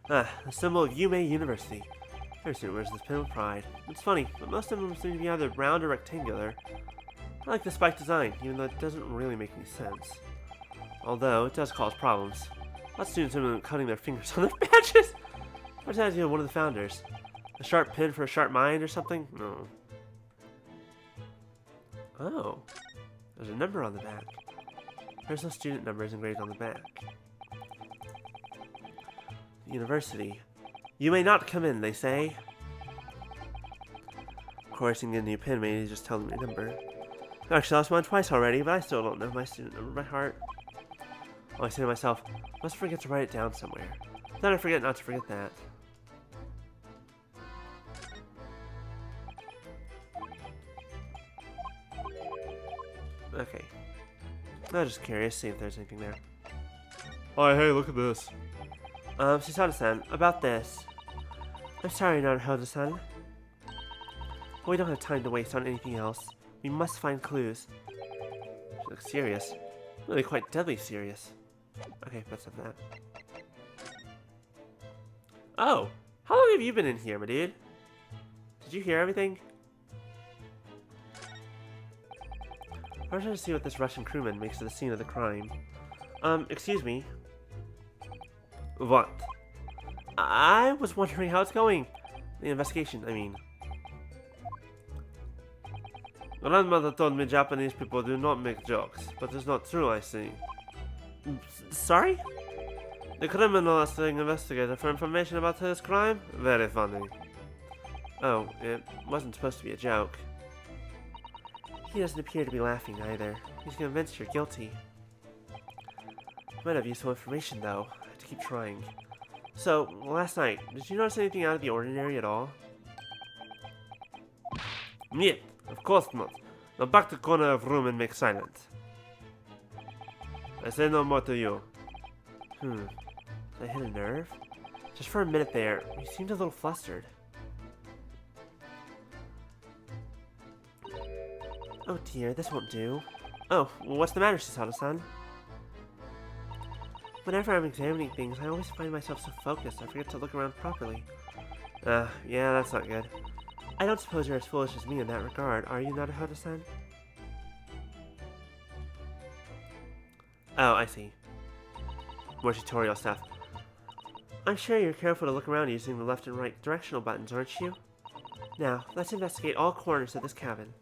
The symbol of Yume University. Every student wears this pin with pride. It's funny, but most of them seem to be either round or rectangular. I like the spike design, even though it doesn't really make any sense. Although, it does cause problems. Lots of students end up cutting their fingers on their badges! What's the idea of one of the founders? A sharp pin for a sharp mind or something? No. Oh. There's a number on the back. There's no student numbers engraved on the back. University. You may not come in, they say. Of course, you can get a new pin, maybe just tell them your number. I actually lost mine twice already, but I still don't know my student number by heart. Well, I say to myself, must forget to write it down somewhere. Then I forget not to forget that. Okay. I'm just curious, see if there's anything there. Oh, hey, look at this. Susato-san, about this. I'm sorry, Naruhodo-san. But we don't have time to waste on anything else. We must find clues. She looks serious. Really quite deadly serious. Okay, that's not that. Oh! How long have you been in here, my dude? Did you hear everything? I was trying to see what this Russian crewman makes of the scene of the crime. Excuse me. What? I was wondering how it's going. The investigation, I mean. Grandmother told me Japanese people do not make jokes, but it's not true, I see. Sorry? The criminal is being investigated for information about his crime? Very funny. Oh, it wasn't supposed to be a joke. He doesn't appear to be laughing either. He's convinced you're guilty. Might have useful information, though. I have to keep trying. So, last night, did you notice anything out of the ordinary at all? Yet, of course not. Now back to corner of room and make silent. I say no more to you. Did I hit a nerve? Just for a minute there, he seemed a little flustered. Oh dear, this won't do. Oh, what's the matter, Shisato-san? Whenever I'm examining things, I always find myself so focused I forget to look around properly. Yeah, that's not good. I don't suppose you're as foolish as me in that regard, are you, Naruhodo-san? Oh, I see. More tutorial stuff. I'm sure you're careful to look around using the left and right directional buttons, aren't you? Now, let's investigate all corners of this cabin.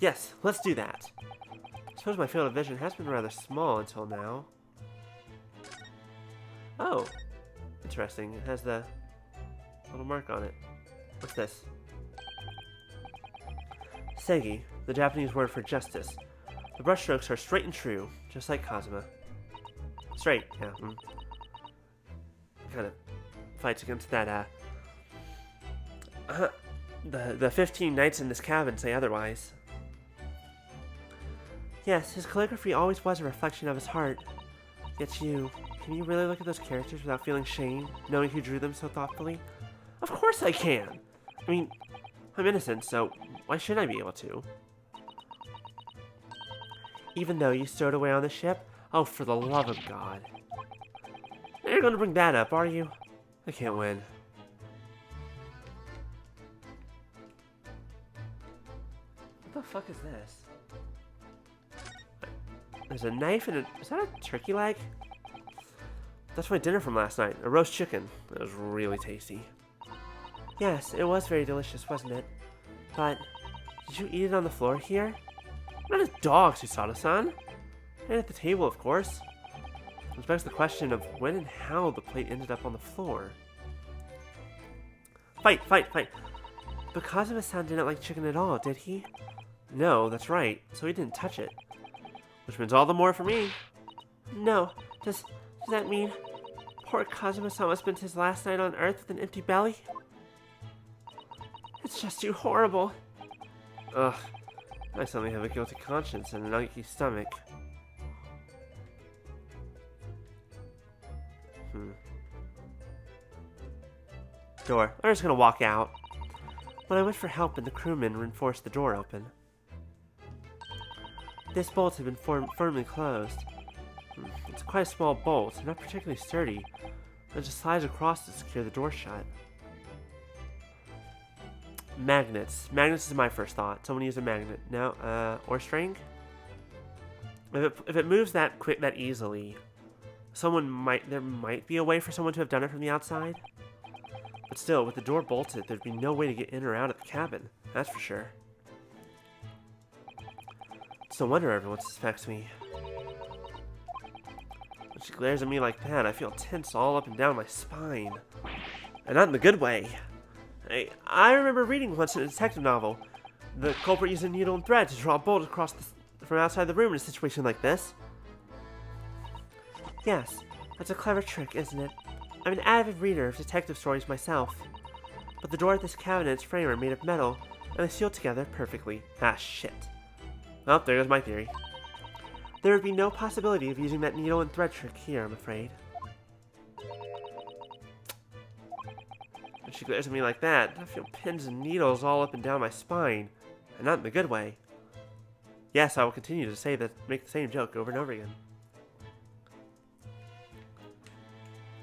Yes, let's do that. I suppose my field of vision has been rather small until now. Oh, interesting. It has the little mark on it. What's this? Seigi, the Japanese word for justice. The brushstrokes are straight and true, just like Kazuma. Straight, yeah. Kind of fights against that, the 15 knights in this cabin say otherwise. Yes, his calligraphy always was a reflection of his heart. Yet can you really look at those characters without feeling shame, knowing who drew them so thoughtfully? Of course I can! I mean, I'm innocent, so why shouldn't I be able to? Even though you stowed away on the ship? Oh, for the love of God. You're gonna bring that up, are you? I can't win. What the fuck is this? There's a knife and is that a turkey leg? That's my dinner from last night, a roast chicken. It was really tasty. Yes, it was very delicious, wasn't it? But, did you eat it on the floor here? Not a dog, Susato-san. And at the table, of course. Which begs the question of when and how the plate ended up on the floor. Fight! But Kazuma-san didn't like chicken at all, did he? No, that's right, so he didn't touch it. Which means all the more for me. No, does that mean poor Kazuma-sama spent his last night on Earth with an empty belly? It's just too horrible. Ugh, I suddenly have a guilty conscience and an achy stomach. Door. I'm just gonna walk out. When I went for help and the crewmen reinforced the door open. This bolt had been firmly closed. It's quite a small bolt, not particularly sturdy. It just slides across to secure the door shut. Magnets. Magnets is my first thought. Someone use a magnet. No, or string? If it moves that easily, there might be a way for someone to have done it from the outside. But still, with the door bolted, there'd be no way to get in or out of the cabin. That's for sure. It's no wonder everyone suspects me. When she glares at me like that, I feel tense all up and down my spine. And not in the good way. I remember reading once in a detective novel. The culprit used a needle and thread to draw a bolt across from outside the room in a situation like this. Yes, that's a clever trick, isn't it? I'm an avid reader of detective stories myself. But the door of this cabin and its frame are made of metal, and they seal together perfectly. Ah, shit. Well, there goes my theory. There would be no possibility of using that needle and thread trick here, I'm afraid. When she glares at me like that, I feel pins and needles all up and down my spine, and not in the good way. Yes, I will continue to make the same joke over and over again.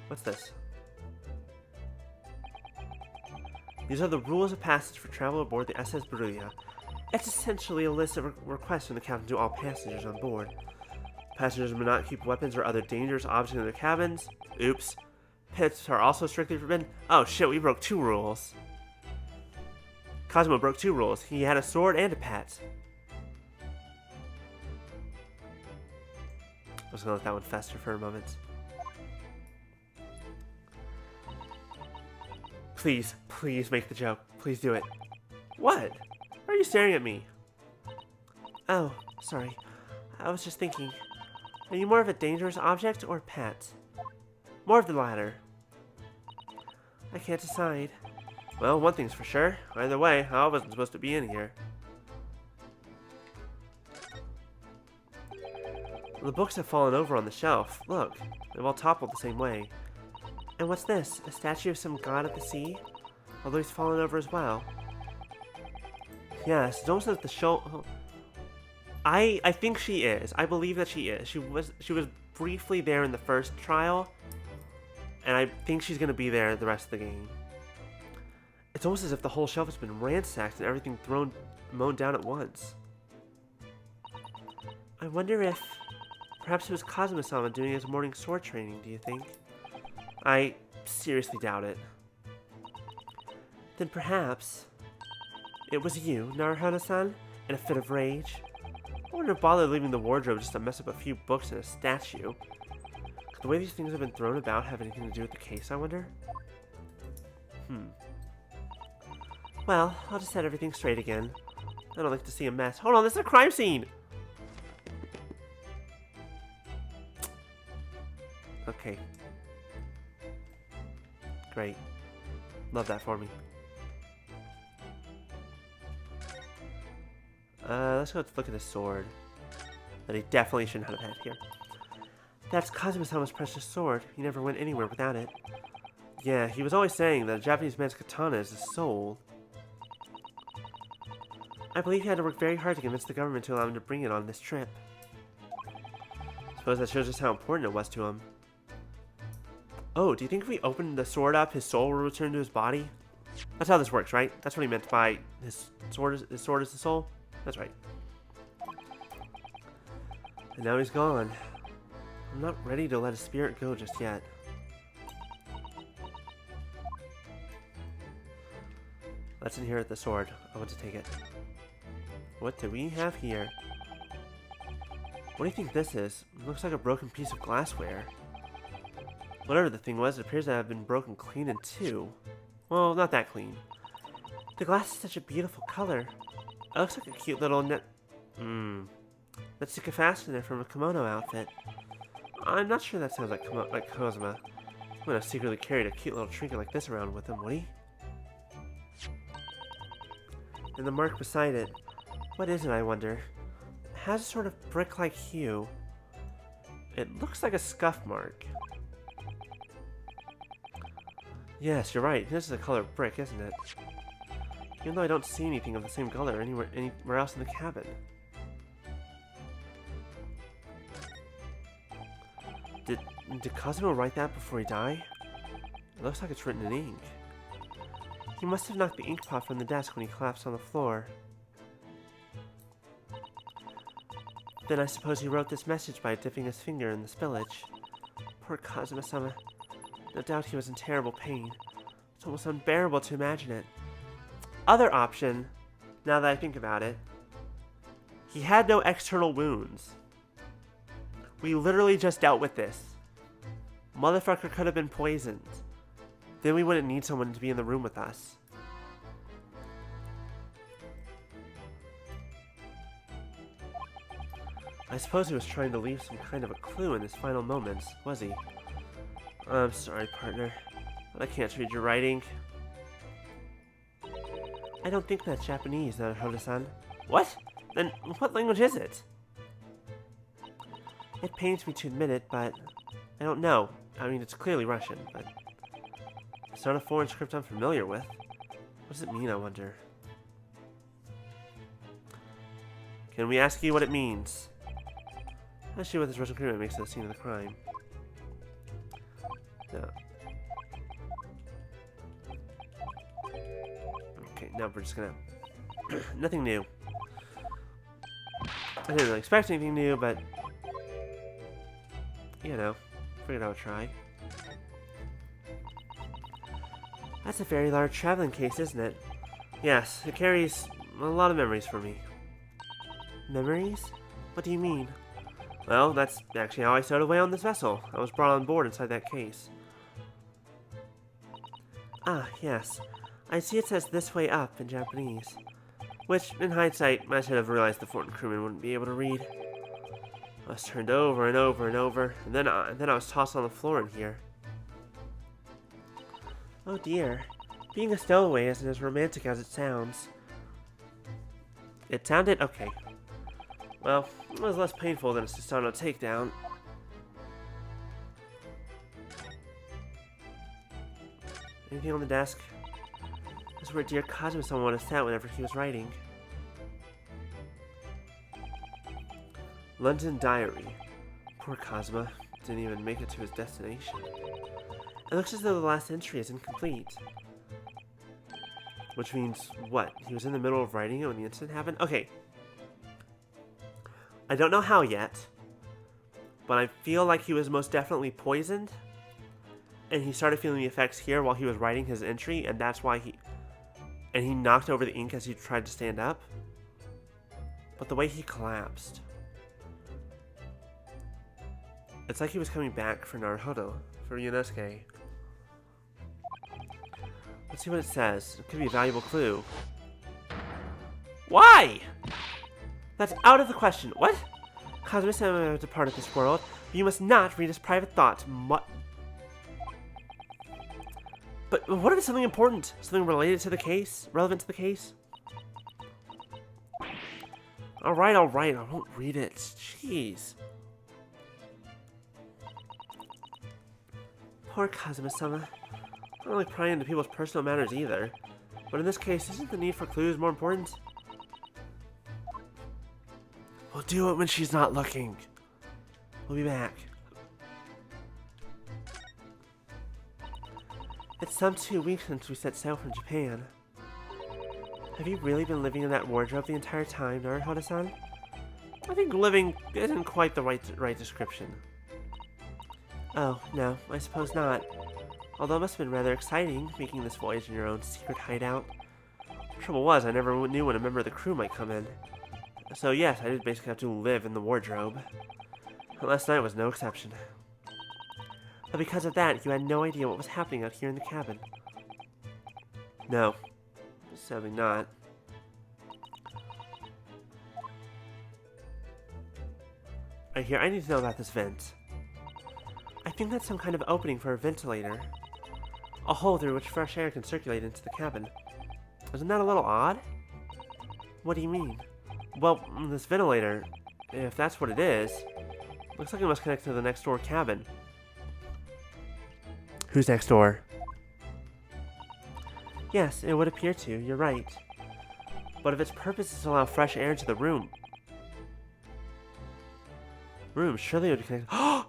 What's this? These are the rules of passage for travel aboard the SS Berulia. It's essentially a list of requests from the captain to all passengers on board. Passengers may not keep weapons or other dangerous objects in their cabins. Oops. Pets are also strictly forbidden. Oh shit, we broke 2 rules. Cosmo broke 2 rules. He had a sword and a pet. I was gonna let that one fester for a moment. Please, please make the joke. Please do it. What? Why are you staring at me? Oh, sorry. I was just thinking. Are you more of a dangerous object or pet? More of the latter. I can't decide. Well, one thing's for sure. Either way, I wasn't supposed to be in here. The books have fallen over on the shelf. Look, they've all toppled the same way. And what's this? A statue of some god of the sea? Although he's fallen over as well. Yes, it's almost as if the show... I think she is. I believe that she is. She was briefly there in the first trial. And I think she's going to be there the rest of the game. It's almost as if the whole shelf has been ransacked and everything mown down at once. I wonder if... Perhaps it was Kazuma-sama doing his morning sword training, do you think? I seriously doubt it. Then perhaps... It was you, Naruhodo-san, in a fit of rage? I wouldn't have bothered leaving the wardrobe just to mess up a few books and a statue. Could the way these things have been thrown about have anything to do with the case, I wonder? Well, I'll just set everything straight again. I don't like to see a mess. Hold on, this is a crime scene! Okay. Great. Love that for me. Let's go look at the sword. That he definitely shouldn't have had here. That's Kazuma-sama's precious sword. He never went anywhere without it. Yeah, he was always saying that a Japanese man's katana is his soul. I believe he had to work very hard to convince the government to allow him to bring it on this trip. Suppose that shows just how important it was to him. Oh, do you think if we open the sword up, his soul will return to his body? That's how this works, right? That's what he meant by his sword is the soul? That's right. And now he's gone. I'm not ready to let his spirit go just yet. Let's inherit the sword. I want to take it. What do we have here? What do you think this is? It looks like a broken piece of glassware. Whatever the thing was, it appears to have been broken clean in 2. Well, not that clean. The glass is such a beautiful color. It looks like a cute little Let's stick a fastener from a kimono outfit. I'm not sure that sounds like Kozuma. He would have secretly carried a cute little trinket like this around with him, would he? And the mark beside it. What is it, I wonder? It has a sort of brick-like hue. It looks like a scuff mark. Yes, you're right. This is the color of brick, isn't it? Even though I don't see anything of the same color anywhere else in the cabin. Did Cosmo write that before he died? It looks like it's written in ink. He must have knocked the ink pot from the desk when he collapsed on the floor. Then I suppose he wrote this message by dipping his finger in the spillage. Poor Kazuma-sama. No doubt he was in terrible pain. It's almost unbearable to imagine it. Other option, now that I think about it, he had no external wounds. We literally just dealt with this. Motherfucker could have been poisoned. Then we wouldn't need someone to be in the room with us. I suppose he was trying to leave some kind of a clue in his final moments, was he? I'm sorry, partner, but I can't read your writing. I don't think that's Japanese, Naruhodo-san. What? Then what language is it? It pains me to admit it, but I don't know. I mean, it's clearly Russian, but it's not a foreign script I'm familiar with. What does it mean, I wonder? Can we ask you what it means? Especially with this Russian crewmate makes it the scene of the crime. No. no, we're just gonna... Nothing new. I didn't really expect anything new, but... You know, figured I would try. That's a very large traveling case, isn't it? Yes, it carries a lot of memories for me. Memories? What do you mean? Well, that's actually how I stowed away on this vessel. I was brought on board inside that case. Ah, yes. I see it says "this way up" in Japanese. Which, in hindsight, I should have realized the foreign crewman wouldn't be able to read. I was turned over and over and over, and then I was tossed on the floor in here. Oh dear. Being a stowaway isn't as romantic as it sounds. It sounded okay. Well, it was less painful than a Susanoo takedown. Anything on the desk? This is where dear Kazuma-sama would have sat whenever he was writing. London Diary. Poor Kazuma. Didn't even make it to his destination. It looks as though the last entry is incomplete. Which means, what? He was in the middle of writing it when the incident happened? Okay. I don't know how yet, but I feel like he was most definitely poisoned, and he started feeling the effects here while he was writing his entry, and that's why he knocked over the ink as he tried to stand up. But the way he collapsed, it's like he was coming back for Naruhodo, for Yunosuke. Let's see what it says. It could be a valuable clue. Why? That's out of the question. What? Kazuma-sama departed this world. You must not read his private thoughts. What? But what if it's something important? Something related to the case? Relevant to the case? Alright, I won't read it. Jeez. Poor Kazuma-sama. I don't like prying into people's personal matters either. But in this case, isn't the need for clues more important? We'll do it when she's not looking. We'll be back. It's some 2 weeks since we set sail from Japan. Have you really been living in that wardrobe the entire time, Naruhodo-san? I think living isn't quite the right description. Oh, no, I suppose not. Although it must have been rather exciting, making this voyage in your own secret hideout. The trouble was, I never knew when a member of the crew might come in. So yes, I did basically have to live in the wardrobe. But last night was no exception. But because of that, you had no idea what was happening out here in the cabin. No. Sadly not. Right here, I need to know about this vent. I think that's some kind of opening for a ventilator. A hole through which fresh air can circulate into the cabin. Isn't that a little odd? What do you mean? Well, this ventilator, if that's what it is, looks like it must connect to the next door cabin. Who's next door? Yes, it would appear to, you're right. But if its purpose is to allow fresh air into the room, surely it would connect. I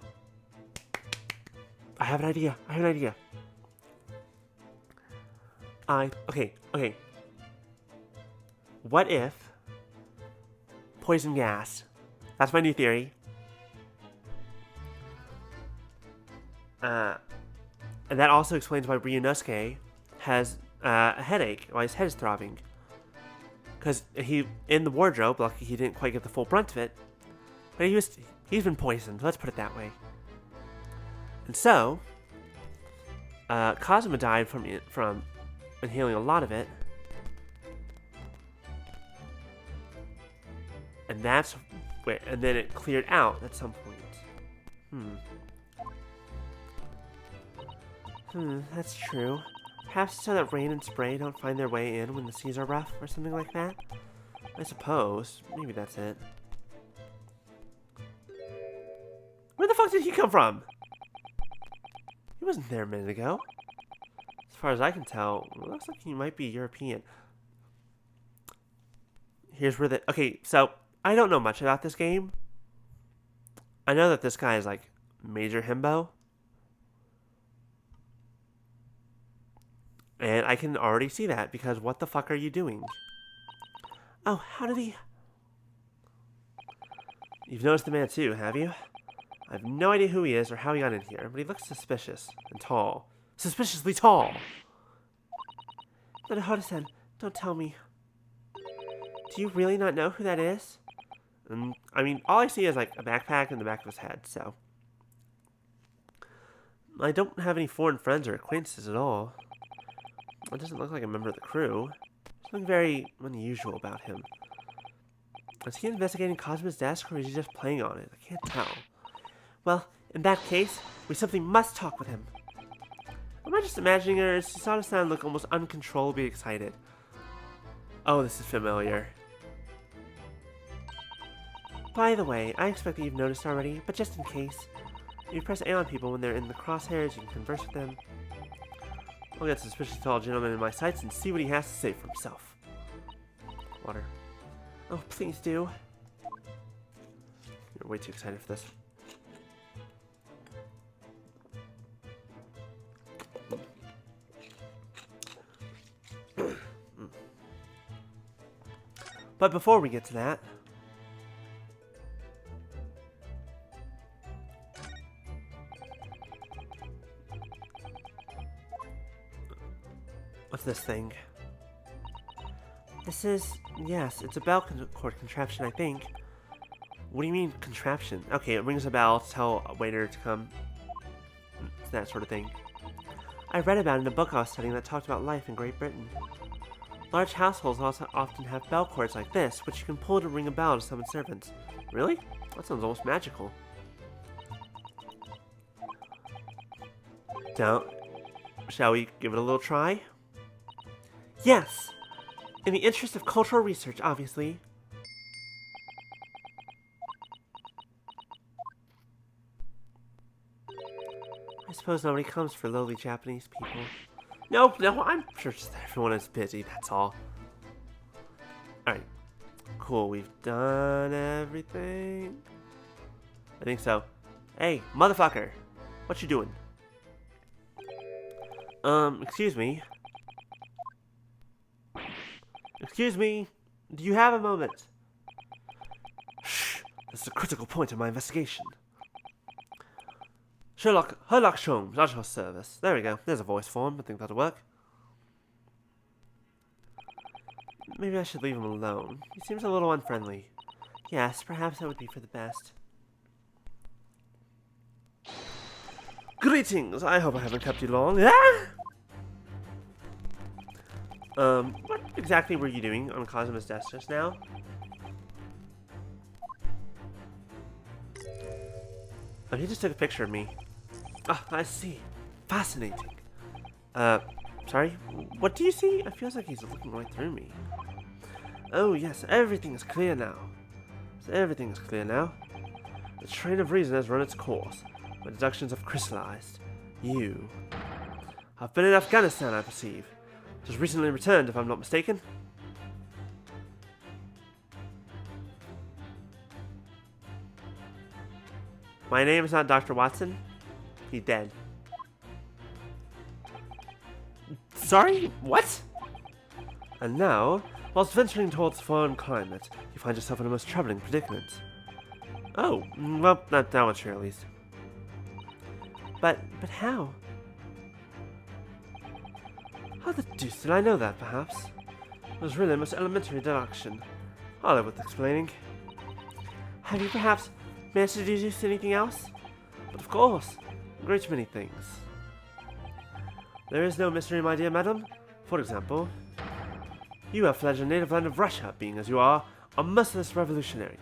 have an idea. Okay. What if poison gas? That's my new theory. And that also explains why Ryunosuke has a headache, why his head is throbbing. Because in the wardrobe, lucky he didn't quite get the full brunt of it, but he's been poisoned, let's put it that way. And so, Kazuma died from inhaling a lot of it. And that's where, and then it cleared out at some point. That's true. Perhaps so that rain and spray don't find their way in when the seas are rough, or something like that? I suppose. Maybe that's it. Where the fuck did he come from? He wasn't there a minute ago. As far as I can tell, it looks like he might be European. Here's where okay, so, I don't know much about this game. I know that this guy is, like, major himbo. And I can already see that, because what the fuck are you doing? Oh, how did he... You've noticed the man too, have you? I have no idea who he is or how he got in here, but he looks suspicious and tall. Suspiciously tall! But Hoda-san, don't tell me. Do you really not know who that is? I mean, all I see is like a backpack in the back of his head, so... I don't have any foreign friends or acquaintances at all. It doesn't look like a member of the crew. Something very unusual about him. Is he investigating Cosmo's desk, or is he just playing on it? I can't tell. Well, in that case, we simply must talk with him. Am I just imagining her? She started to sound look almost uncontrollably excited. Oh, this is familiar. By the way, I expect that you've noticed already, but just in case, if you press A on people when they're in the crosshairs, you can converse with them. I'll get suspiciously tall gentleman in my sights and see what he has to say for himself. Water. Oh, please do. You're way too excited for this. But before we get to that... What's this thing? This is... Yes, it's a bell cord contraption, I think. What do you mean, contraption? Okay, it rings a bell to tell a waiter to come. That sort of thing. I read about it in a book I was studying that talked about life in Great Britain. Large households also often have bell cords like this, which you can pull to ring a bell to summon servants. Really? That sounds almost magical. Don't. Shall we give it a little try? Yes! In the interest of cultural research, obviously. I suppose nobody comes for lowly Japanese people. Nope, no, I'm sure just everyone is busy, that's all. Alright. Cool, we've done everything. I think so. Hey, motherfucker! What you doing? Excuse me. Excuse me, do you have a moment? Shh, this is a critical point in my investigation. Sherlock Holmes, at your service. There we go, there's a voice for him, I think that'll work. Maybe I should leave him alone. He seems a little unfriendly. Yes, perhaps that would be for the best. Greetings, I hope I haven't kept you long. Ah! What exactly were you doing on Cosmo's desk just now? Oh, he just took a picture of me. Ah, I see. Fascinating. Sorry? What do you see? It feels like he's looking right through me. Oh, yes, everything is clear now. Everything is clear now. The train of reason has run its course. My deductions have crystallized. You have been in Afghanistan, I perceive. Just recently returned, if I'm not mistaken. My name is not Dr. Watson. He's dead. Sorry? What? And now, whilst venturing towards foreign climate, you find yourself in a most troubling predicament. Oh, well, not that much here at least. But how? How the deuce did I know that, perhaps? It was really a most elementary deduction. I'll live with explaining. Have you perhaps managed to deduce anything else? But of course, a great many things. There is no mystery, my dear madam. For example, you have fled your native land of Russia, being as you are, a merciless revolutionary.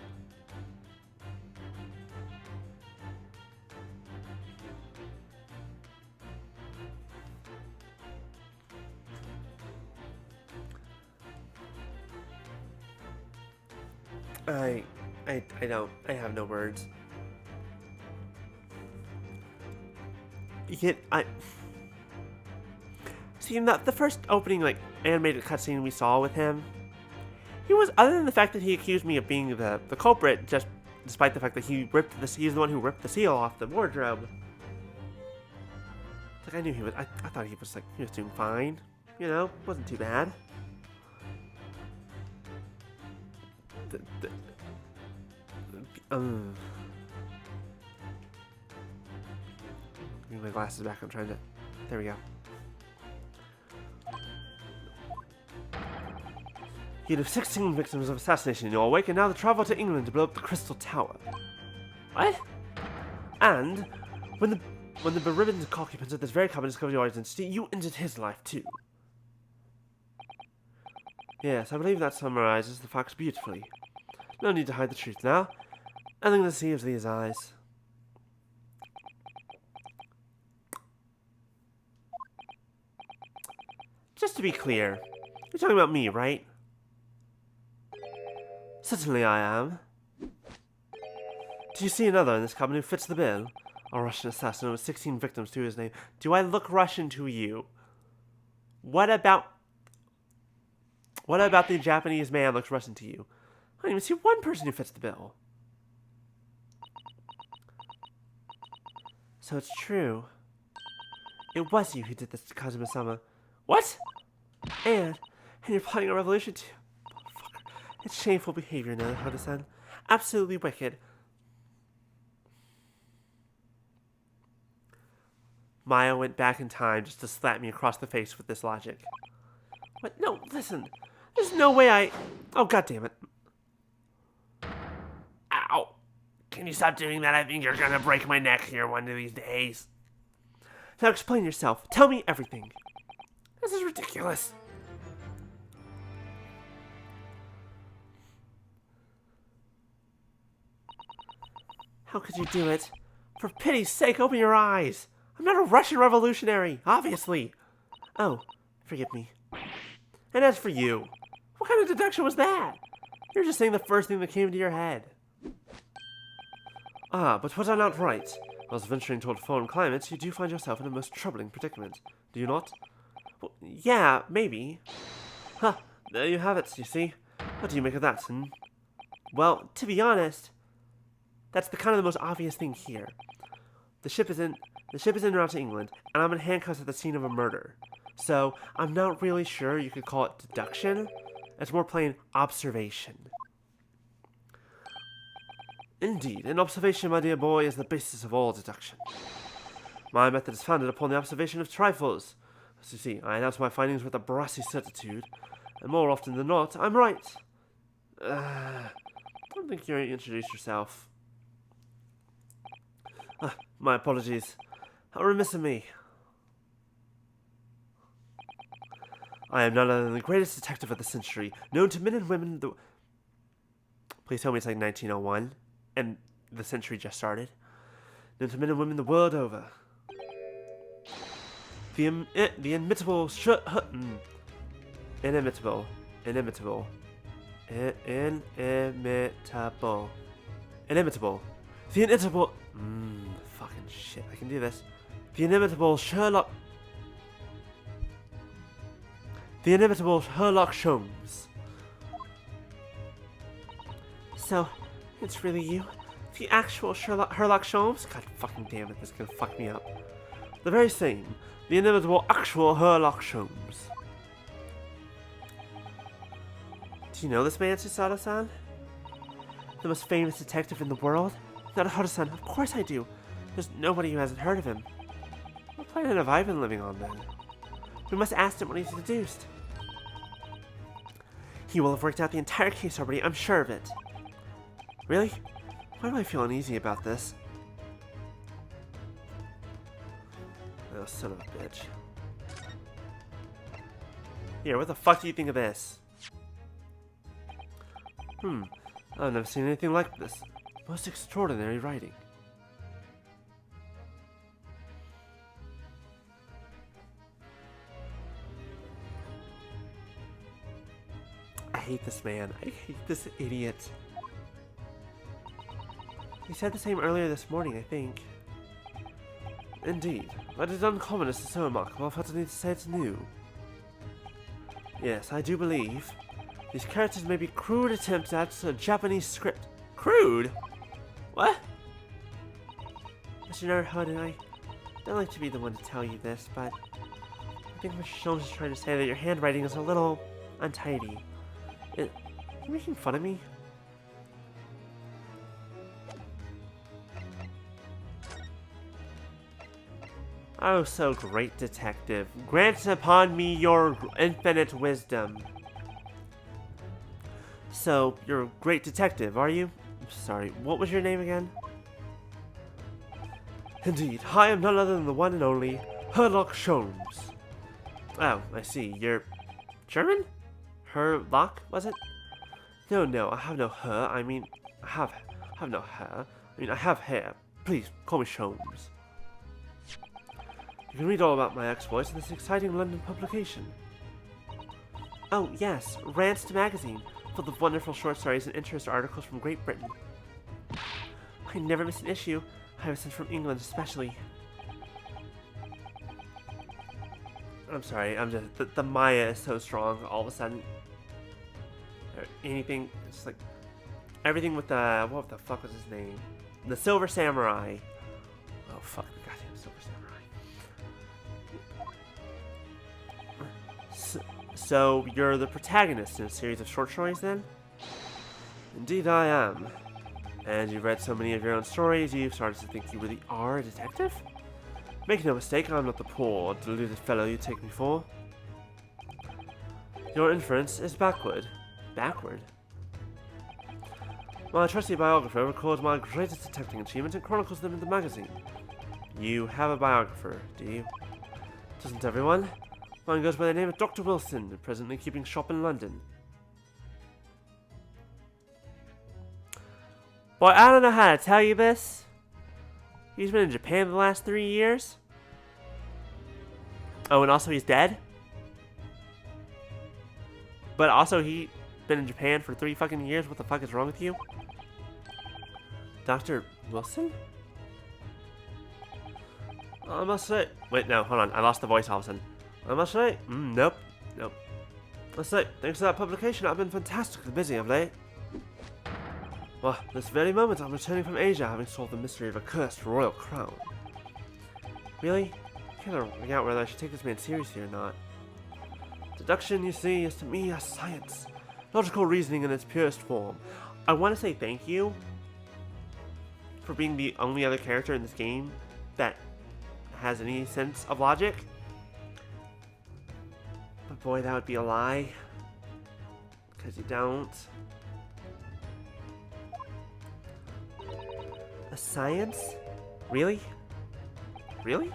I have no words. Yet, see, the first opening, like, animated cutscene we saw with him, he was, other than the fact that he accused me of being the culprit, just despite the fact that he's the one who ripped the seal off the wardrobe. Like, I knew he was, I thought he was, like, he was doing fine. You know, wasn't too bad. Give my glasses back. I'm trying to. There we go. You have 16 victims of assassination in your wake, and now they travel to England to blow up the Crystal Tower. What? And when the beribboned occupants of this very cabin discovered your identity, you ended his life too. Yes, I believe that summarizes the facts beautifully. No need to hide the truth now. Nothing deceives these eyes. Just to be clear, you're talking about me, right? Certainly I am. Do you see another in this cabin who fits the bill? A Russian assassin with 16 victims to his name. Do I look Russian to you? What about the Japanese man looks Russian to you? I don't even see one person who fits the bill. So it's true. It was you who did this to Kazuma-sama. What? And you're plotting a revolution too. Motherfucker. It's shameful behavior, Naruto-san. Absolutely wicked. Maya went back in time just to slap me across the face with this logic. What? No, listen. There's no way I... Oh, god damn it. Ow. Can you stop doing that? I think you're gonna break my neck here one of these days. Now explain yourself. Tell me everything. This is ridiculous. How could you do it? For pity's sake, open your eyes. I'm not a Russian revolutionary, obviously. Oh, forgive me. And as for you, what kind of deduction was that? You're just saying the first thing that came to your head. Ah, but was I not right? Whilst venturing toward foreign climates, you do find yourself in a most troubling predicament, do you not? Well, yeah, maybe. Huh, there you have it, you see. What do you make of that, Well, to be honest, that's the kind of the most obvious thing here. The ship is en route to England, and I'm in handcuffs at the scene of a murder. So, I'm not really sure you could call it deduction. It's more plain observation. Indeed, an observation, my dear boy, is the basis of all deduction. My method is founded upon the observation of trifles. As you see, I announce my findings with a brassy certitude, and more often than not, I'm right. I don't think you introduced yourself. My apologies. How remiss of me. I am none other than the greatest detective of the century, known to men and women. Please tell me it's like 1901, and the century just started. Known to men and women the world over. The inimitable inimitable. The inimitable. Fucking shit, I can do this. The inimitable Sherlock Holmes. So, it's really you? The actual Sherlock Holmes? God fucking damn it, this is gonna fuck me up. The very same. The inimitable actual Sherlock Holmes. Do you know this man, Susato-san? The most famous detective in the world? Naruto-san, of course I do. There's nobody who hasn't heard of him. What planet have I been living on, then? We must ask him what he's deduced. He will have worked out the entire case already, I'm sure of it. Really? Why do I feel uneasy about this? Oh, son of a bitch. Here, what the fuck do you think of this? I've never seen anything like this. Most extraordinary writing. I hate this man. I hate this idiot. He said the same earlier this morning, I think. Indeed. But it's uncommon as to so remarkable, I felt the need to say it's new. Yes, I do believe. These characters may be crude attempts at a Japanese script. Crude? What? Mr. Naruhodo, I don't like to be the one to tell you this, but think Mr. Sholmes is trying to say that your handwriting is a little untidy. Are you making fun of me? Oh, so great, detective. Grant upon me your infinite wisdom. So, you're a great detective, are you? Sorry, what was your name again? Indeed, I am none other than the one and only Sherlock Sholmes. Oh, I see. You're German? Herlock, was it? No, I have no her. I mean, I have no hair. I mean, I have hair. Please, call me Sholmes. You can read all about my exploits in this exciting London publication. Oh, yes, Rant's magazine, full of wonderful short stories and interest articles from Great Britain. I never miss an issue. I was sent from England especially. I'm sorry, I'm just... The Maya is so strong all of a sudden. Or anything, it's like... Everything with the... What the fuck was his name? The Silver Samurai. Oh, fuck, the goddamn Silver Samurai. So, you're the protagonist in a series of short stories, then? Indeed I am. And you've read so many of your own stories, you've started to think you really are a detective? Make no mistake, I'm not the poor, deluded fellow you take me for. Your inference is backward. Backward? My trusty biographer records my greatest detecting achievements and chronicles them in the magazine. You have a biographer, do you? Doesn't everyone? Mine goes by the name of Dr. Wilson, presently keeping shop in London. Boy, I don't know how to tell you this. He's been in Japan the last 3 years. Oh, and also he's dead? But also he been in Japan for 3 fucking years? What the fuck is wrong with you? Dr. Wilson? I must say... Wait, no, hold on. I lost the voice all of a sudden. I must say... Nope. Let's say, thanks to that publication, I've been fantastically busy of late. Well, this very moment I'm returning from Asia, having solved the mystery of a cursed royal crown. Really? I can't figure out whether I should take this man seriously or not. Deduction, you see, is to me a science. Logical reasoning in its purest form. I want to say thank you for being the only other character in this game that has any sense of logic. But boy, that would be a lie. Because you don't. A science? Really? Really?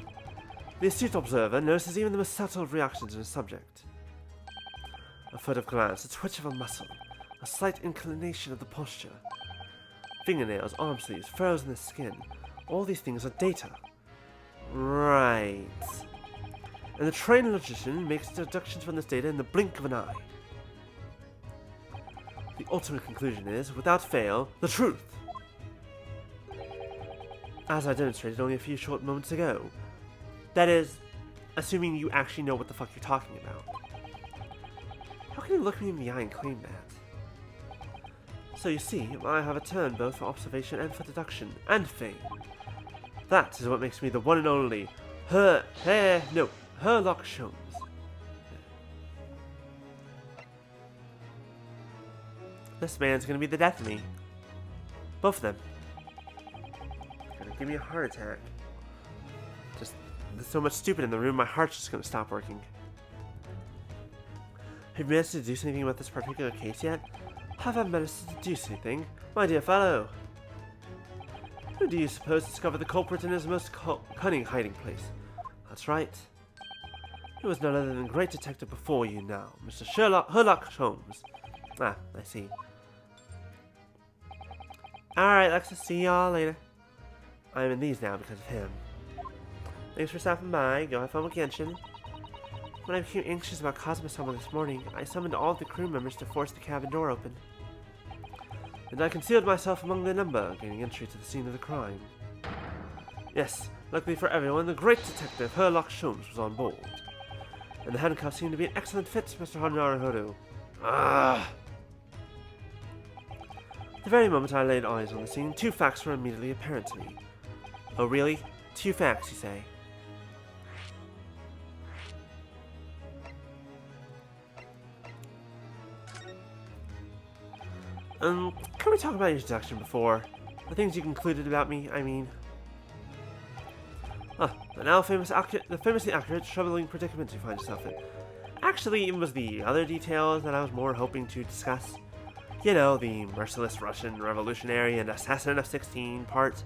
The astute observer notices even the most subtle of reactions in a subject. A furtive glance, a twitch of a muscle, a slight inclination of the posture. Fingernails, arm sleeves, furrows in the skin. All these things are data. Right. And the trained logician makes deductions from this data in the blink of an eye. The ultimate conclusion is, without fail, the truth. As I demonstrated only a few short moments ago. That is, assuming you actually know what the fuck you're talking about. How can you look me in the eye and claim that? So you see, I have a turn both for observation and for deduction, and fame. That is what makes me the one and only Sherlock Sholmes. This man's gonna be the death of me. Both of them. Gonna give me a heart attack. Just, there's so much stupid in the room, my heart's just gonna stop working. Have you managed to deduce anything about this particular case yet? Have I managed to deduce anything, my dear fellow? Who do you suppose discovered the culprit in his most cunning hiding place? That's right. It was none other than the great detective before you now, Mr. Sherlock Holmes. Ah, I see. Alright, Lexus, see y'all later. I'm in these now because of him. Thanks for stopping by. Go have fun with Genshin. When I became anxious about Cosmo-sama this morning, I summoned all of the crew members to force the cabin door open. And I concealed myself among the number, gaining entry to the scene of the crime. Yes, luckily for everyone, the great detective Sherlock Sholmes was on board. And the handcuffs seemed to be an excellent fit, Mr. Hanaruhodo. Ah! The very moment I laid eyes on the scene, 2 facts were immediately apparent to me. Oh really? 2 facts, you say? Can we talk about your introduction before? The things you concluded about me, I mean. The now famously accurate, troubling predicament you find yourself in. Actually, it was the other details that I was more hoping to discuss. You know, the merciless Russian revolutionary and assassin of 16 part.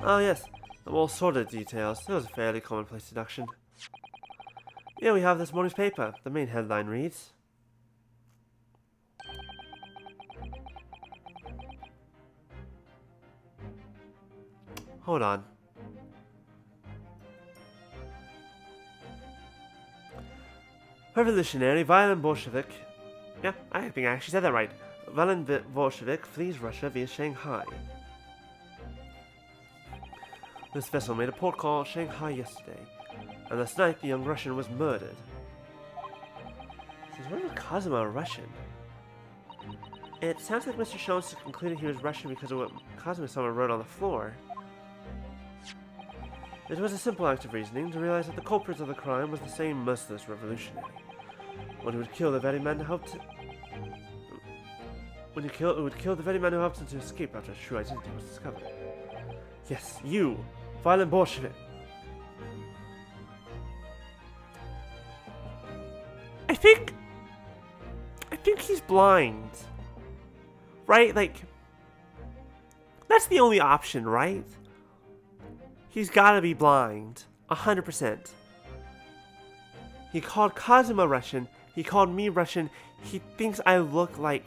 Oh yes, the more sordid details. It was a fairly commonplace deduction. Here we have this morning's paper. The main headline reads, hold on. Revolutionary, violent Bolshevik. Yeah, I think I actually said that right. Violent Bolshevik flees Russia via Shanghai. This vessel made a port call at Shanghai yesterday, and last night the young Russian was murdered. Since when was Cosimo Russian? It sounds like Mr. Jones concluded he was Russian because of what Cosimo wrote on the floor. It was a simple act of reasoning to realize that the culprit of the crime was the same merciless revolutionary. One who would kill the very man who hoped him to escape after his true identity was discovered. Yes, you, violent Bolshevik. I think he's blind. Right? Like, that's the only option, right? He's gotta be blind. 100%. He called Cosimo Russian. He called me Russian. He thinks I look like...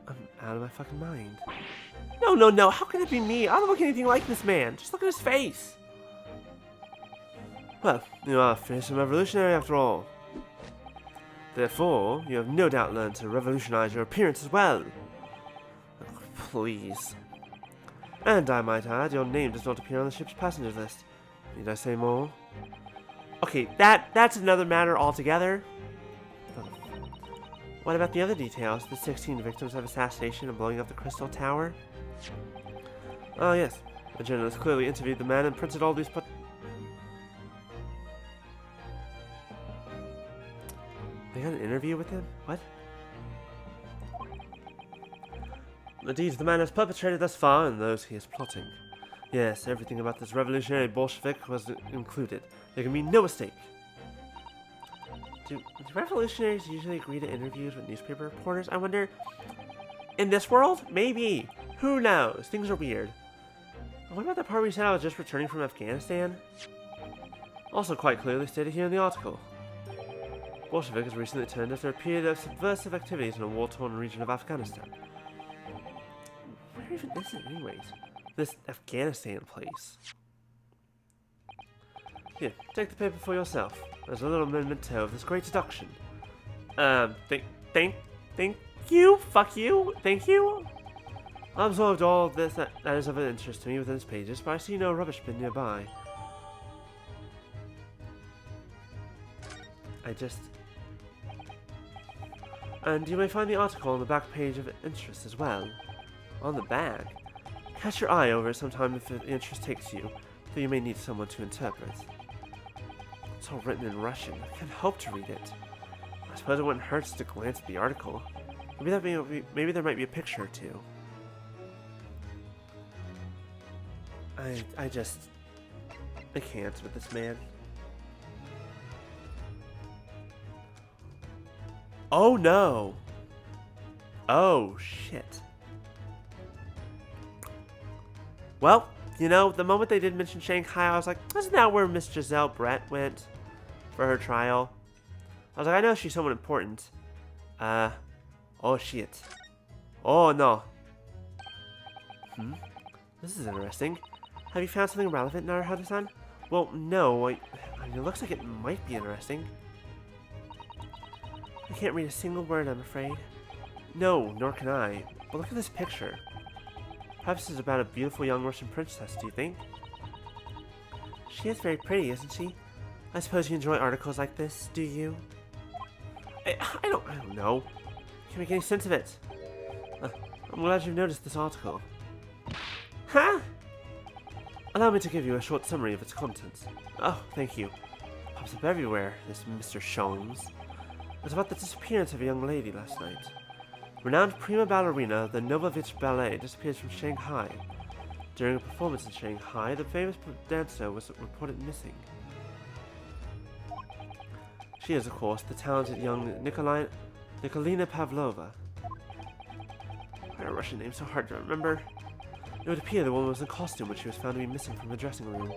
I'm out of my fucking mind. No. How can it be me? I don't look anything like this man. Just look at his face. Well, you are a fearsome revolutionary after all. Therefore, you have no doubt learned to revolutionize your appearance as well. Oh, please. And I might add, your name does not appear on the ship's passengers list. Need I say more? Okay, that's another matter altogether. What about the other details? The 16 victims of assassination and blowing up the Crystal Tower? Oh yes, the journalist clearly interviewed the man and printed all these They had an interview with him? What? The deeds the man has perpetrated thus far and those he is plotting. Yes, everything about this revolutionary Bolshevik was included. There can be no mistake. Do revolutionaries usually agree to interviews with newspaper reporters? I wonder... In this world? Maybe. Who knows? Things are weird. What about the part where you said I was just returning from Afghanistan? Also quite clearly stated here in the article. Bolshevik has recently turned after a period of subversive activities in a war-torn region of Afghanistan. Where even is it anyways? This Afghanistan place. Here, take the paper for yourself. There's a little memento of this great deduction. Thank you? Fuck you? Thank you? I absorbed all this that is of interest to me within its pages, but I see no rubbish bin nearby. And you may find the article on the back page of interest as well. On the back? Cast your eye over it sometime if the interest takes you, though you may need someone to interpret. It's all written in Russian. I can't hope to read it. I suppose it wouldn't hurt to glance at the article. Maybe there might be a picture or two. I can't with this man. Oh no! Oh shit. Well, you know, the moment they did mention Shanghai, I was like, isn't that where Miss Giselle Brett went for her trial? I was like, I know she's someone important. Oh shit. Oh no. This is interesting. Have you found something relevant, Naruhodo-san? Well, no, I mean, it looks like it might be interesting. I can't read a single word, I'm afraid. No, nor can I. But look at this picture. Perhaps it's about a beautiful young Russian princess, do you think? She is very pretty, isn't she? I suppose you enjoy articles like this, do you? I don't know. Can't make any sense of it. I'm glad you've noticed this article. Huh? Allow me to give you a short summary of its contents. Oh, thank you. Pops up everywhere, this Mr. Sholmes. It's about the disappearance of a young lady last night. Renowned prima ballerina of the Novovich Ballet disappears from Shanghai. During a performance in Shanghai, the famous dancer was reported missing. She is, of course, the talented young Nikolina Pavlova. Why are Russian names so hard to remember? It would appear the woman was in costume when she was found to be missing from the dressing room,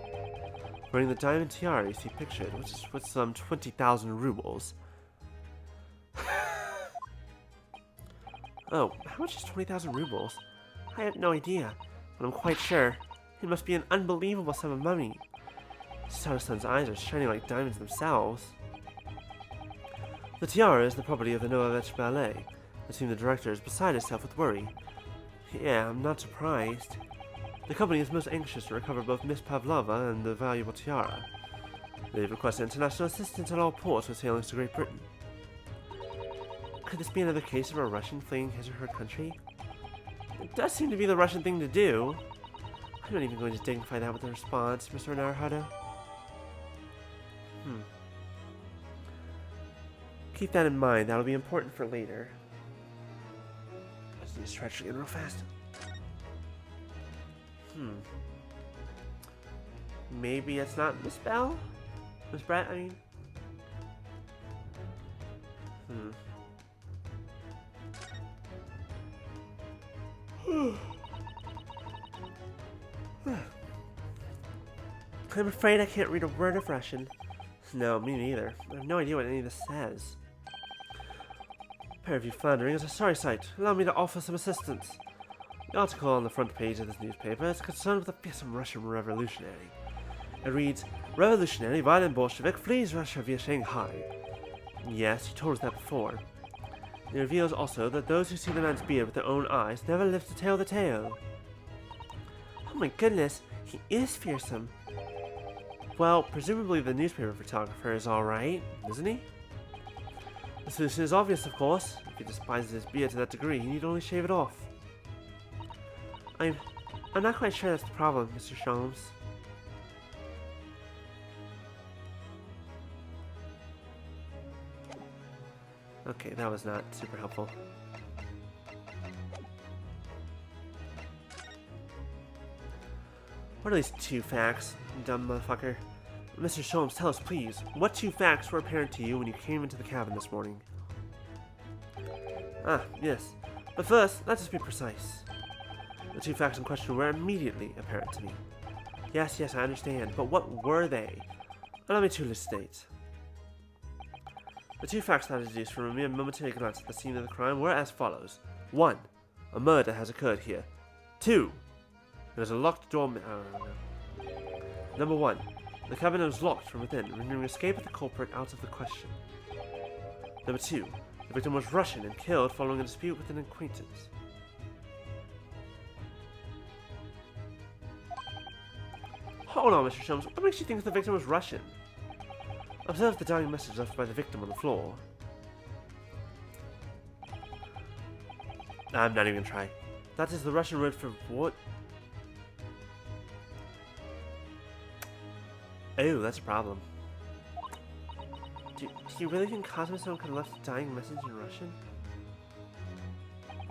wearing the diamond tiara you see pictured, which is worth some 20,000 rubles. Oh, how much is 20,000 rubles? I have no idea, but I'm quite sure it must be an unbelievable sum of money. Sarason's eyes are shining like diamonds themselves. The tiara is the property of the Novovich Ballet. It seems the director is beside herself with worry. Yeah, I'm not surprised. The company is most anxious to recover both Miss Pavlova and the valuable tiara. They've requested international assistance at all ports with sailings to Great Britain. Could this be another case of a Russian fleeing his or her country? It does seem to be the Russian thing to do. I'm not even going to dignify that with a response, Mr. Naruhodo. Keep that in mind. That'll be important for later. I just need to stretch again real fast. Maybe it's not Miss Bell? Miss Brett, I mean? I'm afraid I can't read a word of Russian. No, me neither. I have no idea what any of this says. Pair of you floundering is a sorry sight. Allow me to offer some assistance. The article on the front page of this newspaper is concerned with the fearsome Russian revolutionary. It reads, "Revolutionary violent Bolshevik flees Russia via Shanghai." Yes, you told us that before. It reveals also that those who see the man's beard with their own eyes never live to tell the tale. Oh my goodness, he is fearsome. Well, presumably the newspaper photographer is alright, isn't he? The solution is obvious, of course. If he despises his beard to that degree, he need only shave it off. I'm not quite sure that's the problem, Mr. Sholmes. Okay, that was not super helpful. What are these 2 facts, dumb motherfucker? Mr. Sholmes, tell us, please, what 2 facts were apparent to you when you came into the cabin this morning? Ah, yes. But first, let's just be precise. The 2 facts in question were immediately apparent to me. Yes, I understand, but what were they? Allow me to elucidate. The 2 facts that I deduced from a mere momentary glance at the scene of the crime were as follows. 1. A murder has occurred here. 2. There's a locked door. Number 1. The cabin was locked from within, rendering escape of the culprit out of the question. Number 2. The victim was Russian and killed following a dispute with an acquaintance. Hold on, Mr. Sholmes. What makes you think the victim was Russian? Observe the dying message left by the victim on the floor. I'm not even gonna try. That is the Russian word for what? Oh, that's a problem. Do you really think Cosmostone could have left a dying message in Russian?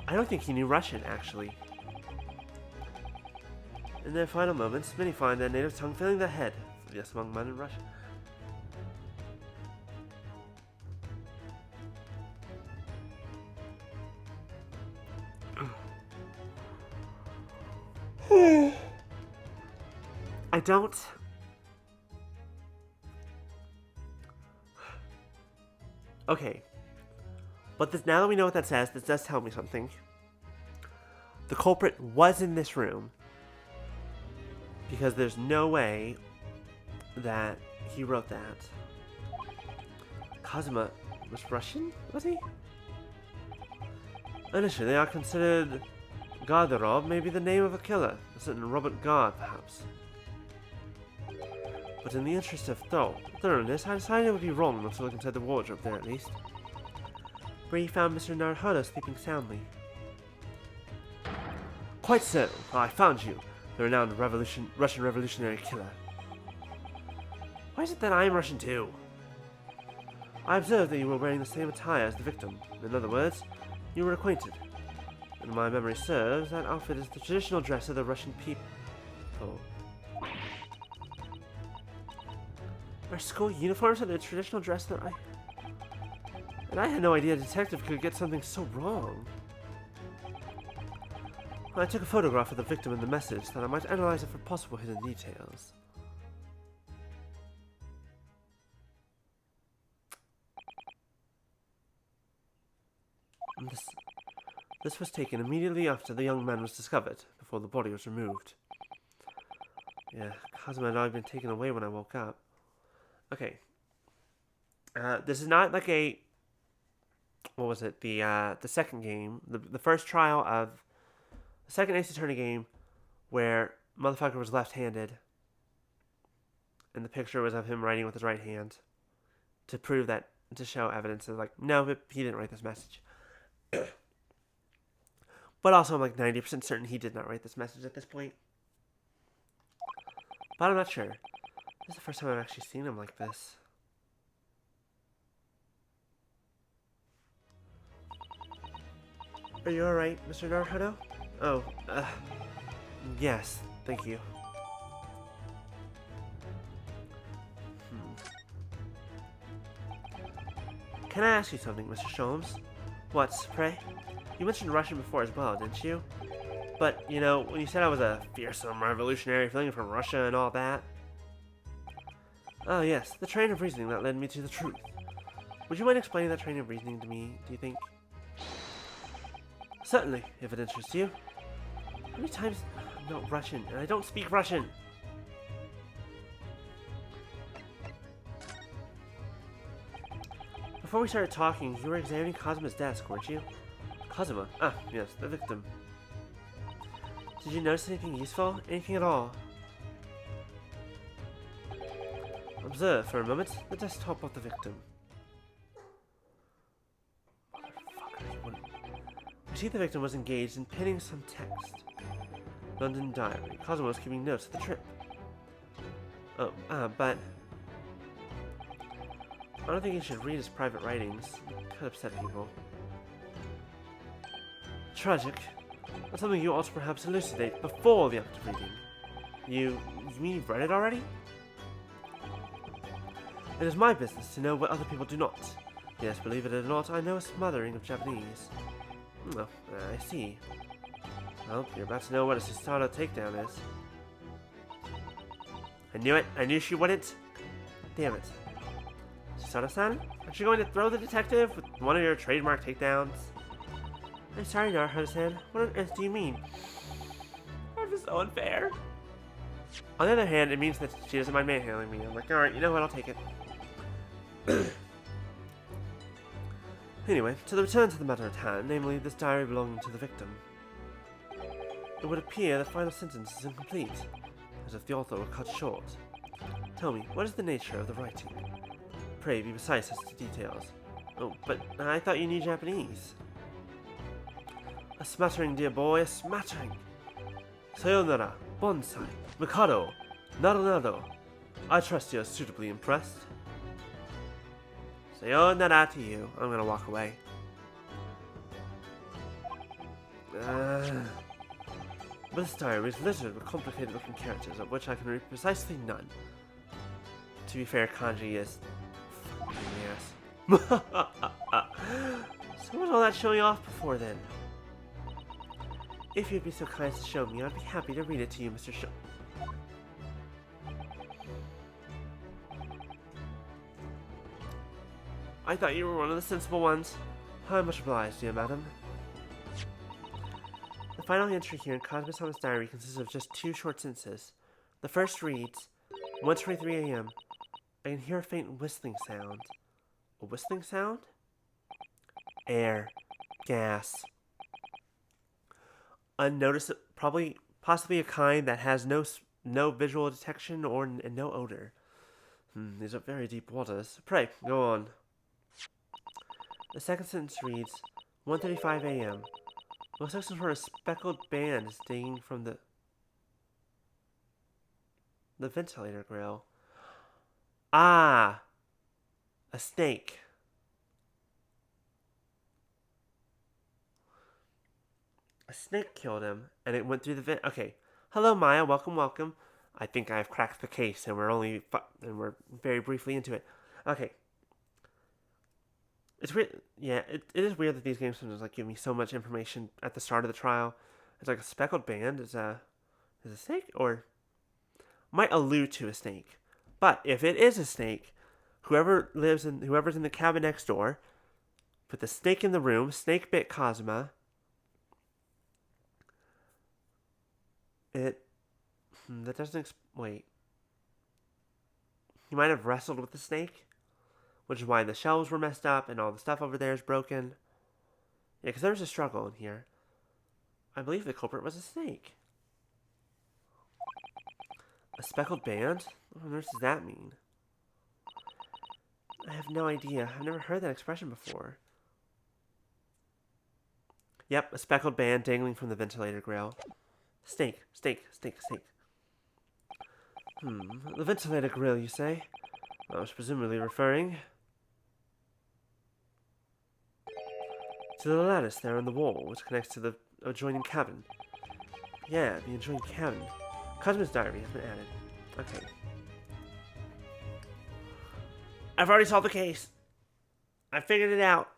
I don't think he knew Russian, actually. In their final moments, many find their native tongue filling their head. Yes, among men in Russia. I don't... Okay. But this, now that we know what that says, this does tell me something. The culprit was in this room. Because there's no way that he wrote that. Kazuma was Russian, was he? Initially, I considered Garderov maybe the name of a killer, a certain Robert Gard, perhaps. But in the interest of thoroughness, I decided it would be wrong not to look inside the wardrobe there at least. Where he found Mr. Naruhodo sleeping soundly. Quite so, I found you, the renowned Russian revolutionary killer. Why is it that I am Russian too? I observed that you were wearing the same attire as the victim. In other words, you were acquainted. And my memory serves, that outfit is the traditional dress of the Russian people. Our school uniforms are the traditional dress that And I had no idea a detective could get something so wrong. I took a photograph of the victim and the message that I might analyze it for possible hidden details. This was taken immediately after the young man was discovered, before the body was removed. Yeah, Cosmo and I had been taken away when I woke up. Okay. This is not like a... What was it? The second game. The first trial of... The second Ace Attorney game where motherfucker was left-handed. And the picture was of him writing with his right hand. To prove that... To show evidence of like, no, he didn't write this message. But also I'm like 90% certain he did not write this message at this point. But I'm not sure. This is the first time I've actually seen him like this. Are you alright, Mr. Naruto? Oh, yes, thank you. Can I ask you something, Mr. Sholmes? What, pray? You mentioned Russian before as well, didn't you? But, you know, when you said I was a fearsome revolutionary feeling from Russia and all that... Oh, yes, the train of reasoning that led me to the truth. Would you mind explaining that train of reasoning to me, do you think? Certainly, if it interests you. How many times... I'm not Russian, and I don't speak Russian! Before we started talking, you were examining Cosmo's desk, weren't you? Cosmo? Ah, yes, the victim. Did you notice anything useful? Anything at all? Observe, for a moment, the desktop of the victim. Motherfucker, we see the victim was engaged in pinning some text. London Diary. Cosmo was keeping notes of the trip. Oh, but... I don't think you should read his private writings. It could upset people. Tragic. That's something you ought to perhaps elucidate before the act of reading. You mean you've read it already? It is my business to know what other people do not. Yes, believe it or not, I know a smattering of Japanese. Oh, I see. Well, you're about to know what a Susato takedown is. I knew it! I knew she wouldn't! Damn it. Susato-san? Aren't you going to throw the detective with one of your trademark takedowns? I'm sorry, Naruto-san. What on earth do you mean? That is so unfair. On the other hand, it means that she doesn't mind manhandling me. I'm like, alright, you know what, I'll take it. Anyway, to return to the matter at hand, namely this diary belonging to the victim. It would appear the final sentence is incomplete, as if the author were cut short. Tell me, what is the nature of the writing? Pray be precise as to details. Oh, but I thought you knew Japanese. A smattering, dear boy, a smattering. Sayonara, bonsai, mikado, nado. I trust you're suitably impressed. Sayonara to you. I'm gonna walk away. But this diary is littered with complicated looking characters, of which I can read precisely none. To be fair, kanji is... yes. So what's all that showing off before then? If you'd be so kind as to show me, I'd be happy to read it to you, Mr. I thought you were one of the sensible ones. I'm much obliged, dear madam. The final entry here in Cosmo-sama's diary consists of just 2 short sentences. The first reads, 1:23 a.m. I can hear a faint whistling sound. A whistling sound? Air. Gas. Unnoticeable, possibly a kind that has no visual detection or no odor. These are very deep waters. Pray, go on. The second sentence reads, 1:35 a.m. Looks like some sort of speckled band is dinging from the ventilator grill. Ah! A snake. A snake killed him, and it went through the vent. Okay. Hello, Maya. Welcome, welcome. I think I've cracked the case, and we're very briefly into it. Okay. It's weird. Yeah, it is weird that these games sometimes like give me so much information at the start of the trial. It's like a speckled band is a snake, or might allude to a snake. But if it is a snake, whoever's in the cabin next door, put the snake in the room. Snake bit Kazuma. That doesn't wait. He might have wrestled with the snake, which is why the shelves were messed up and all the stuff over there is broken. Yeah, because there was a struggle in here. I believe the culprit was a snake. A speckled band? What on earth does that mean? I have no idea. I've never heard that expression before. Yep, a speckled band dangling from the ventilator grill. Snake. The ventilator grill, you say? I was presumably referring to the lattice there on the wall, which connects to the adjoining cabin. Yeah, the adjoining cabin. Kazuma's diary has been added. Okay. I've already solved the case. I figured it out.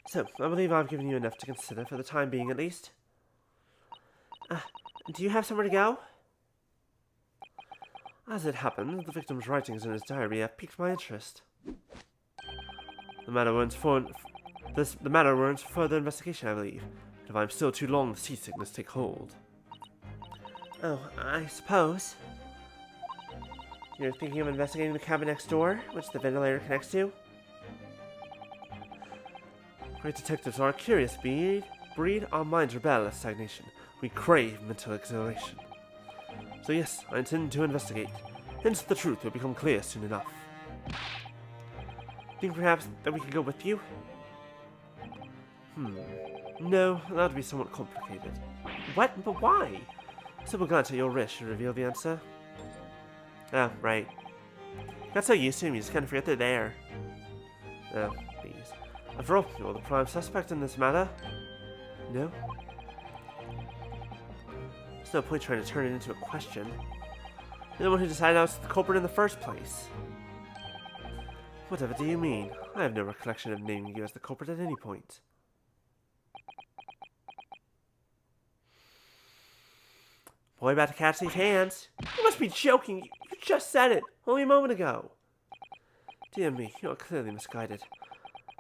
So, I believe I've given you enough to consider, for the time being at least. Do you have somewhere to go? As it happened, the victim's writings in his diary have piqued my interest. The matter warrants further investigation, I believe. But if I'm still too long, the seasickness take hold. Oh, I suppose. You're thinking of investigating the cabin next door, which the ventilator connects to? Great detectives are a curious breed. Our minds rebel at stagnation. We crave mental exhilaration. So yes, I intend to investigate. Hence the truth will become clear soon enough. Think perhaps that we could go with you? No, that would be somewhat complicated. What? But why? A simple glance at your wrist should reveal the answer. Oh, right. Got so used to them, you just kind of forget they're there. Oh, please. After all, you're the prime suspect in this matter. No? There's no point trying to turn it into a question. You're the one who decided I was the culprit in the first place. Whatever do you mean? I have no recollection of naming you as the culprit at any point. Boy about to catch these hands. You must be joking. You just said it only a moment ago. Dear me, you are clearly misguided.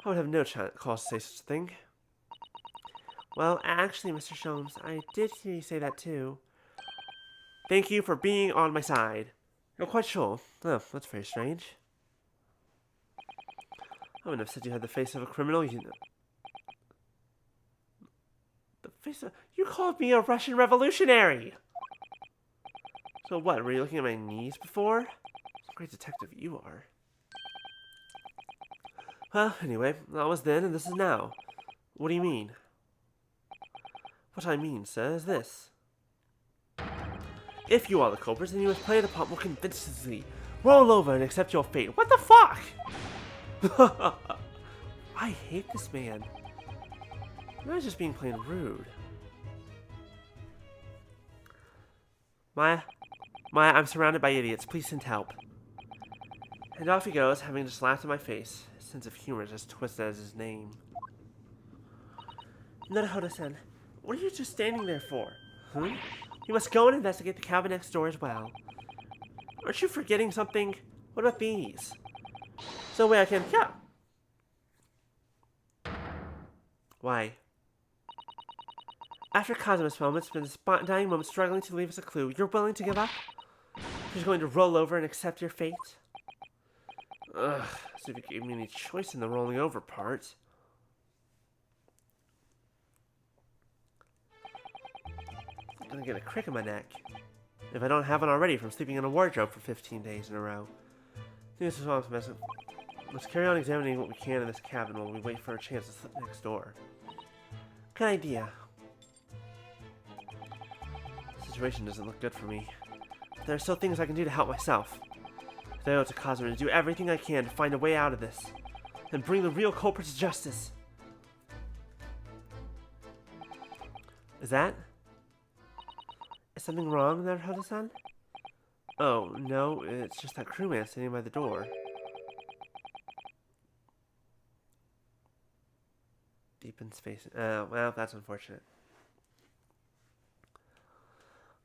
I would have no cause to say such a thing. Well, actually, Mr. Sholmes, I did hear you say that too. Thank you for being on my side. You're quite sure. Oh, that's very strange. I wouldn't have said you had the face of a criminal, you know. The face of... You called me a Russian revolutionary! So what, were you looking at my knees before? Great detective you are. Well, anyway, that was then and this is now. What do you mean? What I mean, sir, is this. If you are the culprit, then you must play the part more convincingly. Roll over and accept your fate. What the fuck? I hate this man. You're just being plain rude. Maya, I'm surrounded by idiots. Please send help. And off he goes, having just laughed in my face. His sense of humor is as twisted as his name. Naruhodo-san, what are you just standing there for? Huh? You must go and investigate the cabin next door as well. Aren't you forgetting something? What about these? So wait, I can... Yeah. Why? After Kazuma's moment, spent his dying moment struggling to leave us a clue, you're willing to give up? You're going to roll over and accept your fate? Ugh, as if you gave me any choice in the rolling over part. I'm gonna get a crick in my neck. If I don't have one already from sleeping in a wardrobe for 15 days in a row. I think this is all I'm Let's carry on examining what we can in this cabin while we wait for a chance to slip next door. Good idea. The situation doesn't look good for me. But there are still things I can do to help myself. I owe it to Kazuma to do everything I can to find a way out of this. And bring the real culprit to justice. that? Is something wrong there, Hoda-san? Oh, no, it's just that crewman sitting by the door. Deep in space. Well, that's unfortunate.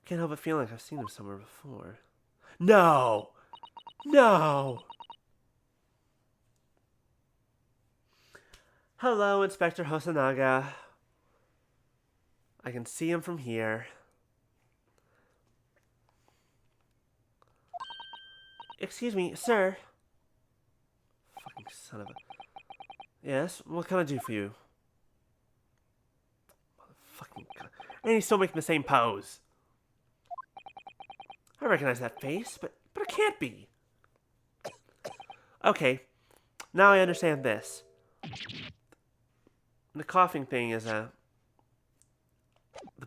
Can't help but feel like I've seen him somewhere before. No! No! Hello, Inspector Hosonaga. I can see him from here. Excuse me, sir. Fucking son of a... Yes, what can I do for you? Motherfucking god. And he's still making the same pose. I recognize that face, but it can't be. Okay, now I understand this. The coughing thing is the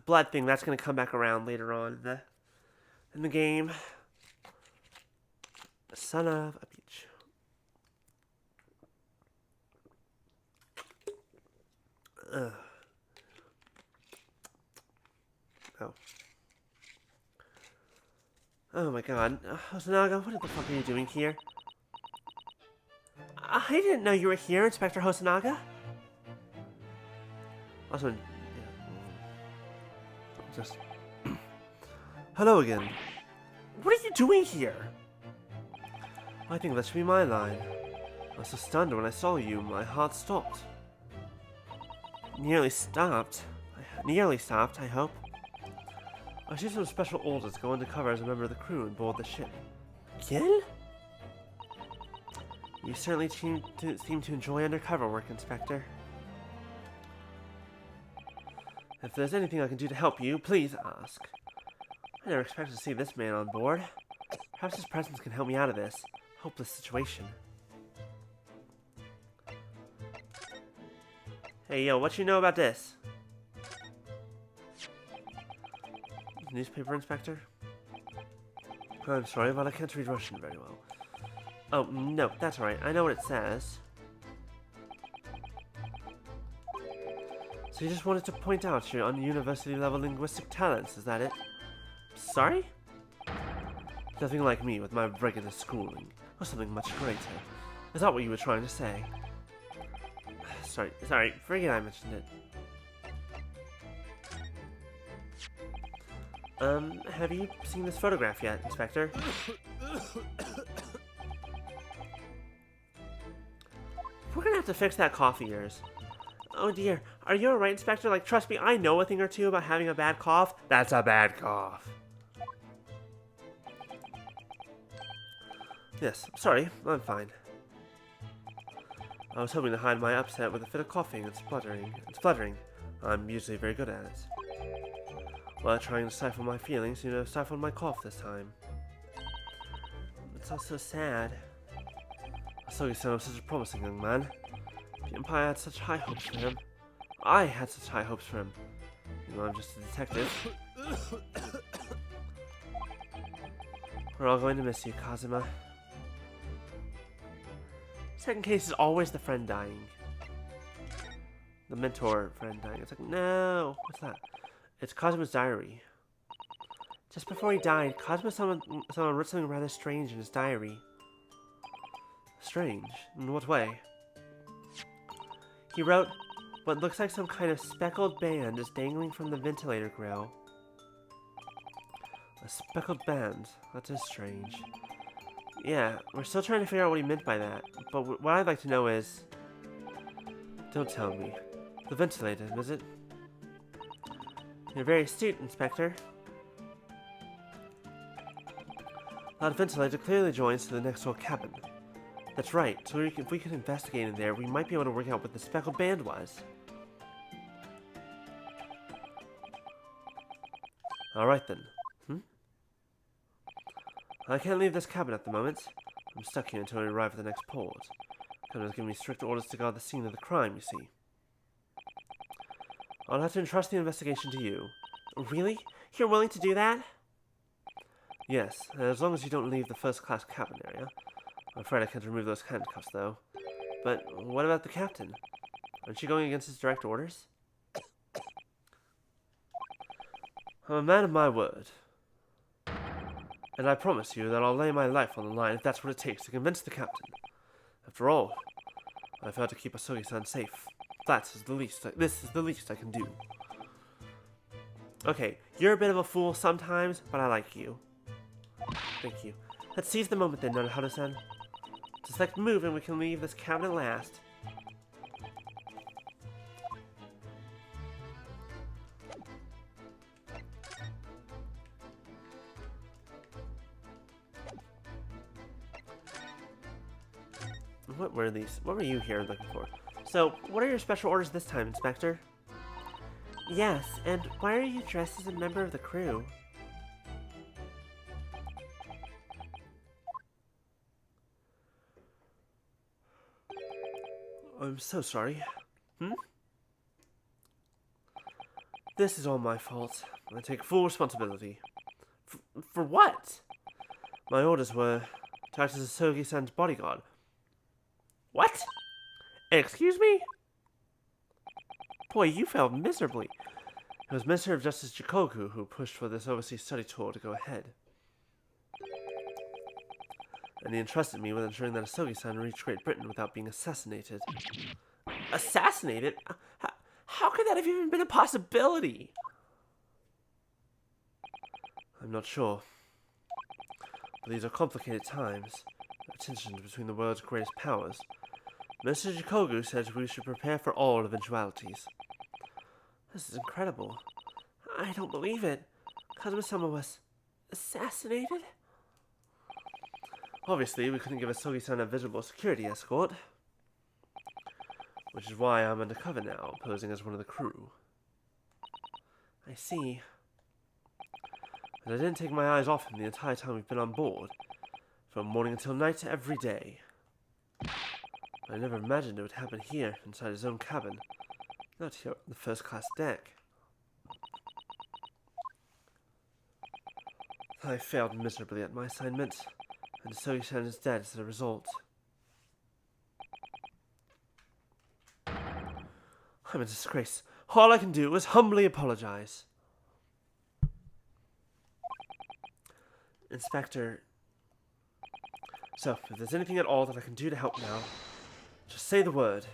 blood thing that's going to come back around later on in the game. Son of a bitch. Ugh. Oh. Oh my god. Hosonaga, what the fuck are you doing here? I didn't know you were here, Inspector Hosonaga. Also, yeah. Just... Hello again. What are you doing here? I think that should be my line. I was so stunned when I saw you, my heart stopped. Nearly stopped, I hope. I received some special orders to go undercover as a member of the crew and board the ship. Again? You certainly seem to enjoy undercover work, Inspector. If there's anything I can do to help you, please ask. I never expected to see this man on board. Perhaps his presence can help me out of this hopeless situation. Hey, yo, what you know about this? Newspaper inspector? I'm sorry, but I can't read Russian very well. Oh, no, that's right. I know what it says. So you just wanted to point out your university-level linguistic talents, is that it? Sorry? Nothing like me with my regular schooling, or something much greater. Is that what you were trying to say? Sorry, forget I mentioned it. Have you seen this photograph yet, Inspector? We're gonna have to fix that cough of yours. Oh dear, are you alright, Inspector? Like, trust me, I know a thing or two about having a bad cough. That's a bad cough. Yes, sorry, I'm fine. I was hoping to hide my upset with a fit of coughing and spluttering. I'm usually very good at it. While trying to stifle my feelings, stifled my cough this time. It's all so sad. I saw you son of such a promising young man. The Empire had such high hopes for him. I had such high hopes for him. I'm just a detective. We're all going to miss you, Kazuma. Second case is always the friend dying. The mentor friend dying. It's like, no! What's that? It's Kazuma's diary. Just before he died, Kazuma someone wrote something rather strange in his diary. Strange? In what way? He wrote, what looks like some kind of speckled band is dangling from the ventilator grill. A speckled band? That is strange. Yeah, we're still trying to figure out what he meant by that, but what I'd like to know is... Don't tell me. The ventilator, is it? You're very astute, Inspector. That ventilator clearly joins to the next door cabin. That's right, so if we could investigate in there, we might be able to work out what the speckled band was. Alright then. I can't leave this cabin at the moment. I'm stuck here until I arrive at the next port. Colonel's given me strict orders to guard the scene of the crime, you see. I'll have to entrust the investigation to you. Really? You're willing to do that? Yes, as long as you don't leave the first-class cabin area. I'm afraid I can't remove those handcuffs, though. But what about the captain? Aren't you going against his direct orders? I'm a man of my word. And I promise you that I'll lay my life on the line if that's what it takes to convince the captain. After all, I've had to keep Asogi-san safe. This is the least I can do. Okay, you're a bit of a fool sometimes, but I like you. Thank you. Let's seize the moment then, Naruto-san. Just like move and we can leave this cabin at last. What were these? What were you here looking for? So, what are your special orders this time, Inspector? Yes, and why are you dressed as a member of the crew? I'm so sorry. This is all my fault. I take full responsibility. For what? My orders were to act as Asogi-san's bodyguard. What? Excuse me? Boy, you failed miserably. It was Minister of Justice Chikoku who pushed for this overseas study tour to go ahead. And he entrusted me with ensuring that Asogi-san reached Great Britain without being assassinated. Assassinated? How could that have even been a possibility? I'm not sure. But these are complicated times. There are tensions between the world's greatest powers. Mr. Chikogu said we should prepare for all eventualities. This is incredible. I don't believe it. Kazuma-sama was assassinated? Obviously, we couldn't give Asogi-san a visible security escort. Which is why I'm undercover now, posing as one of the crew. I see. And I didn't take my eyes off him the entire time we've been on board. From morning until night, every day. I never imagined it would happen here, inside his own cabin. Not here on the first-class deck. I failed miserably at my assignment, and Asogi-san is dead as a result. I'm a disgrace. All I can do is humbly apologize. Inspector. So, if there's anything at all that I can do to help now, just say the word.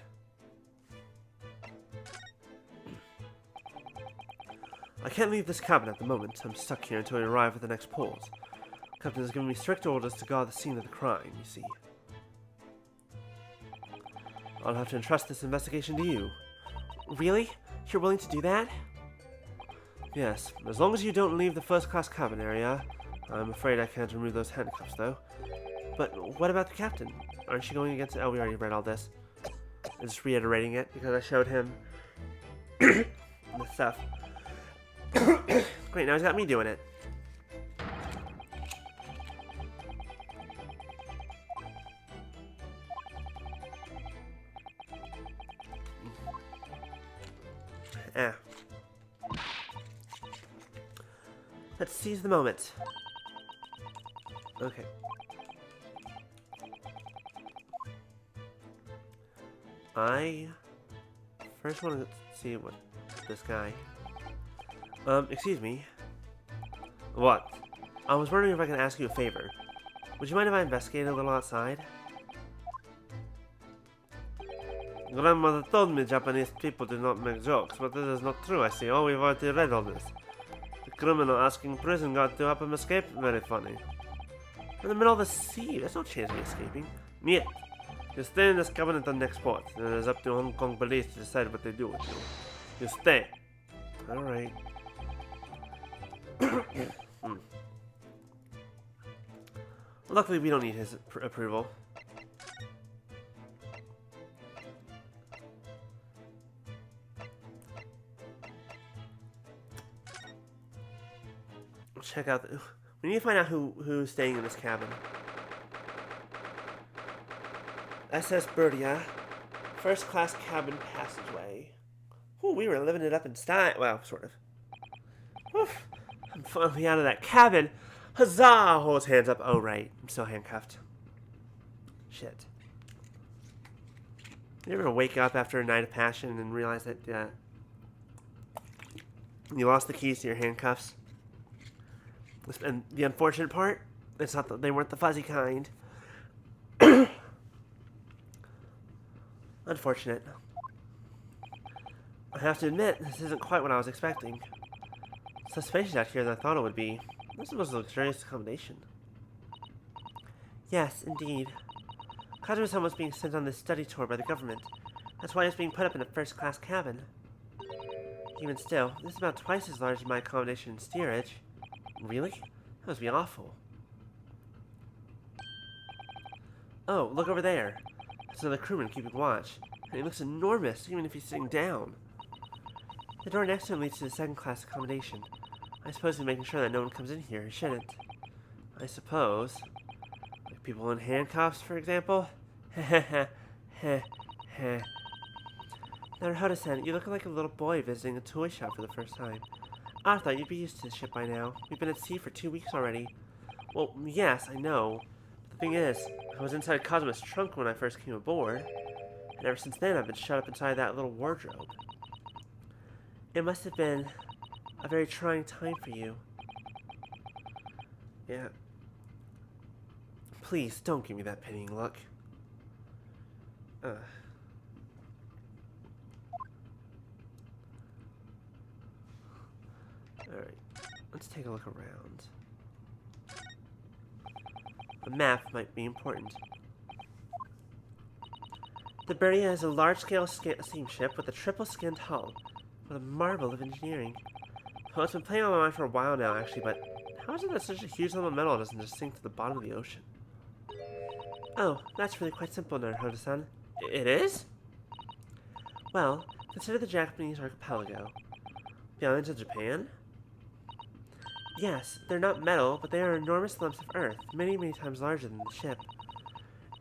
I can't leave this cabin at the moment. I'm stuck here until we arrive at the next port. The captain has given me strict orders to guard the scene of the crime, you see. I'll have to entrust this investigation to you. Really? You're willing to do that? Yes, as long as you don't leave the first-class cabin area. I'm afraid I can't remove those handcuffs, though. But what about the captain? Aren't you going against it? Oh, we already read all this. I'm just reiterating it because I showed him the stuff. Great, now he's got me doing it. Let's seize the moment. Okay. I first want to see what this guy. Excuse me. What? I was wondering if I can ask you a favor. Would you mind if I investigated a little outside? Grandmother told me Japanese people do not make jokes, but this is not true, I see. Oh, we've already read all this. The criminal asking prison guard to help him escape? Very funny. In the middle of the sea, there's no chance of me escaping. Yeah. You stay in this cabin at the next port, and it is up to Hong Kong police to decide what they do with you. You stay. Alright. Luckily, we don't need his approval. Check out the... We need to find out who's staying in this cabin. SS Birdia. First class cabin passageway. Ooh, we were living it up in style. Well, sort of. Oof. I'm finally out of that cabin. Huzzah! Hold his hands up. Oh, right. I'm still handcuffed. Shit. You ever wake up after a night of passion and realize that you lost the keys to your handcuffs? And the unfortunate part, it's not that they weren't the fuzzy kind. Unfortunate. I have to admit, this isn't quite what I was expecting. It's less spacious out here than I thought it would be. This was a luxurious accommodation. Yes, indeed. Kazuma-san was being sent on this study tour by the government. That's why he was being put up in a first-class cabin. Even still, this is about twice as large as my accommodation in steerage. Really? That must be awful. Oh, look over there. There's another crewman keeping watch. And he looks enormous, even if he's sitting down. The door next to him leads to the second-class accommodation. I suppose he's making sure that no one comes in here who shouldn't. I suppose. Like people in handcuffs, for example? Heh. Naruhodo-san, you look like a little boy visiting a toy shop for the first time. I thought you'd be used to this ship by now. We've been at sea for 2 weeks already. Well, yes, I know. But the thing is, I was inside Kazuma's trunk when I first came aboard. And ever since then, I've been shut up inside that little wardrobe. It must have been a very trying time for you. Yeah. Please, don't give me that pitying look. Alright, let's take a look around. A map might be important. The Beria is a large-scale steamship with a triple-skinned hull, with a marvel of engineering. Well, it's been playing on my mind for a while now, actually, but how is it that such a huge lump of metal doesn't just sink to the bottom of the ocean? Oh, that's really quite simple, Naruhodo-san. It is? Well, consider the Japanese archipelago. The islands of Japan? Yes, they're not metal, but they are enormous lumps of earth, many, many times larger than the ship.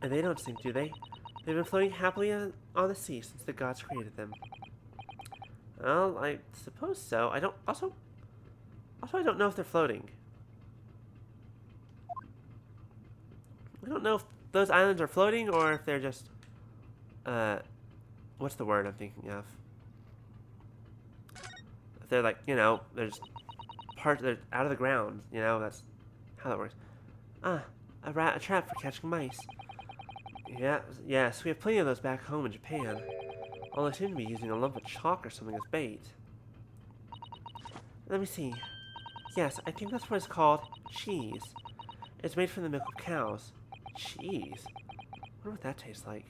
And they don't sink, do they? They've been floating happily on the sea since the gods created them. Well, I suppose so. I don't... Also, I don't know if they're floating. I don't know if those islands are floating or if they're just... what's the word I'm thinking of? If they're like, you know, there's... they're out of the ground, you know, that's how that works. Ah, a trap for catching mice. Yeah, yes, we have plenty of those back home in Japan. Although I seem to be using a lump of chalk or something as bait. Let me see. Yes, I think that's what it's called. Cheese. It's made from the milk of cows. Cheese? I wonder what that tastes like.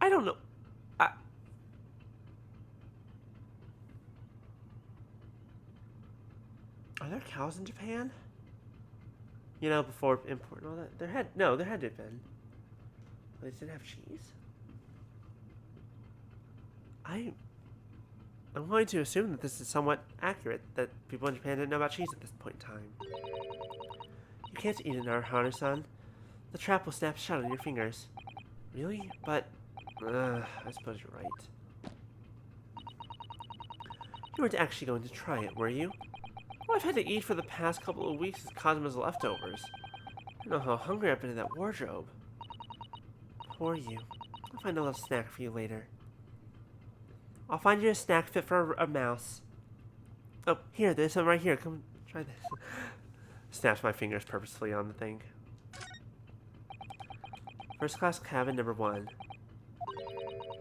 I don't know. Are there cows in Japan? You know, before import and all that? There had to have been. They didn't have cheese? I'm going to assume that this is somewhat accurate, that people in Japan didn't know about cheese at this point in time. You can't eat it, Naruhodo-san. The trap will snap shut on your fingers. Really? But, I suppose you're right. You weren't actually going to try it, were you? All I've had to eat for the past couple of weeks is Kazuma's leftovers. I don't know how hungry I've been in that wardrobe. Poor you. I'll find a little snack for you later. I'll find you a snack fit for a mouse. Oh, here, there's some right here. Come, try this. Snaps my fingers purposefully on the thing. First class cabin number 1.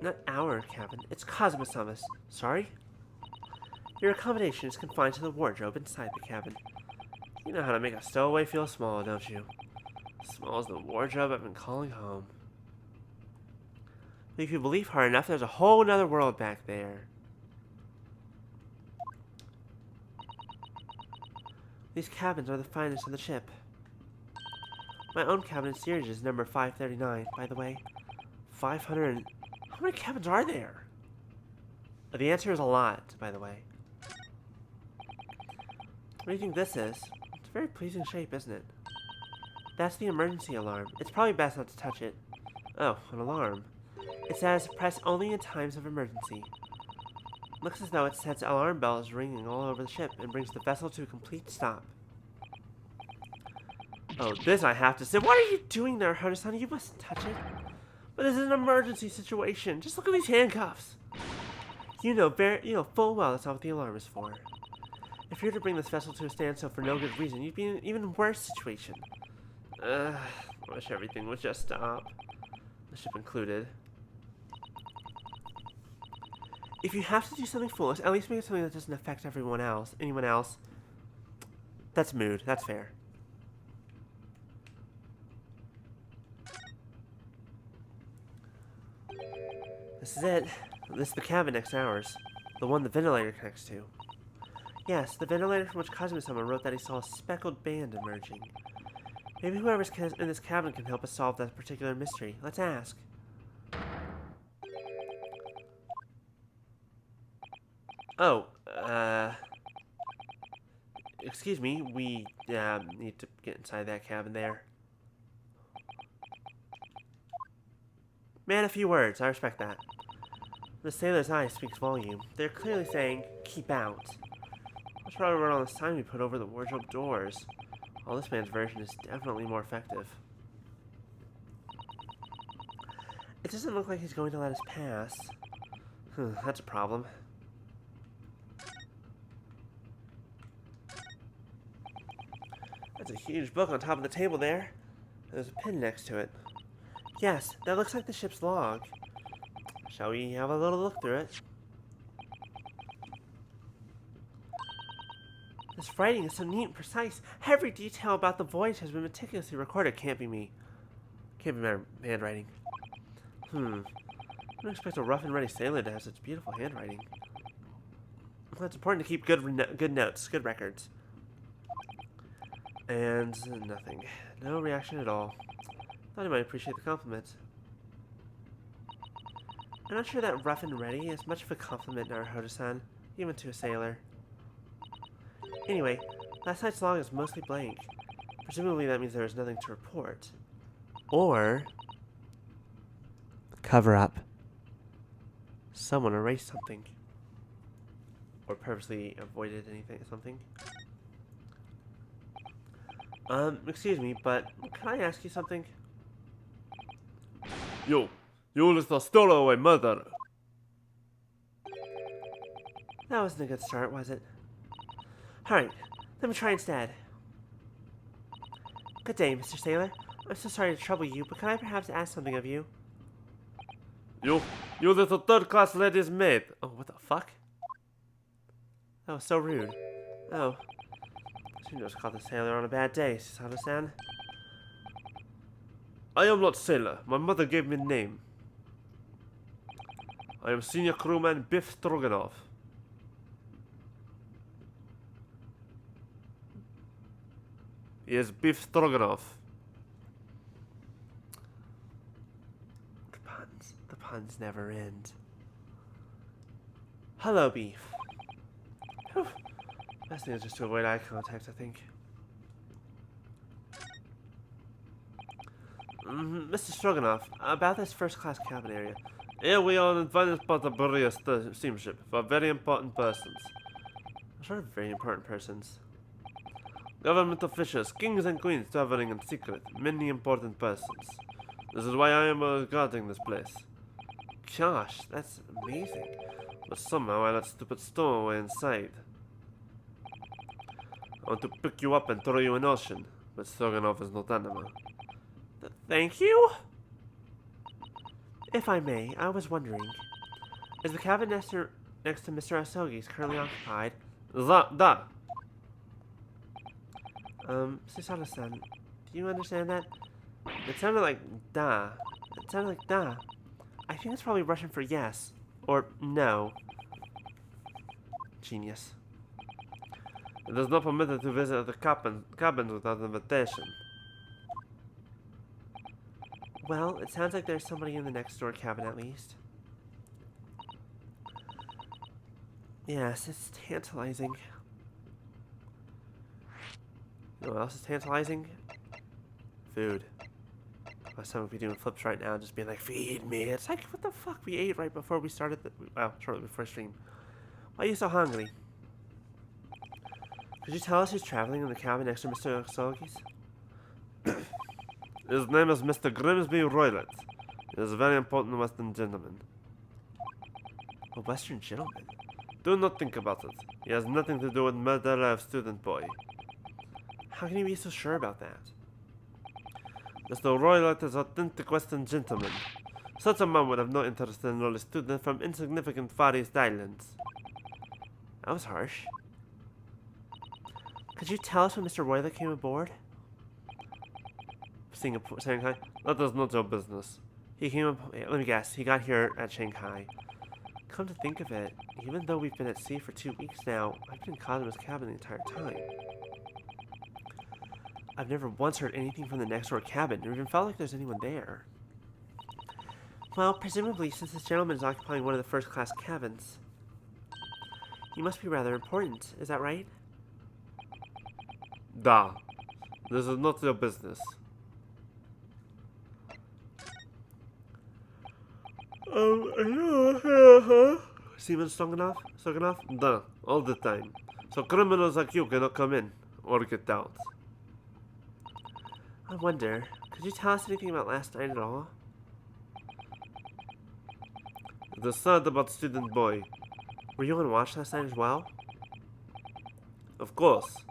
Not our cabin. It's Kazuma-sama's. Sorry? Your accommodation is confined to the wardrobe inside the cabin. You know how to make a stowaway feel small, don't you? Small as the wardrobe I've been calling home. If you believe hard enough, there's a whole nother world back there. These cabins are the finest on the ship. My own cabin in steerage is number 539, by the way. 500... How many cabins are there? The answer is a lot, by the way. What do you think this is? It's a very pleasing shape, isn't it? That's the emergency alarm. It's probably best not to touch it. Oh, an alarm. It says, press only in times of emergency. Looks as though it sets alarm bells ringing all over the ship and brings the vessel to a complete stop. Oh, this I have to say. What are you doing there, Naruhodo-san? You mustn't touch it. But this is an emergency situation. Just look at these handcuffs. You know full well that's not what the alarm is for. If you were to bring this vessel to a standstill for no good reason, you'd be in an even worse situation. I wish everything would just stop. The ship included. If you have to do something foolish, at least make it something that doesn't affect anyone else. That's mood. That's fair. This is it. This is the cabin next to ours. The one the ventilator connects to. Yes, the ventilator from which Kazumi-sama wrote that he saw a speckled band emerging. Maybe whoever's in this cabin can help us solve that particular mystery. Let's ask. Oh, excuse me, we, need to get inside that cabin there. Man, a few words, I respect that. The sailor's eye speaks volume. They're clearly saying, keep out. That's probably what all this time we put over the wardrobe doors. Well, this man's version is definitely more effective. It doesn't look like he's going to let us pass. That's a problem. That's a huge book on top of the table there. There's a pin next to it. Yes, that looks like the ship's log. Shall we have a little look through it? This writing is so neat and precise. Every detail about the voyage has been meticulously recorded. Can't be me. Can't be my handwriting. I don't expect a rough and ready sailor to have such beautiful handwriting. Well, it's important to keep good notes, good records. And nothing. No reaction at all. Thought he might appreciate the compliment. I'm not sure that rough and ready is much of a compliment, Naruhodo-san, even to a sailor. Anyway, last night's log is mostly blank. Presumably that means there is nothing to report. Or cover up. Someone erased something. Or purposely avoided something. Excuse me, but can I ask you something? You is the stowaway murderer. That wasn't a good start, was it? Alright, let me try instead. Good day, Mr. Sailor. I'm so sorry to trouble you, but can I perhaps ask something of you? You is the third-class lady's maid. Oh, what the fuck? That was so rude. Oh. She just caught the sailor on a bad day, Sato-san. I am not sailor. My mother gave me a name. I am senior crewman Biff Stroganoff. Yes, Biff Stroganoff. The puns never end. Hello, Beef. Whew. Best thing is just to avoid eye contact, I think. Mr. Stroganoff, about this first-class cabin area. Here we are in Venice Bataburia steamship for very important persons. What sort of very important persons? Government officials, kings and queens traveling in secret, many important persons. This is why I am guarding this place. Gosh, that's amazing. But somehow I let stupid stowaway inside. I want to pick you up and throw you in ocean, but Stroganoff is not animal. Thank you? If I may, I was wondering, is the cabin next to Mr. Asogi's currently occupied? Da. Susato-san, do you understand that? It sounded like da. It sounded like da. I think it's probably Russian for yes. Or no. Genius. It is not permitted to visit the cabins without invitation. Well, it sounds like there's somebody in the next door cabin at least. Yes, it's tantalizing. You know what else is tantalizing? Food. My son would be doing flips right now, just being like, feed me. It's like, what the fuck? We ate right before we started shortly before stream. Why are you so hungry? Could you tell us who's traveling in the cabin next to Mr. Asogi's? His name is Mr. Grimsby Roylett. He is a very important Western gentleman. A Western gentleman? Do not think about it. He has nothing to do with murder of student boy. How can you be so sure about that? Mr. Roylott is authentic Western gentleman. Such a man would have no interest in enroll a student from insignificant Far East Islands. That was harsh. Could you tell us when Mr. Roylott came aboard? Shanghai? That is not your business. He came up. Let me guess. He got here at Shanghai. Come to think of it, even though we've been at sea for 2 weeks now, I've been in Cosmo's cabin the entire time. I've never once heard anything from the next door cabin, or even felt like there's anyone there. Well, presumably, since this gentleman is occupying one of the first-class cabins, he must be rather important. Is that right? Da. This is not your business. Seaman strong enough? Da. All the time. So criminals like you cannot come in or get out. I wonder, could you tell us anything about last night at all? It is sad about student boy. Were you on watch last night as well? Of course.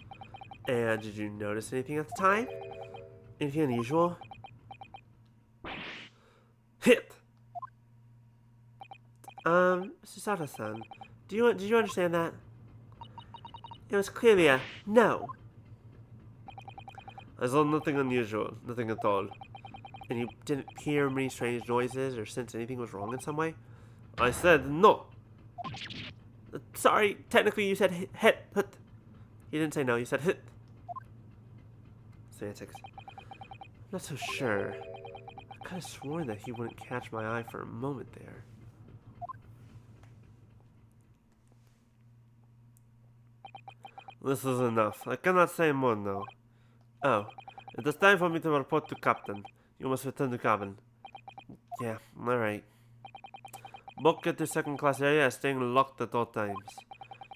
And did you notice anything at the time? Anything unusual? Hit! Susato-san, did you understand that? It was clearly a no. I saw nothing unusual, nothing at all. And you didn't hear many strange noises or sense anything was wrong in some way? I said no. Sorry, technically you said hit. You didn't say no, you said hit. Semantics. I'm not so sure. I could have sworn that he wouldn't catch my eye for a moment there. This is enough. I cannot say more now. Oh, It is time for me to report to Captain. You must return to cabin. yeah, alright. Book at the second class area is staying locked at all times.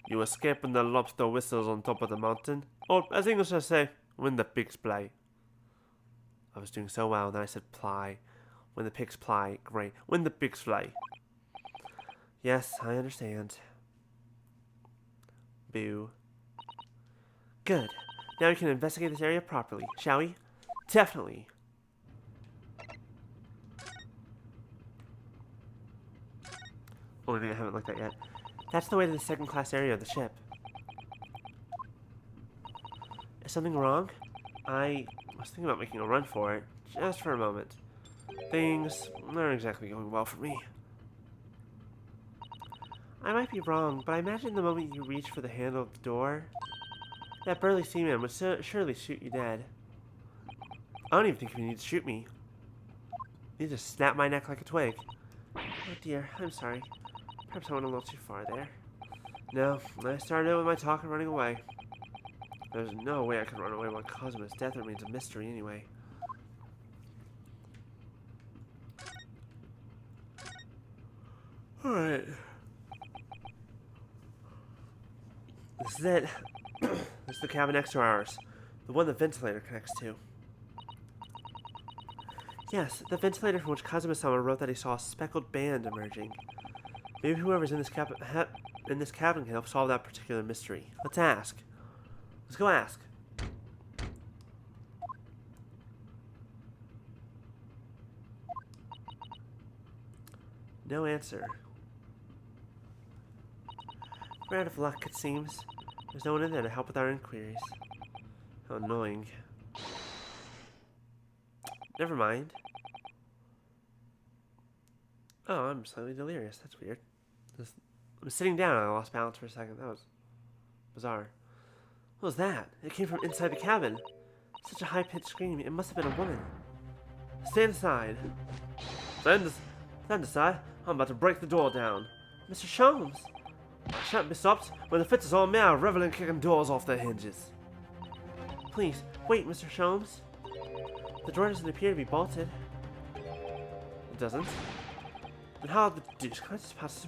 You escape when the lobster whistles on top of the mountain, or as English say, when the pigs fly. I was doing so well, and then I said ply. When the pigs ply, great. When the pigs fly. Yes, I understand. Boo. Good. Now we can investigate this area properly, shall we? Definitely. Only thing I haven't looked at yet. That's the way to the second class area of the ship. Is something wrong? I was thinking about making a run for it, just for a moment. Things aren't exactly going well for me. I might be wrong, but I imagine the moment you reach for the handle of the door, that burly seaman would surely shoot you dead. I don't even think you need to shoot me. You just snap my neck like a twig. Oh dear, I'm sorry. Perhaps I went a little too far there. No, I started out with my talk and running away. There's no way I could run away while Cosmo's death remains a mystery anyway. Alright. This is it. This is the cabin next to ours. The one the ventilator connects to. Yes, the ventilator from which Kazuma-sama wrote that he saw a speckled band emerging. Maybe whoever's in this cabin can help solve that particular mystery. Let's ask. Let's go ask. No answer. We're out of luck, it seems. There's no one in there to help with our inquiries. How annoying. Never mind. Oh, I'm slightly delirious. That's weird. I'm sitting down and I lost balance for a second. That was bizarre. What was that? It came from inside the cabin. Such a high-pitched scream. It must have been a woman. Stand aside. Stand aside. I'm about to break the door down. Mr. Sholmes! I shan't be stopped. When the fit is on me, I'll revel in kicking doors off their hinges. Please, wait, Mr. Sholmes. The door doesn't appear to be bolted. It doesn't? Then how the deuce can I just pass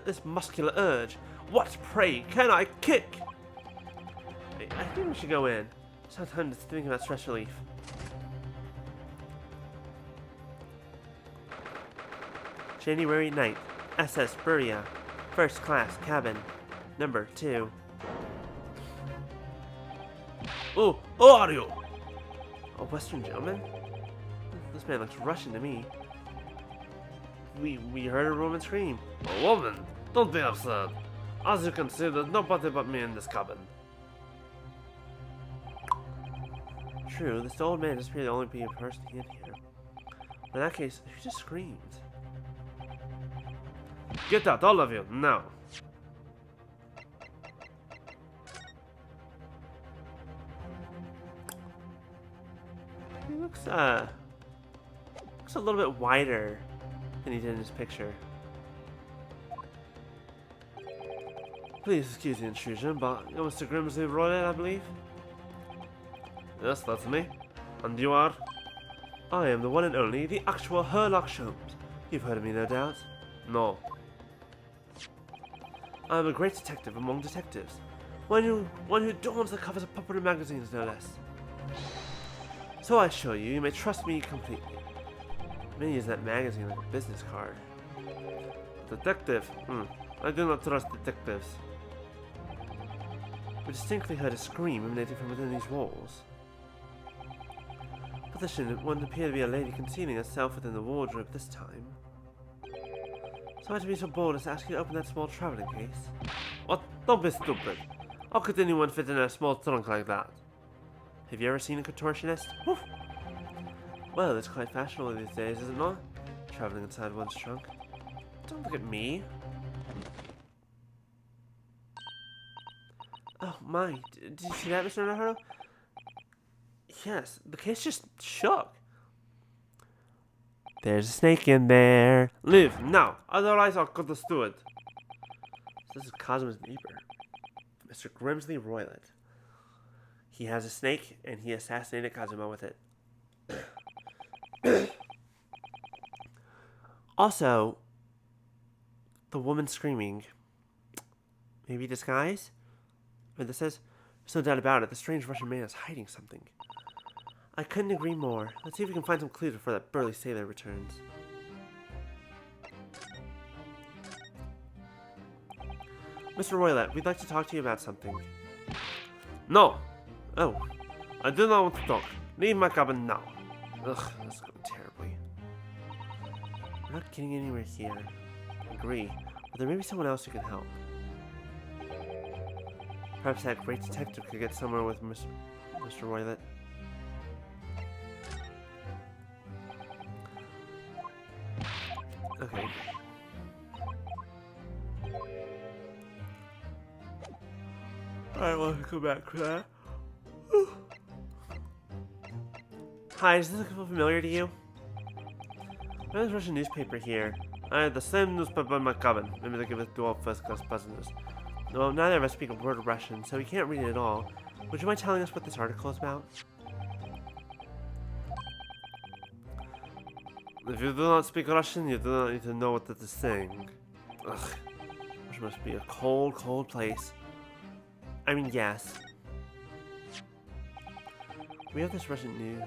this muscular urge? What, pray, can I kick? I think we should go in. It's not time to think about stress relief. January 9th. SS Buria, first class cabin, number 2. Oh, who are you? A Western gentleman? This man looks Russian to me. We heard a woman scream. A woman? Don't be absurd. As you can see, there's nobody but me in this cabin. True, this old man appeared to only be a person in here. In that case, who just screamed? Get out, all of you, now. He looks a little bit wider than he did in his picture. Please excuse the intrusion, but you're Mr. Grimsley Royal, I believe? Yes, that's me. And you are? I am the one and only, the actual Sherlock Holmes. You've heard of me, no doubt? No. I am a great detective among detectives. One who adorns the covers of popular magazines, no less. So I assure you, you may trust me completely. Many use that magazine like a business card. Detective? I do not trust detectives. We distinctly heard a scream emanating from within these walls. Position wouldn't appear to be a lady concealing herself within the wardrobe this time. So I had to be so bold as to ask you to open that small traveling case. What? Don't be stupid. How could anyone fit in a small trunk like that? Have you ever seen a contortionist? Woof. Well, it's quite fashionable these days, is it not? Traveling inside one's trunk. Don't look at me. Oh my, did you see that, Mr. Naruto? Yes, the case just shook. There's a snake in there. Leave, now, otherwise I'll cut the steward. This is Cosmo's neighbor, Mr. Grimsley Roylet. He has a snake, and he assassinated Cosmo with it. Also, the woman screaming. Maybe disguise? Or this says, there's no doubt about it, the strange Russian man is hiding something. I couldn't agree more. Let's see if we can find some clues before that burly sailor returns. Mr. Roylet, we'd like to talk to you about something. No, Oh, I do not want to talk. Leave my cabin now. ugh, that's going terribly. We're not getting anywhere here. I agree, but there may be someone else who can help. Perhaps that great detective could get somewhere with Mr. Roylet. Okay. Alright, well, go back to that. Hi, does this look familiar to you? I have a Russian newspaper here. I had the same newspaper in my cabin. Maybe they give it to all first-class passengers. Well, neither of us speak a word of Russian, so we can't read it at all. Would you mind telling us what this article is about? If you do not speak Russian, you do not need to know what it is saying. Ugh. Which must be a cold, cold place. I mean, yes. We have this Russian news.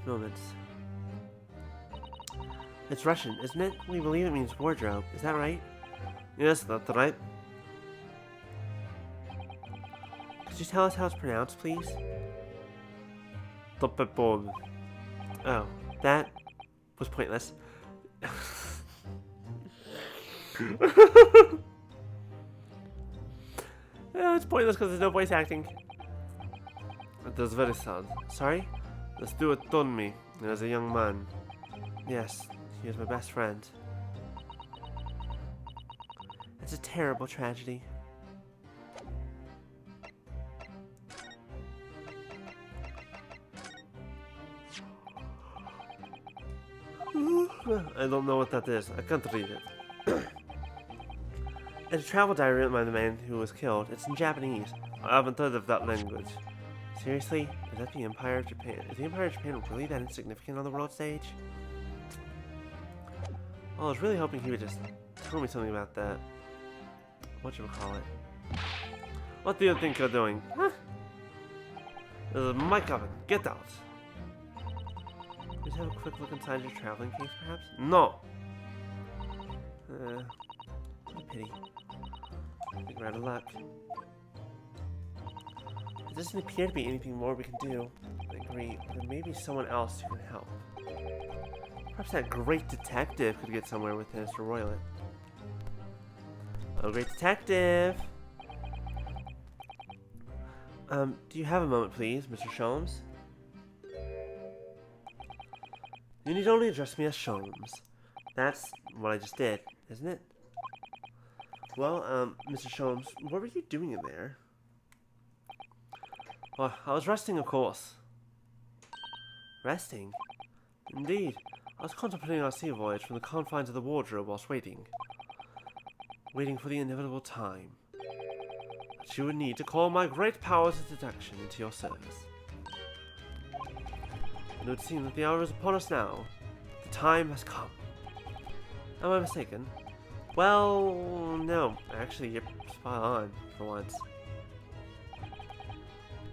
Moments. It's Russian, isn't it? We believe it means wardrobe. Is that right? Yes, that's right. Could you tell us how it's pronounced, please? Topepol. Oh, that was pointless. Yeah, it's pointless because there's no voice acting. It is very sad. Sorry? The steward told me as a young man. Yes, he was my best friend. It's a terrible tragedy. I don't know what that is. I can't read it. It's a travel diary written by the man who was killed. It's in Japanese. I haven't heard of that language. Seriously? Is that the Empire of Japan? Is the Empire of Japan really that insignificant on the world stage? Well, I was really hoping he would just tell me something about that. whatchamacallit. What do you think you're doing? Huh? This is my cabin. Get out. Just have a quick look inside your traveling case, perhaps? No! What a pity. I think we're out of luck. There doesn't appear to be anything more we can do. I agree. There may be someone else who can help. Perhaps that great detective could get somewhere with Mr. Roylet. Oh, great detective! Do you have a moment, please, Mr. Sholmes? You need only address me as Sholmes. That's what I just did, isn't it? Well, Mr. Sholmes, what were you doing in there? Well, I was resting, of course. Resting? Indeed. I was contemplating our sea voyage from the confines of the wardrobe whilst waiting. Waiting for the inevitable time that you would need to call my great powers of deduction into your service. It would seem that the hour is upon us now. The time has come. Am I mistaken? Well, no. Actually, you're spot on, for once.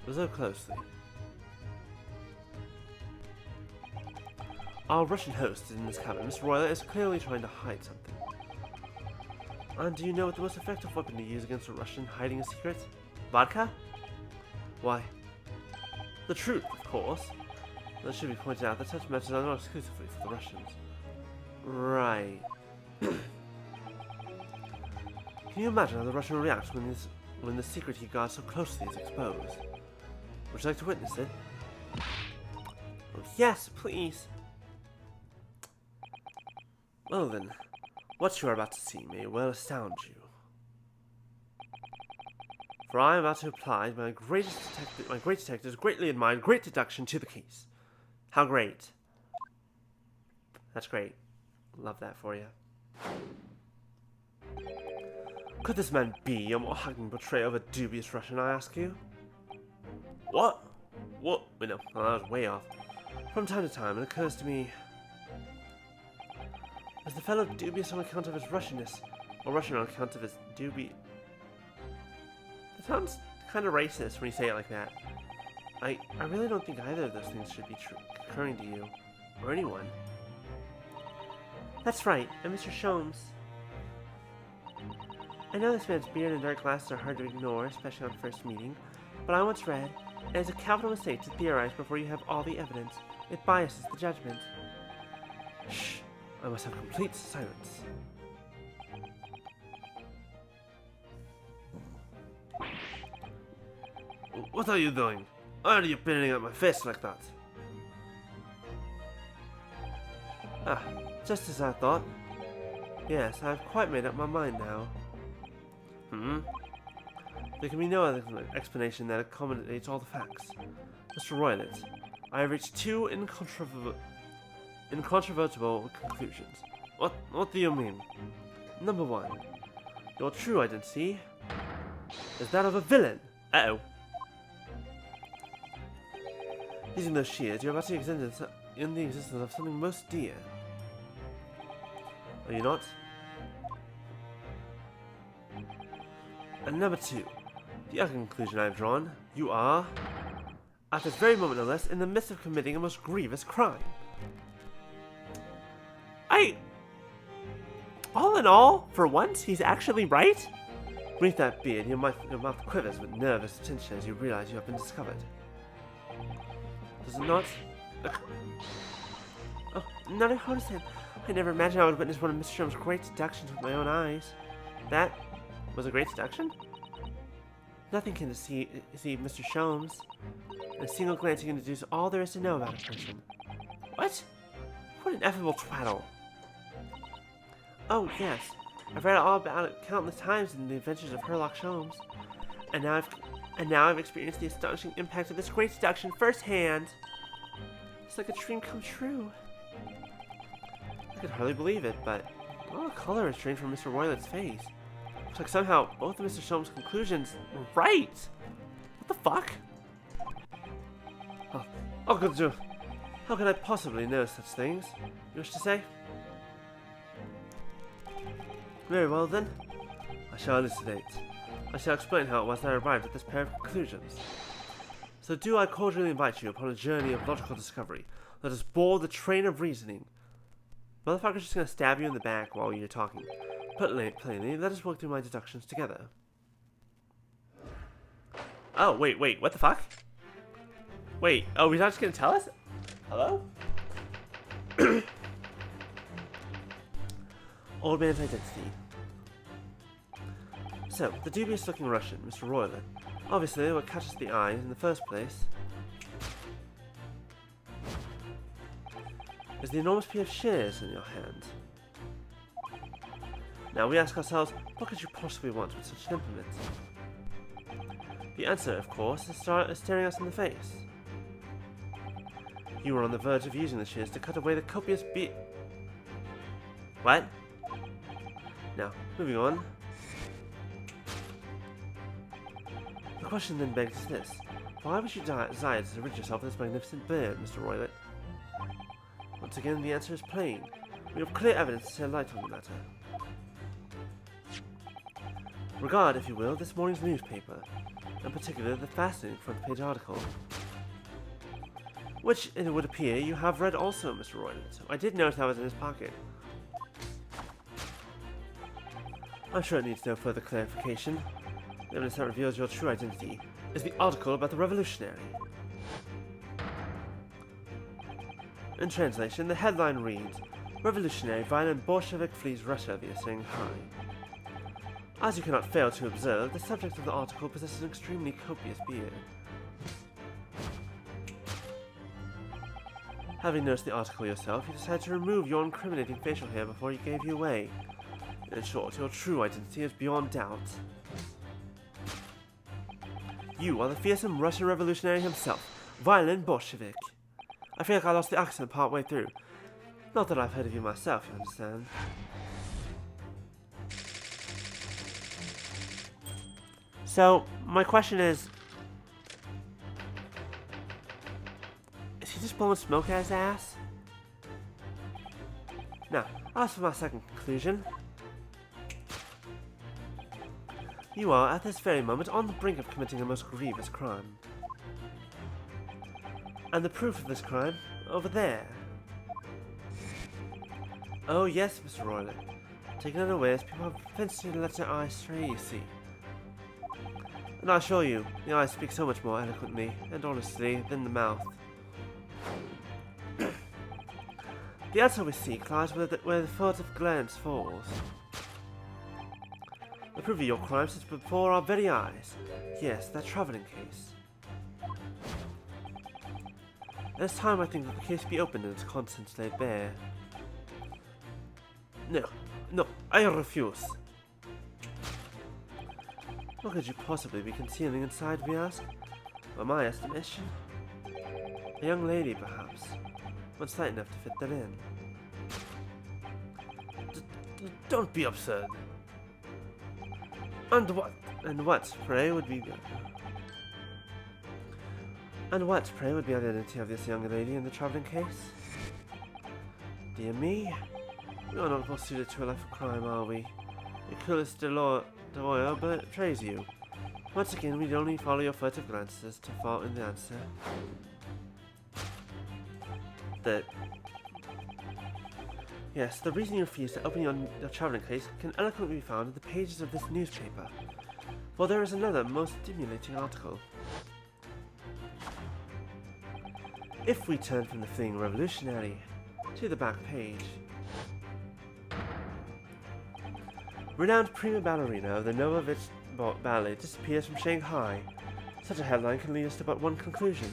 Observe closely. Our Russian host is in this cabin. Mr. Royler is clearly trying to hide something. And do you know what the most effective weapon to use against a Russian hiding a secret? Vodka? Why? The truth, of course. It should be pointed out that such methods are not exclusively for the Russians. Right. Can you imagine how the Russian will react when the secret he guards so closely is exposed? Would you like to witness it? Oh, yes, please. Well then, what you are about to see may well astound you. For I am about to apply my great detective's greatly admired great deduction to the case. How great? That's great. Love that for you. Could this man be a more hackneyed portrayal of a dubious Russian, I ask you? What? What? Wait, no, that was way off. From time to time, it occurs to me... Is the fellow dubious on account of his Russianness, or Russian on account of his That sounds kind of racist when you say it like that. I really don't think either of those things should be occurring to you, or anyone. That's right, and Mr. Sholmes. I know this man's beard and dark glasses are hard to ignore, especially on first meeting, but I once read, it is a capital mistake to theorize before you have all the evidence. It biases the judgment. Shh, I must have complete silence. What are you doing? Why are you pinning at my face like that? Ah, just as I thought. Yes, I have quite made up my mind now. There can be no other explanation that accommodates all the facts. Mr. Roylet, I have reached two incontrovertible conclusions. What do you mean? Number one, your true identity is that of a villain. Uh-oh. Using those shears, you're about to extend in the existence of something most dear. Are you not? And number two, the other conclusion I've drawn, you are, at this very moment no less, in the midst of committing a most grievous crime. All in all, for once, he's actually right? Beneath that beard, your mouth quivers with nervous tension as you realize you have been discovered. Does it not? Oh, not a Horace. I never imagined I would witness one of Mr. Sholmes' great deductions with my own eyes. That was a great deduction? Nothing can deceive Mr. Sholmes. In a single glance, you can deduce all there is to know about a person. What? What an effable twaddle. Oh, yes. I've read all about it countless times in the adventures of Sherlock Holmes. And now I've experienced the astonishing impact of this great deduction firsthand. It's like a dream come true. I could hardly believe it, but all the color is drained from Mr. Roylet's face. Looks like somehow both of Mr. Sholmes' conclusions were right. What the fuck? Oh, good Joe. How could I possibly know such things? You wish to say? Very well then. I shall elucidate. I shall explain how it was that I arrived at this pair of conclusions. So do I cordially invite you upon a journey of logical discovery. Let us board the train of reasoning. Motherfucker's just gonna stab you in the back while you're talking. Put plainly, let us work through my deductions together. Oh, wait, what the fuck? Wait, oh, he's not just gonna tell us? Hello? Old man's identity. So, the dubious-looking Russian, Mr. Royler. Obviously, what catches the eye in the first place is the enormous pile of shares in your hand. Now, we ask ourselves, what could you possibly want with such an implement? The answer, of course, is staring us in the face. You were on the verge of using the shears to cut away the copious What? Now, moving on. The question then begs this. Why would you desire to rid yourself of this magnificent bird, Mr. Roylett? Once again, the answer is plain. We have clear evidence to shed light on the matter. Regard, if you will, this morning's newspaper, in particular the fascinating front-page article. Which, it would appear, you have read also, Mr. Roylett. I did note that was in his pocket. I'm sure it needs no further clarification. The evidence that reveals your true identity is the article about the revolutionary. In translation, the headline reads, Revolutionary violent Bolshevik flees Russia via Shanghai. As you cannot fail to observe, the subject of the article possesses an extremely copious beard. Having noticed the article yourself, you decided to remove your incriminating facial hair before he gave you away. In short, your true identity is beyond doubt. You are the fearsome Russian revolutionary himself, violent Bolshevik. I feel like I lost the accent partway through. Not that I've heard of you myself, you understand. So, my question is he just blowing smoke at his ass? Now, as for my second conclusion, you are, at this very moment, on the brink of committing a most grievous crime. And the proof of this crime, over there. Oh yes, Mr. Roylett. Taken unawares, people have propensity to let their eyes stray, you see. And I assure you, the eyes speak so much more eloquently and honestly than the mouth. The answer we seek lies where the furtive glance falls. The proof of your crime sits before our very eyes. Yes, that travelling case. It is time, I think, that the case be opened and its contents laid bare. No, I refuse. What could you possibly be concealing inside, we ask? By my estimation, a young lady, perhaps, one slight enough to fit that in. Don't be absurd. And what, pray, would be the identity of this young lady in the travelling case? Dear me, we are not well suited to a life of crime, are we? Your coolest Doyle betrays you. Once again, we only follow your furtive glances to fall in the answer. Yes, the reason you refuse to open your travelling case can eloquently be found in the pages of this newspaper. For there is another most stimulating article. If we turn from the fleeing revolutionary to the back page, renowned prima ballerina of the Novovich Ballet disappears from Shanghai. Such a headline can lead us to but one conclusion.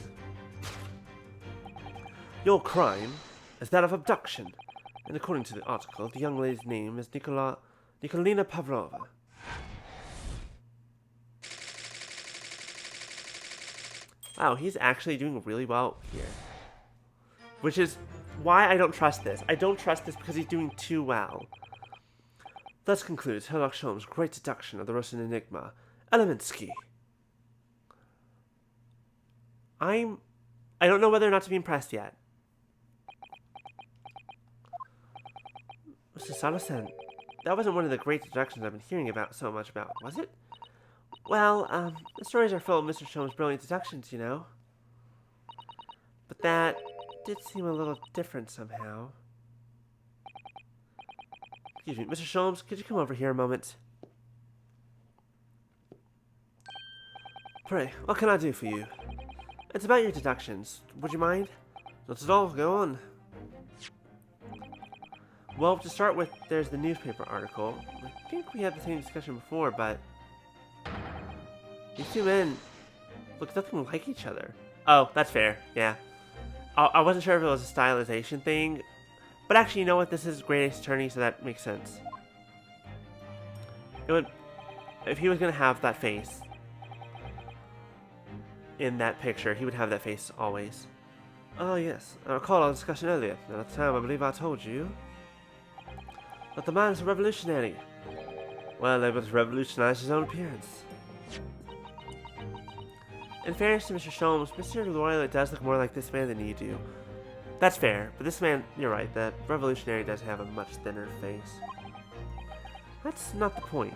Your crime is that of abduction, and according to the article, the young lady's name is Nikolina Pavlova. Wow, he's actually doing really well here. Which is why I don't trust this. I don't trust this because he's doing too well. Thus concludes Sherlock Holmes' great deduction of the Russian enigma, Elemensky. I don't know whether or not to be impressed yet. Mr. Salacent, that wasn't one of the great deductions I've been hearing about so much about, was it? Well, the stories are full of Mr. Sholmes' brilliant deductions, you know. But that did seem a little different somehow. Excuse me, Mr. Sholmes, could you come over here a moment? Pray, what can I do for you? It's about your deductions. Would you mind? Not at all, go on. Well, to start with, there's the newspaper article. I think we had the same discussion before, but these two men look nothing like each other. Oh, that's fair, yeah. I wasn't sure if it was a stylization thing, but actually, you know what? This is Great Ace Attorney, so that makes sense. It would, if he was going to have that face in that picture, he would have that face always. Oh, yes. I recall our discussion earlier, and at the time I believe I told you that the man is a revolutionary. Well, able to revolutionize his own appearance. In fairness to Mr. Sholmes, Mr. Loyal does look more like this man than you do. That's fair, but this man, you're right, the revolutionary does have a much thinner face. That's not the point.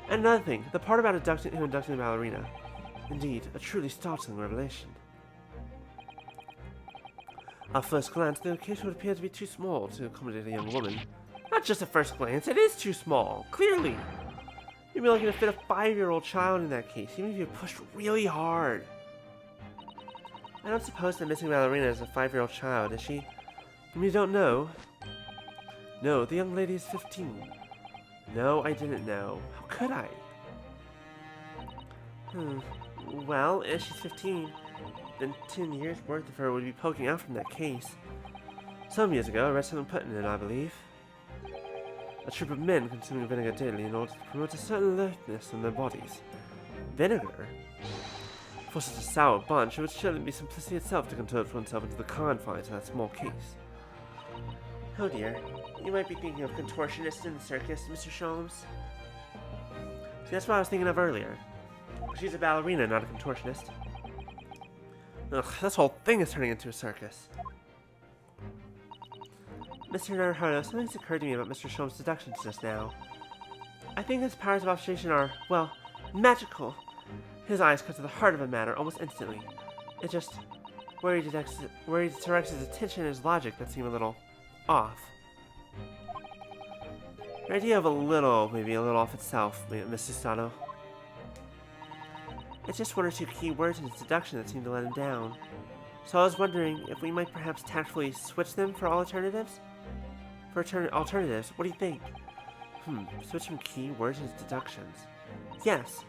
And another thing, the part about inducting the ballerina. Indeed, a truly startling revelation. At first glance, the case would appear to be too small to accommodate a young woman. Not just at first glance, it is too small, clearly. You'd be looking to fit a 5-year-old child in that case, even if you pushed really hard. I don't suppose the missing ballerina is a 5-year-old child, is she? You don't know? No, the young lady is 15. No, I didn't know. How could I? Well, if she's 15, then 10 years worth of her would be poking out from that case. Some years ago, I read something put in it, I believe. A troop of men consuming vinegar daily in order to promote a certain alertness in their bodies. Vinegar? For such a sour bunch, it would surely be simplicity itself to contort oneself into the confines of that small case. Oh dear, you might be thinking of contortionists in the circus, Mr. Sholmes. See, that's what I was thinking of earlier. She's a ballerina, not a contortionist. Ugh, this whole thing is turning into a circus. Mr. Naruhodo, something's occurred to me about Mr. Sholmes' deductions just now. I think his powers of observation are, well, magical. His eyes cut to the heart of a matter almost instantly. It just, where he directs his attention and his logic that seem a little off. Your idea of a little, maybe a little off itself, Mr. Sato. It's just one or two key words in his deduction that seem to let him down. So I was wondering if we might perhaps tactfully switch them for alternatives? Alternatives, what do you think? Switch some key words in his deductions. Yes,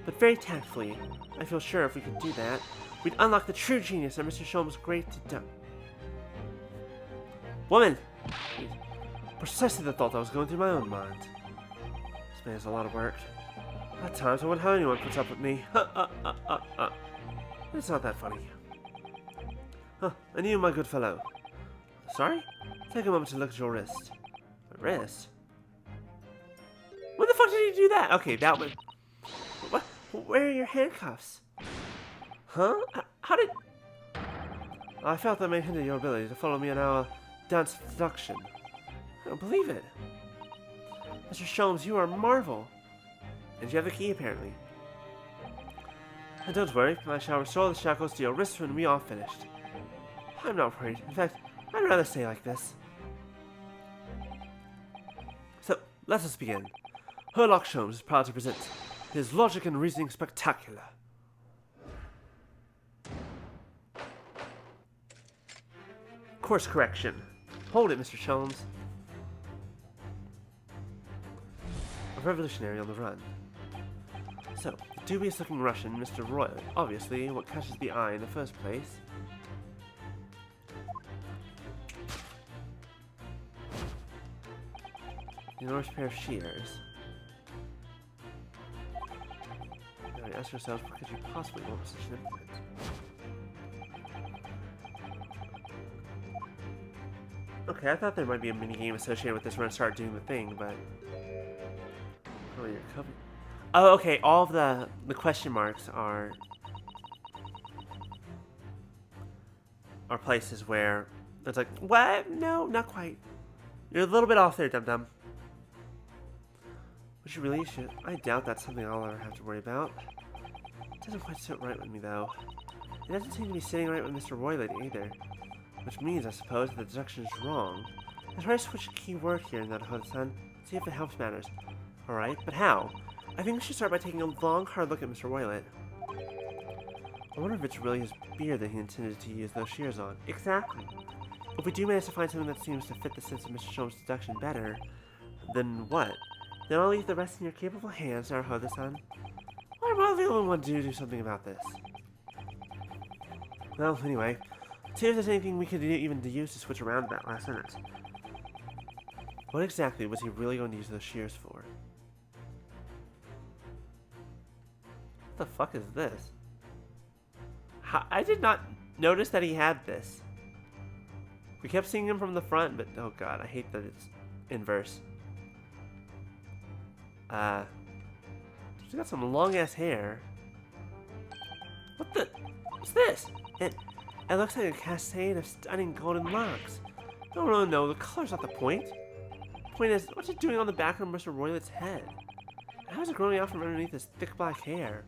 but very tactfully. I feel sure if we could do that, we'd unlock the true genius of Mr. Sholmes' great Woman! Precisely the thought that was going through my own mind. This man has a lot of work. At times I wonder how anyone puts up with me. It's not that funny. And you, my good fellow. Sorry? Take a moment to look at your wrist. My wrist? When the fuck did he do that? Okay, that one. What? Where are your handcuffs? Huh? How did... I felt that may hinder your ability to follow me in our dance deduction. I don't believe it. Mr. Sholmes, you are a marvel. And you have the key, apparently. And don't worry, I shall restore the shackles to your wrists when we are finished. I'm not worried. In fact, I'd rather stay like this. So, let us begin. Herlock Sholmes is proud to present his Logic and Reasoning Spectacular. Course correction. Hold it, Mr. Sholmes. A revolutionary on the run. So, the dubious-looking Russian, Mr. Royal, obviously what catches the eye in the first place. The enormous pair of shears. Now you ask yourself, what could you possibly want with such an implement? Okay, I thought there might be a minigame associated with this when I start doing the thing, but... Oh, you're covered. Oh, okay, all of the question marks are places where it's like, what? No, not quite. You're a little bit off there, dum-dum. Which really should. I doubt that's something I'll ever have to worry about. It doesn't quite sit right with me, though. It doesn't seem to be sitting right with Mr. Roylett either. Which means, I suppose, that the deduction is wrong. Let's try to switch a key word here in that Hoda-san. See if it helps matters. Alright, but how? I think we should start by taking a long, hard look at Mr. Roylett. I wonder if it's really his beard that he intended to use those shears on. Exactly. If we do manage to find something that seems to fit the sense of Mr. Sholmes' deduction better, then what? Then I'll leave the rest in your capable hands, Naruhodo-san. I'm not the only one to do something about this. Well, anyway, see if there's anything we could even use to switch around that last sentence. What exactly was he really going to use those shears for? What the fuck is this? I did not notice that he had this. We kept seeing him from the front, but oh god, I hate that it's inverse. He's got some long ass hair. What the? What's this? It looks like a cascade of stunning golden locks. No, the color's not the point. The point is, what's it doing on the back of Mr. Roylett's head? How is it growing out from underneath his thick black hair?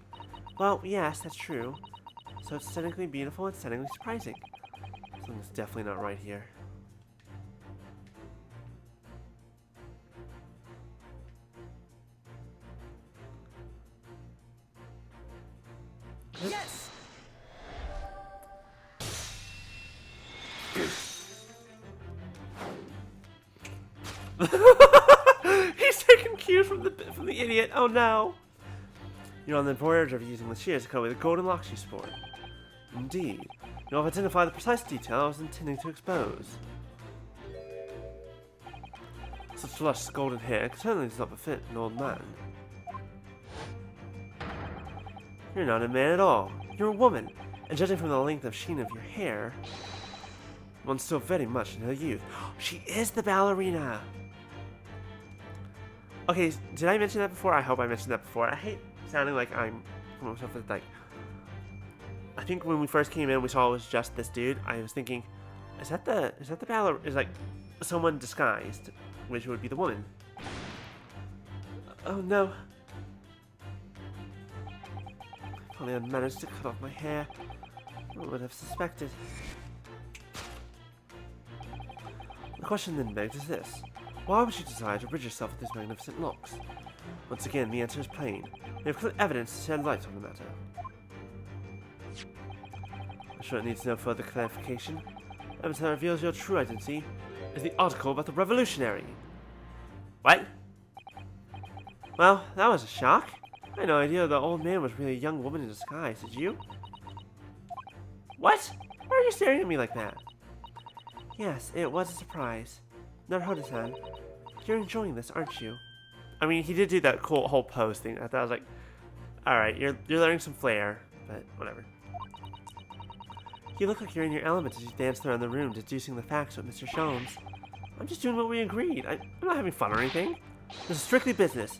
Well, yes, that's true. So it's aesthetically beautiful and aesthetically surprising. Something's definitely not right here. Yes! He's taking cues from the idiot. Oh no! You're on the verge of using the shears to cut away the golden locks you sport. Indeed. You'll identify the precise detail I was intending to expose. Such lush golden hair certainly does not befit an old man. You're not a man at all. You're a woman, and judging from the length of sheen of your hair, one still very much in her youth. She is the ballerina! Okay, did I mention that before? I hope I mentioned that before. I hate sounding like I'm coming myself with, like... I think when we first came in, we saw it was just this dude. I was thinking, is that the ballerina? Is like someone disguised, which would be the woman. Oh no. If only I'd managed to cut off my hair, I would have suspected. The question then begs is this. Why would you desire to rid yourself of these magnificent locks? Once again, the answer is plain. We have clear evidence to shed light on the matter. I'm sure it needs no further clarification. Evidence that reveals your true identity is the article about the revolutionary. What? Well, that was a shock. I had no idea the old man was really a young woman in disguise, did you? What? Why are you staring at me like that? Yes, it was a surprise. Naruhodo-san, you're enjoying this, aren't you? I mean, he did do that cool whole pose thing. I thought I was like, alright, you're learning some flair, but whatever. You look like you're in your element as you dance around the room deducing the facts with Mr. Sholmes. I'm just doing what we agreed. I'm not having fun or anything. This is strictly business.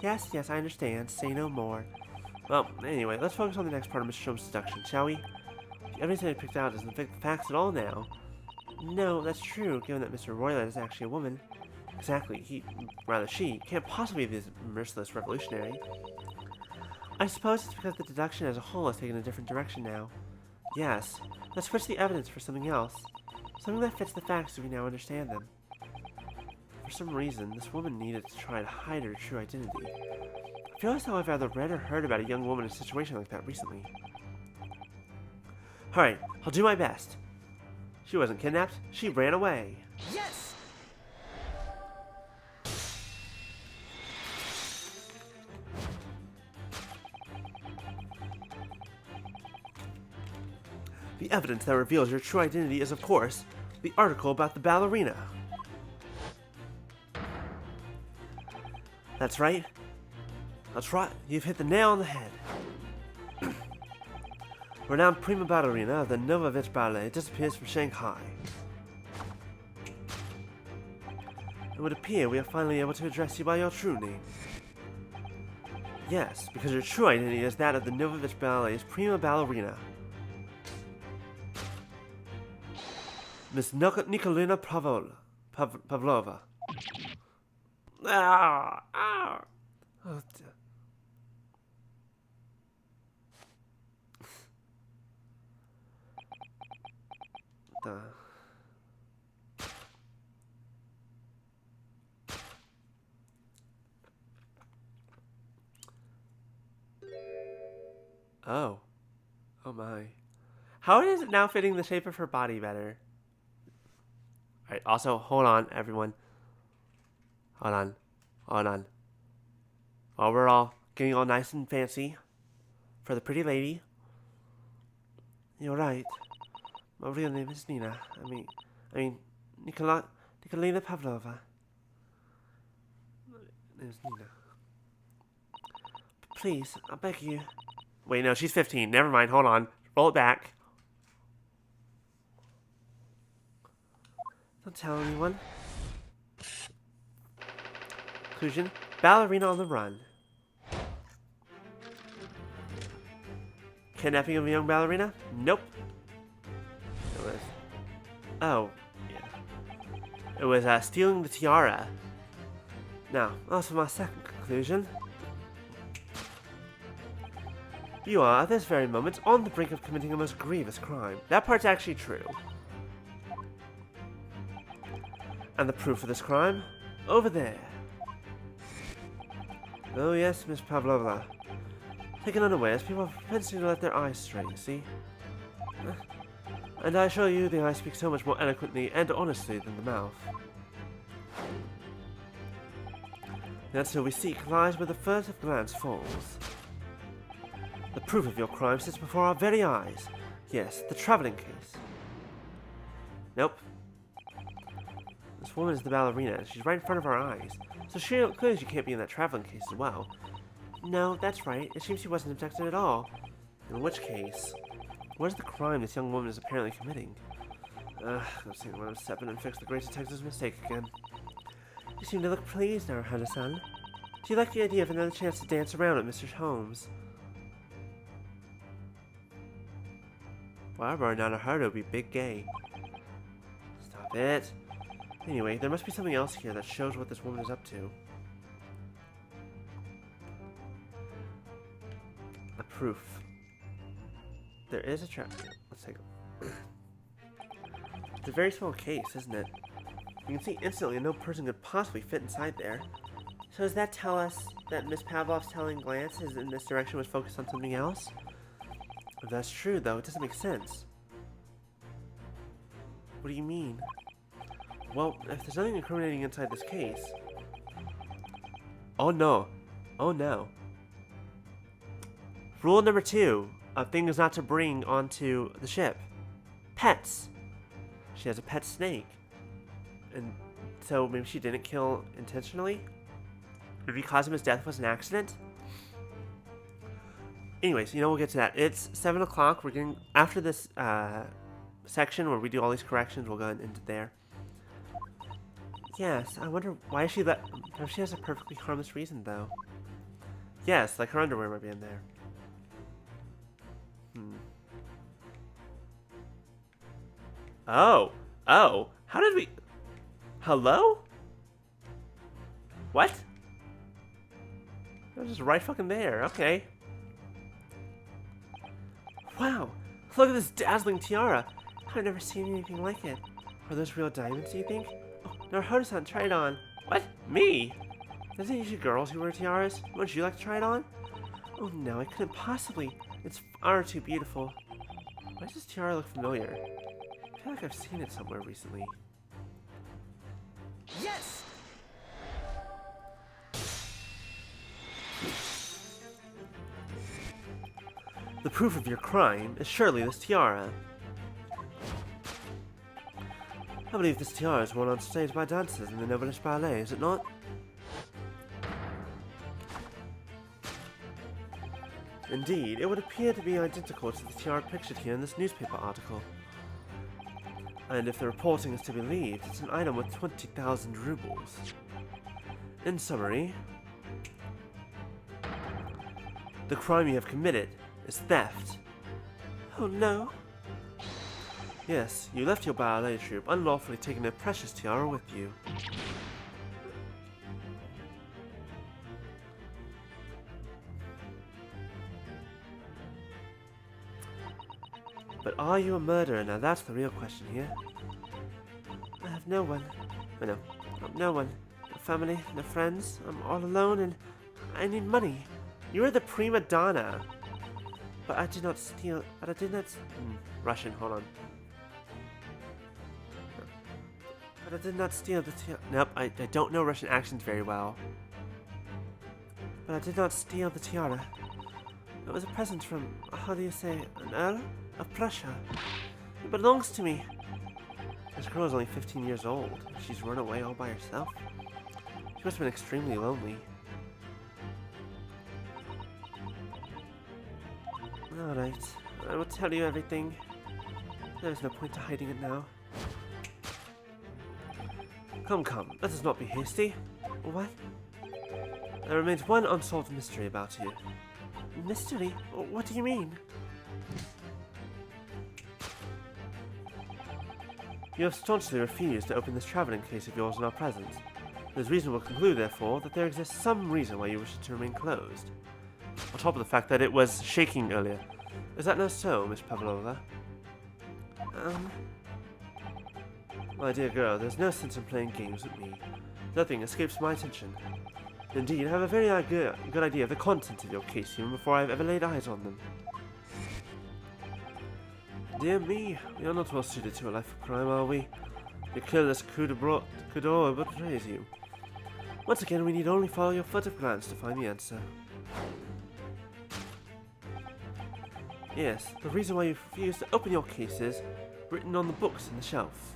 Yes, I understand. Say no more. Well, anyway, let's focus on the next part of Mr. Sholmes' deduction, shall we? The evidence that I picked out doesn't affect the facts at all now. No, that's true, given that Mr. Roylett is actually a woman. Exactly, she, can't possibly be this merciless revolutionary. I suppose it's because the deduction as a whole has taken a different direction now. Yes, let's switch the evidence for something else. Something that fits the facts so we now understand them. For some reason, this woman needed to try to hide her true identity. I feel as though I've either read or heard about a young woman in a situation like that recently. Alright, I'll do my best. She wasn't kidnapped, she ran away. Yes! The evidence that reveals your true identity is, of course, the article about the ballerina. That's right. You've hit the nail on the head. Renowned prima ballerina of the Novovich Ballet disappears from Shanghai. It would appear we are finally able to address you by your true name. Yes, because your true identity is that of the Novovich Ballet's prima ballerina. Miss Nikolina Pavlova. Ah! Ah! Oh, Duh. Oh. Oh my. How is it now fitting the shape of her body better? Alright, also, hold on, everyone. Hold on. Hold on. While we're all getting all nice and fancy for the pretty lady. You're right. My real name is Nina. I mean, Nikolina Pavlova. My name is Nina. Please, I beg you. Wait, no, she's 15. Never mind, hold on. Roll it back. Don't tell anyone. Conclusion. Ballerina on the run. Kidnapping of a young ballerina? Nope. It was... Oh, yeah. It was stealing the tiara. Now, as for my second conclusion. You are, at this very moment, on the brink of committing a most grievous crime. That part's actually true. And the proof of this crime? Over there. Oh yes, Miss Pavlova. Taken unawares, people have a propensity to let their eyes stray, you see? And I assure you, the eye speaks so much more eloquently and honestly than the mouth. The answer we seek lies where the furtive glance falls. The proof of your crime sits before our very eyes. Yes, the traveling case. Nope. This woman is the ballerina. She's right in front of our eyes. So clearly she can't be in that traveling case as well. No, that's right. It seems she wasn't abducted at all. In which case, what is the crime this young woman is apparently committing? I've seen one of step in and fix the great detective's mistake again. You seem to look pleased now, Hana-san. Do you like the idea of another chance to dance around at Mr. Holmes? Barbara Nanaharu would be big gay. Stop it. Anyway, there must be something else here that shows what this woman is up to. A proof. There is a trap. Let's take a look. It's a very small case, isn't it? You can see instantly no person could possibly fit inside there. So does that tell us that Miss Pavlov's telling glances in this direction was focused on something else? If that's true, though, it doesn't make sense. What do you mean? Well, if there's nothing incriminating inside this case... Oh no. Oh no. Rule number 2 of things not to bring onto the ship. Pets. She has a pet snake. And so maybe she didn't kill intentionally? Maybe Kazuma's death was an accident? Anyways, we'll get to that. It's 7 o'clock. We're getting... After this section where we do all these corrections, we'll go into there. Yes, I wonder why she let... If she has a perfectly harmless reason, though. Yes, like her underwear might be in there. Oh. Oh. How did we... Hello? What? It was just right fucking there. Okay. Wow. Look at this dazzling tiara. I've never seen anything like it. Are those real diamonds, do you think? Oh, Naruto-san, try it on. What? Me? Isn't it usually girls who wear tiaras? Wouldn't you like to try it on? Oh no, I couldn't possibly. It's far too beautiful. Why does this tiara look familiar? I feel like I've seen it somewhere recently. Yes! The proof of your crime is surely this tiara. I believe this tiara is worn on stage by dancers in the Novelish Ballet, is it not? Indeed, it would appear to be identical to the tiara pictured here in this newspaper article. And if the reporting is to be believed, it's an item worth 20,000 rubles. In summary, the crime you have committed is theft. Oh no. Yes, you left your ballet troupe unlawfully taking their precious tiara with you. But are you a murderer? Now that's the real question here. I have no one. Oh, no. No one. No family, no friends. I'm all alone and I need money. You are the prima donna. But I did not steal. But I did not. Russian, hold on. But I did not steal the tiara. Nope, I don't know Russian accents very well. But I did not steal the tiara. It was a present from, how do you say, an Earl of Prussia. It belongs to me. This girl is only 15 years old. She's run away all by herself. She must have been extremely lonely. Alright, I will tell you everything. There is no point to hiding it now. Come, let us not be hasty. What? There remains one unsolved mystery about you. Mystery? What do you mean? You have staunchly refused to open this traveling case of yours in our presence. It is reasonable to conclude, therefore, that there exists some reason why you wish it to remain closed. On top of the fact that it was shaking earlier. Is that not so, Miss Pavlova? My dear girl, there's no sense in playing games with me. Nothing escapes my attention. Indeed, I have a very good idea of the contents of your case even before I've ever laid eyes on them. Dear me, we are not well suited to a life of crime, are we? Your careless coup d'or betrays you. Once again, we need only follow your furtive glance to find the answer. Yes, the reason why you refuse to open your case is written on the books in the shelf.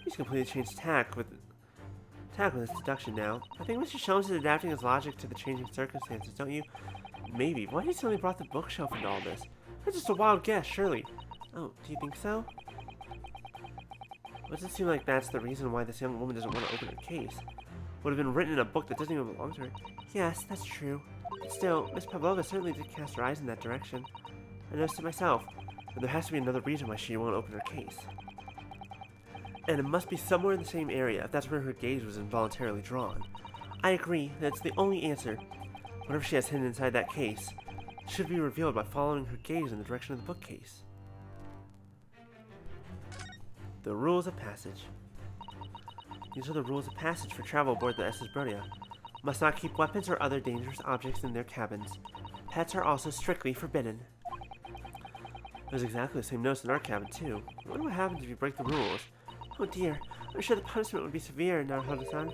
He's completely changed tack with his deduction now. I think Mr. Sholmes is adapting his logic to the changing circumstances, don't you? Maybe. Why did he suddenly brought the bookshelf into all this? That's just a wild guess, surely. Oh, do you think so? Does it seem like that's the reason why this young woman doesn't want to open her case? Would have been written in a book that doesn't even belong to her. Yes, that's true. But still, Miss Pavlova certainly did cast her eyes in that direction. I noticed it myself, but there has to be another reason why she won't open her case. And it must be somewhere in the same area if that's where her gaze was involuntarily drawn. I agree that it's the only answer. Whatever she has hidden inside that case should be revealed by following her gaze in the direction of the bookcase. The rules of passage. These are the rules of passage for travel aboard the SS Brodia. Must not keep weapons or other dangerous objects in their cabins. Pets are also strictly forbidden. There's exactly the same notes in our cabin, too. I wonder what happens if you break the rules. Oh dear, I'm sure the punishment would be severe, Naruhodo-san.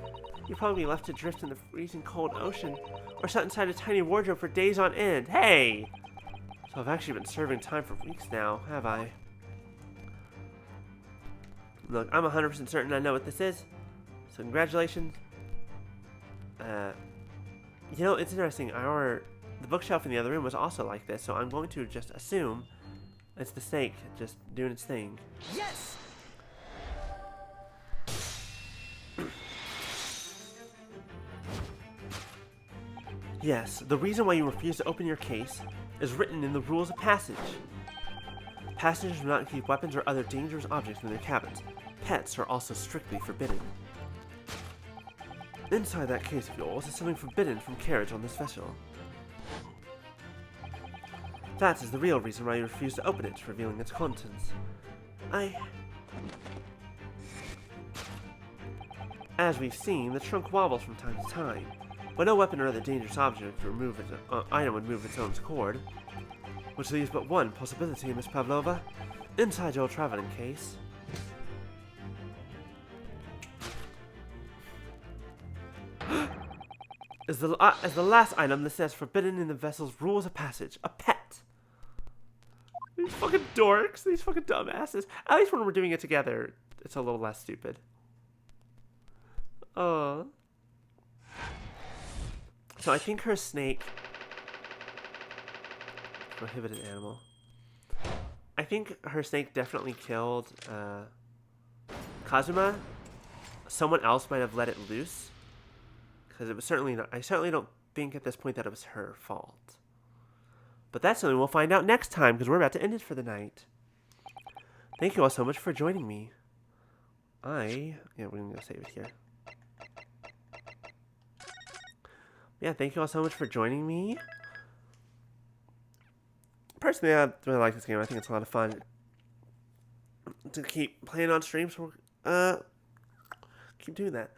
You'd probably be left to drift in the freezing cold ocean, or shut inside a tiny wardrobe for days on end. Hey! So I've actually been serving time for weeks now, have I? Look, I'm 100% certain I know what this is, so congratulations. You know, it's interesting, the bookshelf in the other room was also like this, so I'm going to just assume it's the snake just doing its thing. Yes! Yes, the reason why you refuse to open your case is written in the rules of passage. Passengers do not keep weapons or other dangerous objects in their cabins. Pets are also strictly forbidden. Inside that case of yours is something forbidden from carriage on this vessel. That is the real reason why you refuse to open it, revealing its contents. As we've seen, the trunk wobbles from time to time, but no weapon or other dangerous object item would move its own accord. Which leaves but one possibility, Miss Pavlova. Inside your traveling case is the last item that says forbidden in the vessel's rules of passage. A pet. These fucking dorks. These fucking dumbasses. At least when we're doing it together, it's a little less stupid. So I think her snake... Prohibited animal. I think her snake definitely killed Kazuma. Someone else might have let it loose. Because it was certainly not... I certainly don't think at this point that it was her fault. But that's something we'll find out next time, because we're about to end it for the night. Thank you all so much for joining me. Yeah, we're going to save it here. Yeah, thank you all so much for joining me. personally, I really like this game. I think it's a lot of fun to keep playing on stream. So, keep doing that.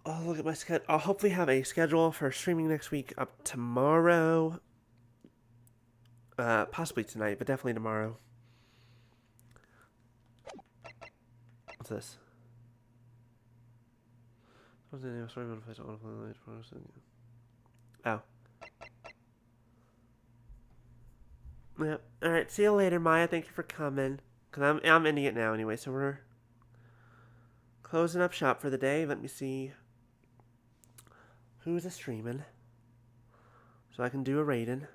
I'll look at my schedule. I'll hopefully have a schedule for streaming next week up tomorrow. Possibly tonight, but definitely tomorrow. What's this? Oh. Yeah. Alright, see you later, Maya. Thank you for coming. Because I'm ending it now anyway, so we're closing up shop for the day. Let me see who's a streaming. So I can do a rating.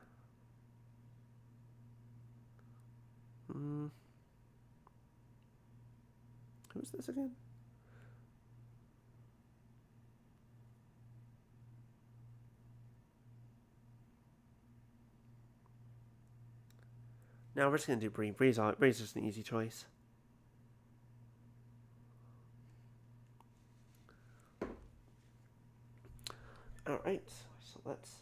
Who's this again? No, we're just gonna do Bree. Bree's just an easy choice. Alright, so let's